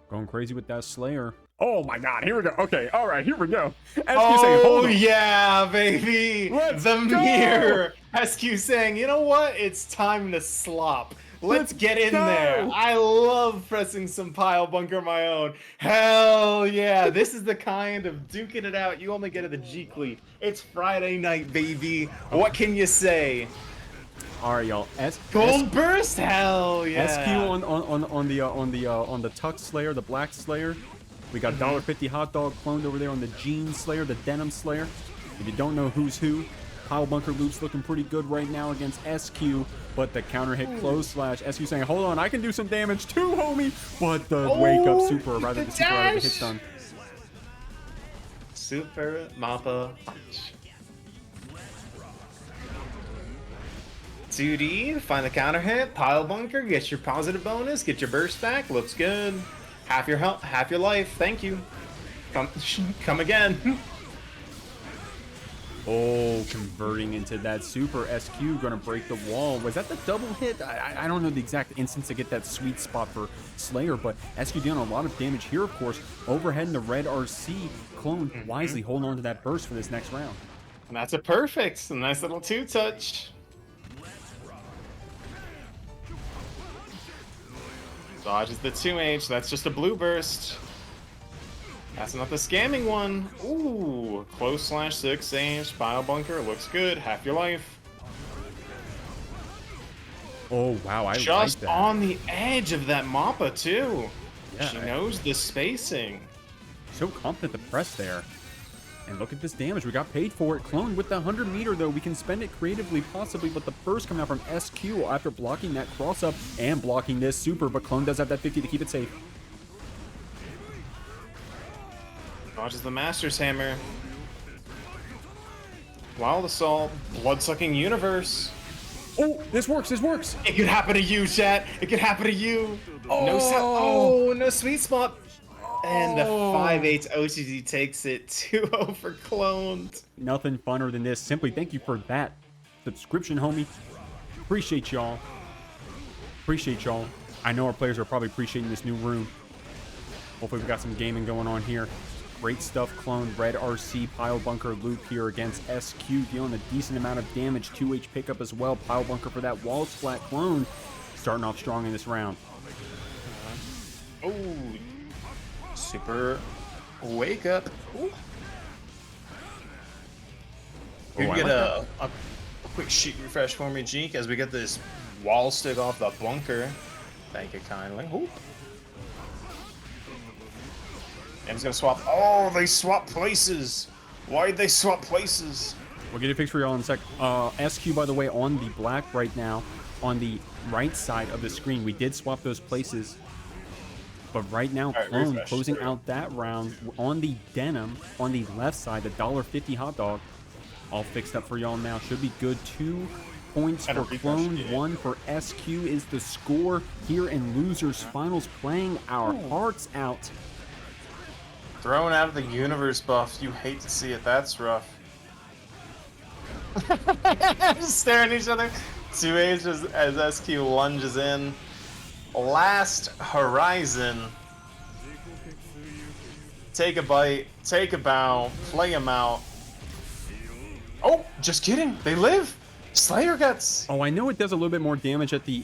Going crazy with that Slayer. Oh my god, here we go. Okay, all right, here we go. SQ saying, hold on. Yeah, baby. Let's the go. mirror. SQ saying, you know what? It's time to slop. Let's get in there. I love pressing some pile bunker my own. Hell yeah. This is the kind of duking it out you only get at the Jeekly. It's Friday night, baby. What can you say? All right, y'all. Gold burst. Hell yeah. SQ on the Tuck Slayer, the Black Slayer. We got $1.50 hot dog cloned over there on the Jean Slayer, the Denim Slayer. If you don't know who's who, Pile Bunker Loop's looking pretty good right now against SQ, but the counter hit close slash. SQ saying, hold on, I can do some damage too, homie. But the wake up super, or rather the super out of the hit stun. Super Mappa punch. 2D, find the counter hit, Pile Bunker, get your positive bonus, get your burst back, looks good. Half your health, half your life, thank you. Come again. Oh, converting into that super. SQ gonna break the wall. Was that the double hit? I don't know the exact instance to get that sweet spot for Slayer, but SQ doing a lot of damage here, of course. Overhead in the red RC. Clone wisely holding on to that burst for this next round. And that's a perfect. A nice little 2-touch. Dodges the 2H. That's just a blue burst. That's not the scamming one. Ooh, close slash 6H. Pile Bunker looks good. Half your life. Oh, wow. I just like that. On the edge of that Mappa, too. Yeah, she knows the spacing. So confident to press there. And look at this damage. We got paid for it. Clone with the 100 meter, though. We can spend it creatively, possibly, but the burst coming out from SQ after blocking that cross up and blocking this super, but Clone does have that 50 to keep it safe. Dodges the Master's Hammer. Wild Assault. Blood-sucking universe. Oh, this works. This works. It could happen to you, chat. It could happen to you. Oh, no sweet spot. And the 5/8 OTG takes it 2-0 for Cloned. Nothing funner than this. Simply thank you for that subscription, homie. Appreciate y'all. Appreciate y'all. I know our players are probably appreciating this new room. Hopefully we got some gaming going on here. Great stuff, Clone. Red RC Pile Bunker loop here against SQ, dealing a decent amount of damage. 2H pickup as well. Pile Bunker for that wall splat. Clone starting off strong in this round. Oh, super wake up. Ooh. You get a quick sheet refresh for me, Jeek, as we get this wall stick off the bunker. Thank you kindly. Ooh. And he's gonna swap. Oh, they swap places. Why'd they swap places? We'll get it fixed for y'all in a sec. SQ, by the way, on the black right now, on the right side of the screen. We did swap those places. But right now, Clone closing out that round on the denim, on the left side, the $1.50 hot dog. All fixed up for y'all now. Should be good. 2 points for Clone, 1 for SQ is the score here in Losers Finals, playing our hearts out. Thrown out of the universe buff. You hate to see it. That's rough. Just staring at each other. 2H as SQ lunges in. Last horizon. Take a bite. Take a bow. Play him out. Oh, just kidding. They live. Slayer guts. Oh, I know it does a little bit more damage at the...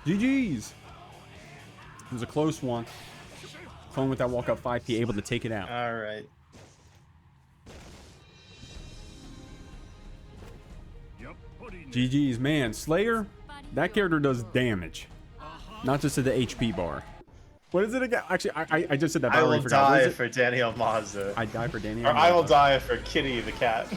GG's. It was a close one. Clone with that walkout 5P able to take it out. All right. GG's, man. Slayer, that character does damage. Not just to the HP bar. What is it again? Actually, I just said that. I will die for Daniel Maza. I die for Daniel. Or I will die for Kitty the cat.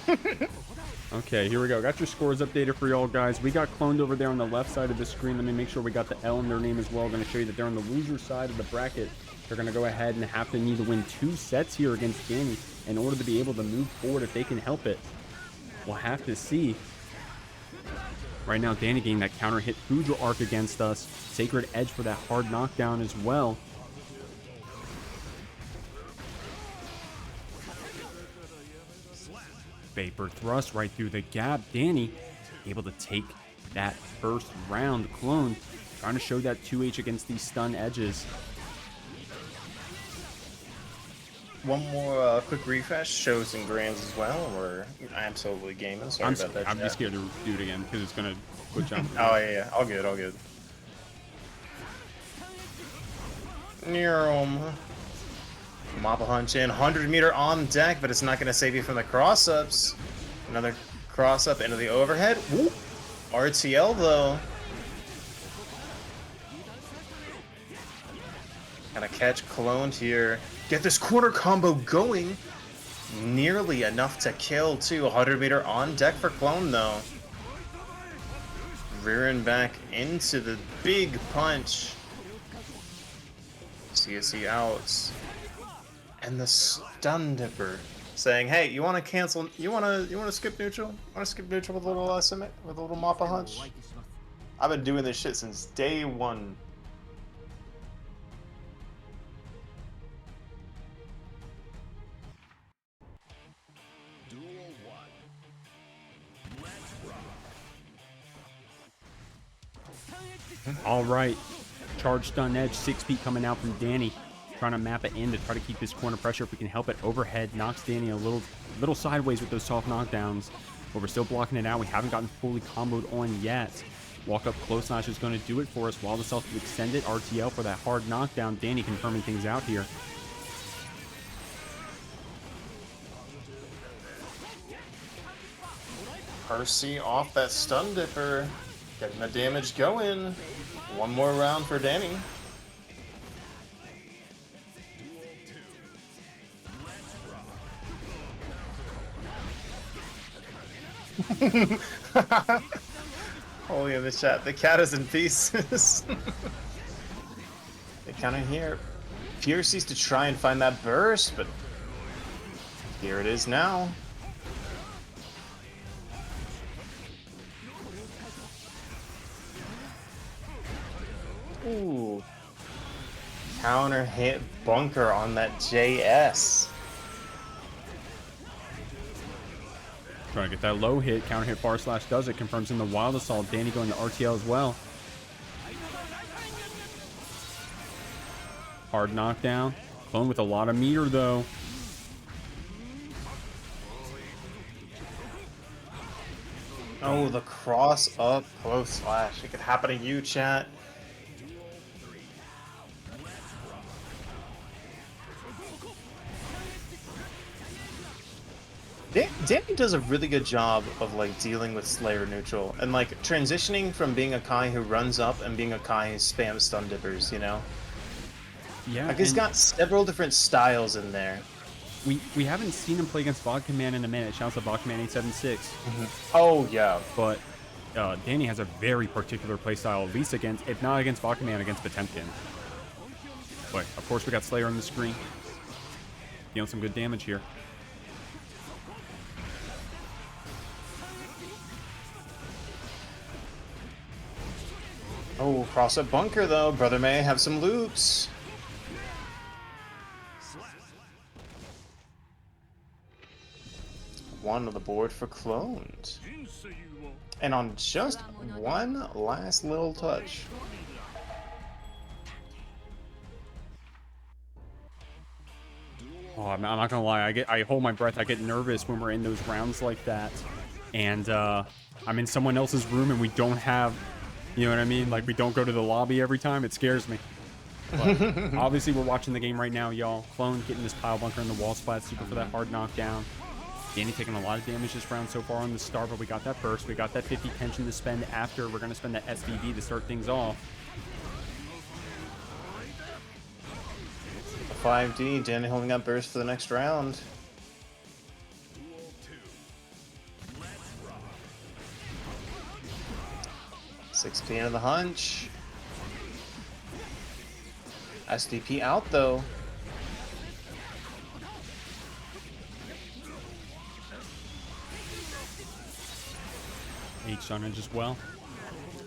Okay, here we go. Got your scores updated for y'all guys. We got cloned over there on the left side of the screen. Let me make sure we got the L in their name as well. Going to show you that they're on the loser side of the bracket. They're going to go ahead and have to need to win 2 sets here against Dany in order to be able to move forward if they can help it. We'll have to see. Right now, Dany getting that counter hit Foudre arc against us. Sacred Edge for that hard knockdown as well. Vapor thrust right through the gap. Dany able to take that first round. Clone trying to show that 2H against these stun edges. One more quick refresh, shows and grams as well, or absolutely gaming. Sorry about that. I'm just scared to do it again because it's gonna put jump. Oh yeah, all good, all good. Mappa hunch in, 100 meter on deck, but it's not gonna save you from the cross ups. Another cross up into the overhead. Woo! RTL though. Gonna catch cloned here. Get this corner combo going. Nearly enough to kill too. 100 meter on deck for clone though. Rearing back into the big punch. CSE outs. And the stun dipper saying, "Hey, you want to cancel? You want to skip neutral? Want to skip neutral with a little with a little Mappa hunch? I've been doing this shit since day one." All right, charge stun edge, 6 feet coming out from Dany. Trying to map it in to try to keep this corner pressure if we can help it. Overhead knocks Dany a little sideways with those soft knockdowns, but we're still blocking it out. We haven't gotten fully comboed on yet. Walk up close notch is going to do it for us. While the self extended RTL for that hard knockdown. Dany confirming things out here. Percy off that stun dipper, getting the damage going. One more round for Dany. Holy in the chat, the cat is in pieces. They kind of hear Piercy's to try and find that burst, but here it is now. Ooh. Counter hit bunker on that JS. Trying to get that low hit. Counter hit far slash does it. Confirms in the wild assault. Dany going to RTL as well. Hard knockdown. Clone with a lot of meter, though. Oh, the cross up close slash. It could happen to you, chat. Dany does a really good job of like dealing with Slayer neutral and like transitioning from being a Kai who runs up and being a Kai who spams stun dippers, you know? Yeah. Like he's got several different styles in there. We haven't seen him play against Vodka Man in a minute. Shouts out Vodka Man 876. Oh yeah. But Dany has a very particular playstyle, at least against, if not against Vodka Man, against Potemkin. But of course we got Slayer on the screen. Dealing some good damage here. Oh, cross up bunker though. Brother may have some loops. One on the board for clones. And on just one last little touch. Oh, I'm not gonna lie. I hold my breath. I get nervous when we're in those rounds like that, and I'm in someone else's room and we don't have, you know what I mean? Like we don't go to the lobby every time. It scares me. But obviously we're watching the game right now, y'all. Clone getting this pile bunker in the wall splat, super for that hard knockdown. Dany taking a lot of damage this round so far on the start, but we got that burst. We got that 50 tension to spend after. We're gonna spend that SVB to start things off. 5D, Dany holding up burst for the next round. $6P into the hunch. SDP out though. H on it as well.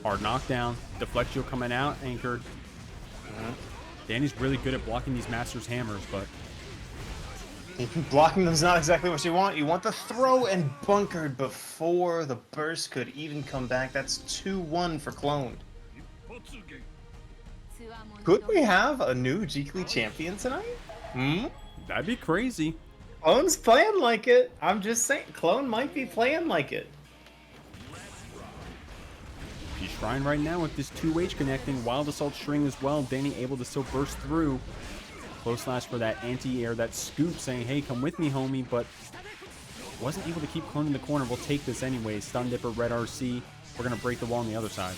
Hard knockdown. Deflectio coming out, anchored. Dany's really good at blocking these Master's hammers, but blocking them's not exactly what you want. You want the throw and bunkered before the burst could even come back. That's 2-1 for Clone. Could we have a new GGST champion tonight? that'd be crazy. Clone's playing like it. I'm just saying, Clone might be playing like it. He's trying right now with this 2H connecting. Wild Assault string as well. Dany able to still burst through. Close slash for that anti-air, that scoop saying, hey, come with me, homie, but wasn't able to keep Clone in the corner. We'll take this anyway. Stun Dipper, Red RC. We're going to break the wall on the other side.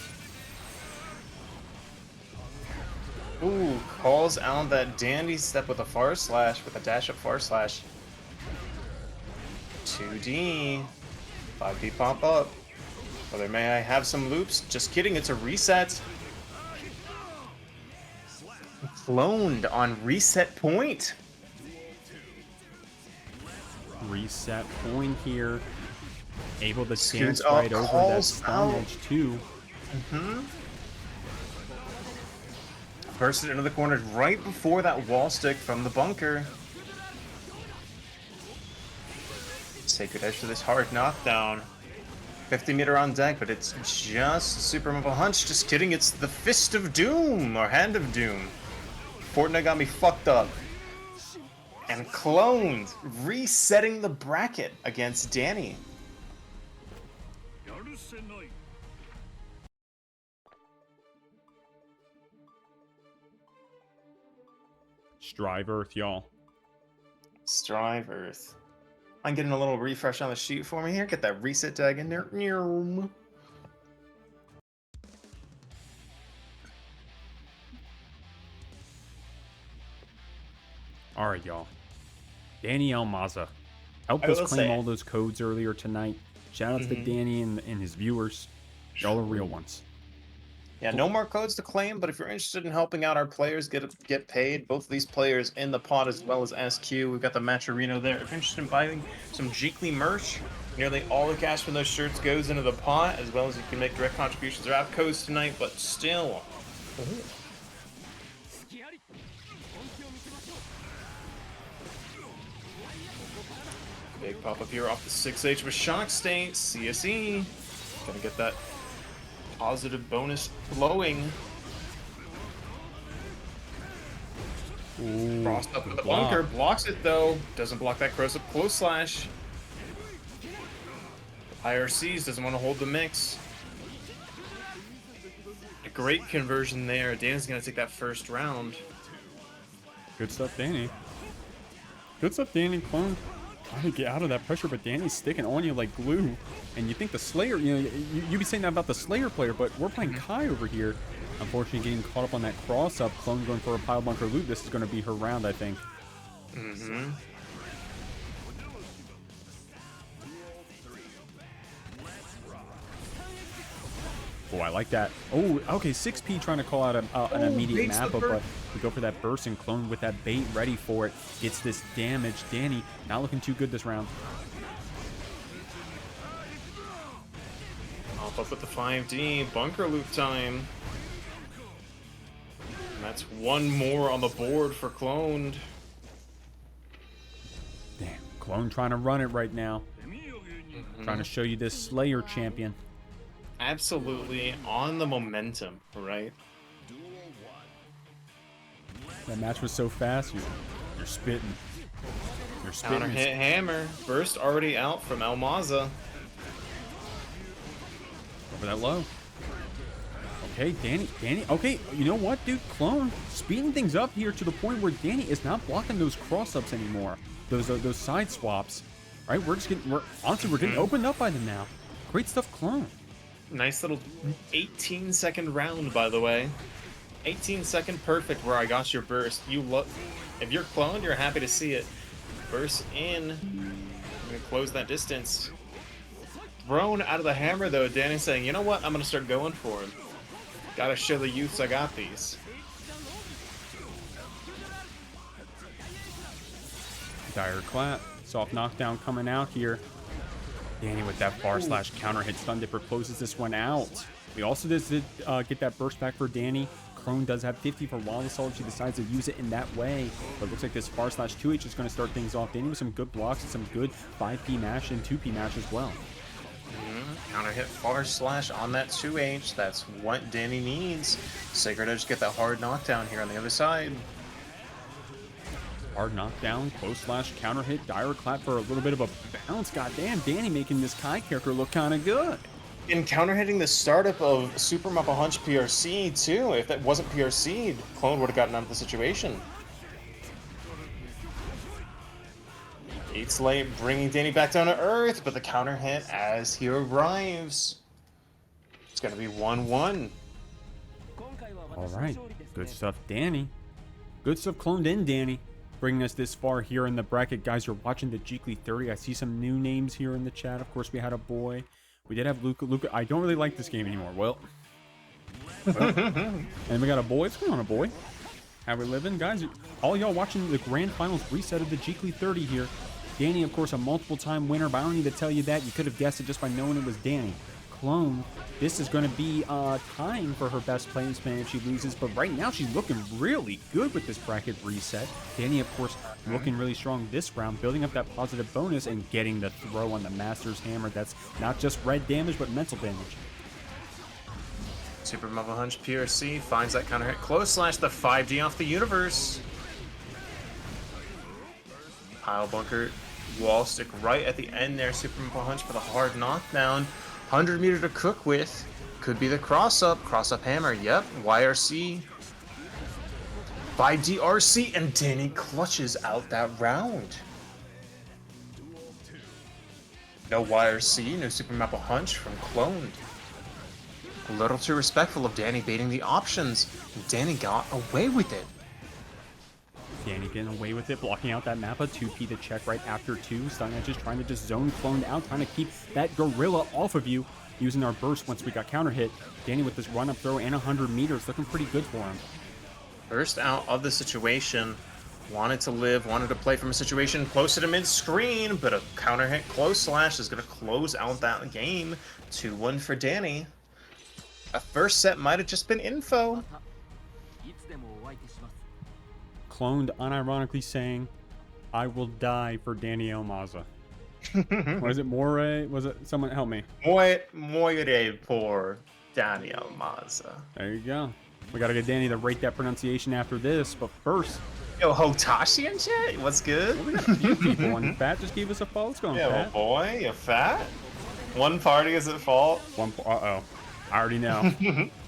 Ooh, calls out that dandy step with a far slash, with a dash up far slash. 2D. 5D pop up. Brother, may I have some loops? Just kidding, it's a reset. Cloned on reset point. Reset point here. Able to Scoots dance right up, over that calls stun out. edge too. Bursted into the corner right before that wall stick from the bunker. Sacred Edge for this hard knockdown. 50 meter on deck, but it's just Super Mobile Hunch. Just kidding, it's the Fist of Doom, or Hand of Doom. Fortnite got me fucked up. And Cloned, resetting the bracket against Dany. Strive Earth, y'all. Strive Earth. I'm getting a little refresh on the sheet for me here. Get that reset tag in there. All right, y'all. Danielle Maza helped us claim all those codes earlier tonight. Shout out to Dany and his viewers. Y'all are real ones. Yeah, no more codes to claim, but if you're interested in helping out our players get paid, both of these players in the pod as well as SQ, we've got the Matcherino there. If you're interested in buying some GGST merch, nearly all the cash from those shirts goes into the pot, as well as you can make direct contributions. There are codes tonight, but still. Big pop-up here off the 6H with Shock State, CSE. Gonna get that positive bonus flowing. Ooh, Crossed up with the block. bunker. Blocks it, though. Doesn't block that cross up close slash. IRCs doesn't want to hold the mix. A great conversion there. Dany's going to take that first round. Good stuff, Dany. Good stuff, Dany. Clone trying to get out of that pressure, but Dany's sticking on you like glue. And you think the Slayer, you know, you be saying that about the Slayer player, but we're playing Kai over here. Unfortunately, getting caught up on that cross-up. Clone going for a pile bunker loop. This is going to be her round, I think. Mm-hmm. Oh, I like that. Oh, okay, 6P trying to call out an immediate Mappa, but we go for that burst, and Clone with that bait ready for it. Gets this damage. Dany not looking too good this round. Off up with the 5D. Bunker loop time. And that's one more on the board for Cloned. Damn, Clone trying to run it right now. Trying to show you this Slayer champion. Absolutely on the momentum, right? That match was so fast. You're spitting. You're spitting. Counter hit hammer. Burst already out from Maza. Over that low. Okay, Dany. Okay, you know what, dude? Clone speeding things up here to the point where Dany is not blocking those cross-ups anymore. Those side swaps. Right? We're getting opened up by them now. Great stuff, Clone. Nice little 18-second round, by the way. 18-second perfect where I got your burst. If you're cloned, you're happy to see it. Burst in. I'm gonna close that distance. Thrown out of the hammer though. Dany's saying, you know what? I'm gonna start going for him. Gotta show the youths I got these. Dire clap. Soft knockdown coming out here. Dany with that bar slash counter hit. Stun Dipper closes this one out. We also did get that burst back for Dany. Clone does have 50 for Ramlethal. She decides to use it in that way. But it looks like this bar slash 2H is going to start things off. Dany with some good blocks and some good 5P mash and 2P mash as well. Counter hit far slash on that 2H. That's what Dany needs. Sacred Edge get that hard knockdown here on the other side. Hard knockdown, close slash, counter hit, dire clap for a little bit of a bounce. Goddamn, Dany making this Kai character look kind of good. And counter hitting the startup of Super Mappa Hunch PRC too. If that wasn't PRC'd, Clone would have gotten out of the situation. Eats late, bringing Dany back down to earth, but the counter hit as he arrives. It's gonna be 1-1. All right, good stuff, Dany. Good stuff, Cloned in, Dany. Bringing us this far here in the bracket. Guys, you're watching the GGST 30. I see some new names here in the chat. Of course, we had a boy. We did have Luca. I don't really like this game anymore. Well. And we got a boy. What's going on, a boy? How we living? Guys, all y'all watching the grand finals reset of the GGST 30 here. Dany, of course, a multiple-time winner, but I don't need to tell you that. You could have guessed it just by knowing it was Dany. Clone, this is going to be time for her best placement if she loses, but right now she's looking really good with this bracket reset. Dany, of course, looking really strong this round, building up that positive bonus and getting the throw on the Master's Hammer. That's not just red damage, but mental damage. Super Mappa Hunch PRC finds that counter hit close slash the 5D off the universe. Pile bunker, wall stick right at the end there. Super Mappa Hunch for the hard knockdown. 100 meter to cook with. Could be the cross up hammer. Yep, YRC. 5D RC, and Dany clutches out that round. No YRC, no Super Mappa Hunch from Cloned. A little too respectful of Dany baiting the options. Dany got away with it. Dany getting away with it, blocking out that Mappa. 2P to check right after 2. Stun Edge is trying to just zone Cloned out, trying to keep that Gorilla off of you. Using our burst once we got counter hit. Dany with this run up throw and 100 meters, looking pretty good for him. Burst out of the situation. Wanted to live, wanted to play from a situation close to the mid-screen, but a counter hit close slash is going to close out that game. 2-1 for Dany. A first set might have just been info. Cloned unironically saying, I will die for Danielle Maza. Was it Moray? Was it someone help me? Moire por Danielle Maza. There you go. We gotta get Dany to rate that pronunciation after this, but first, Yo, Hotashi in chat? What's good? Well, we got a few people, and Fat just gave us a follow. What's going on, Yeah, well, Fat? boy, you fat? One party is at fault. Uh-oh. I already know.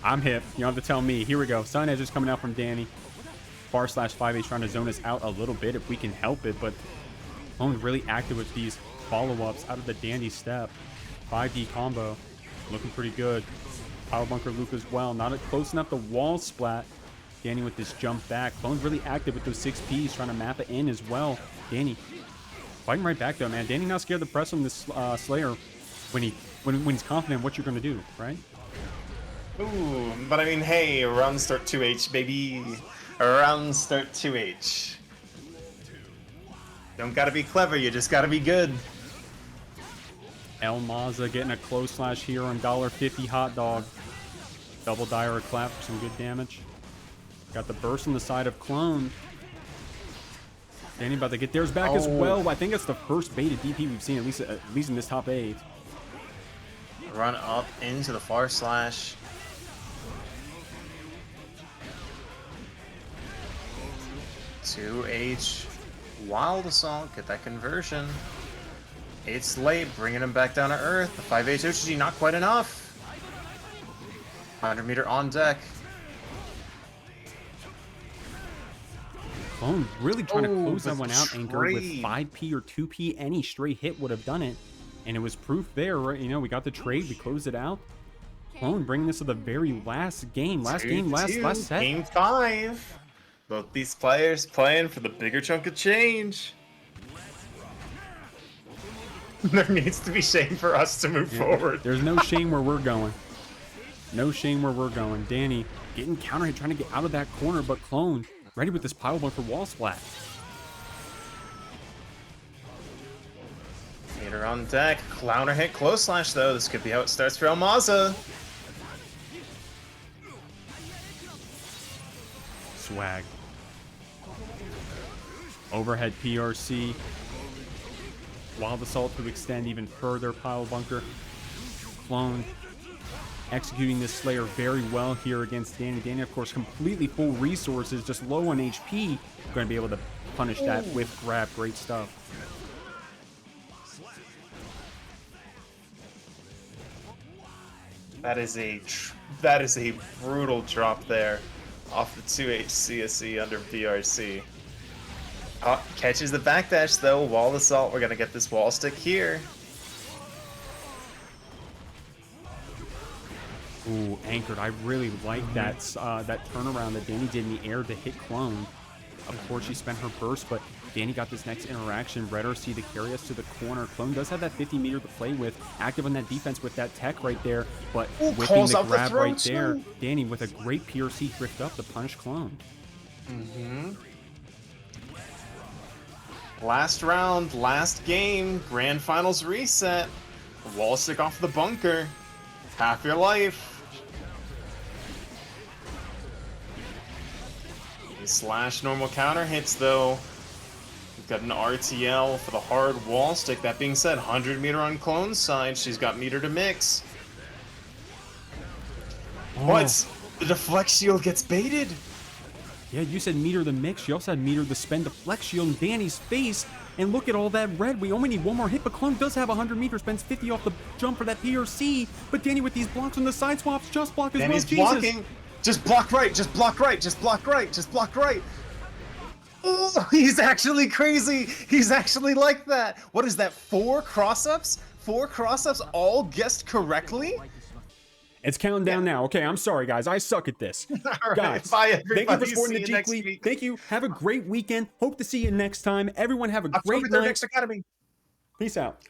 I'm hip. You don't have to tell me. Here we go. Sun Edge is coming out from Dany. /5H trying to zone us out a little bit if we can help it, but Clone really active with these follow-ups out of the Dandy step. 5D combo. Looking pretty good. Power Bunker Loop as well. Not close enough to wall splat. Dany with this jump back. Clone's really active with those 6Ps, trying to map it in as well. Dany fighting right back though, man. Dany not scared to press on this Slayer when he's confident in what you're going to do, right? Ooh, but I mean, hey, round start 2H, baby. Round start 2H. Don't gotta be clever, you just gotta be good. Maza getting a close slash here on $1.50 hot dog. Double dire clap for some good damage. Got the burst on the side of Clone. Dany about to get theirs back as well. I think it's the first baited DP we've seen, at least in this top 8. Run up into the far slash. Two H. Wild Assault, get that conversion. It's late, bringing him back down to earth. The 5H OGG, not quite enough. 100 meter on deck. Clone really trying to close that one out. Anchored with 5P or 2P. Any straight hit would have done it. And it was proof there, right? You know, we got the trade, we closed it out. Clone bringing this to the very last game. Last set. Game 5. Both these players playing for the bigger chunk of change. There needs to be shame for us to move forward. There's no shame where we're going. No shame where we're going. Dany getting counter hit, trying to get out of that corner, but Clone ready with this pile bunker wall splat. Meter on deck. Counter hit close slash though. This could be how it starts for Maza. Swag. Overhead PRC. Wild Assault to extend even further. Pile bunker. Clone executing this Slayer very well here against Dany. Dany, of course, completely full resources, just low on HP. Going to be able to punish that with grab. Great stuff. That is a brutal drop there off the 2H CSE under BRC. Catches the backdash though. Wall Assault. We're gonna get this wall stick here. Ooh, anchored. I really like that that turnaround that Dany did in the air to hit Clone. Of course, she spent her burst, but Dany got this next interaction. Red RC to carry us to the corner. Clone does have that 50 meter to play with. Active on that defense with that tech right there, but whipping the grab right there. Dany with a great PRC drift up to punish Clone. Last round, last game, grand finals reset. Wall stick off the bunker. Half your life. Slash normal counter hits though. We've got an RTL for the hard wall stick. That being said, 100 meter on Clone's side. She's got meter to mix. What? The deflect shield gets baited. Yeah, you said meter the mix. You also had meter the spend deflect shield in Dany's face. And look at all that red. We only need one more hit, but Clone does have 100 meters. Spends 50 off the jump for that PRC. But Dany with these blocks on the side swaps just block as well. Dany's blocking. Just block right. Just block right. Just block right. Just block right. Oh, he's actually crazy. He's actually like that. What is that? 4 cross-ups? 4 cross-ups all guessed correctly? It's counting down now. Okay, I'm sorry, guys. I suck at this. All right, guys, bye, everybody. Thank you for supporting See the you next Jeekly. week. Thank you. Have a great weekend. Hope to see you next time. Everyone have a great night. Academy. Peace out.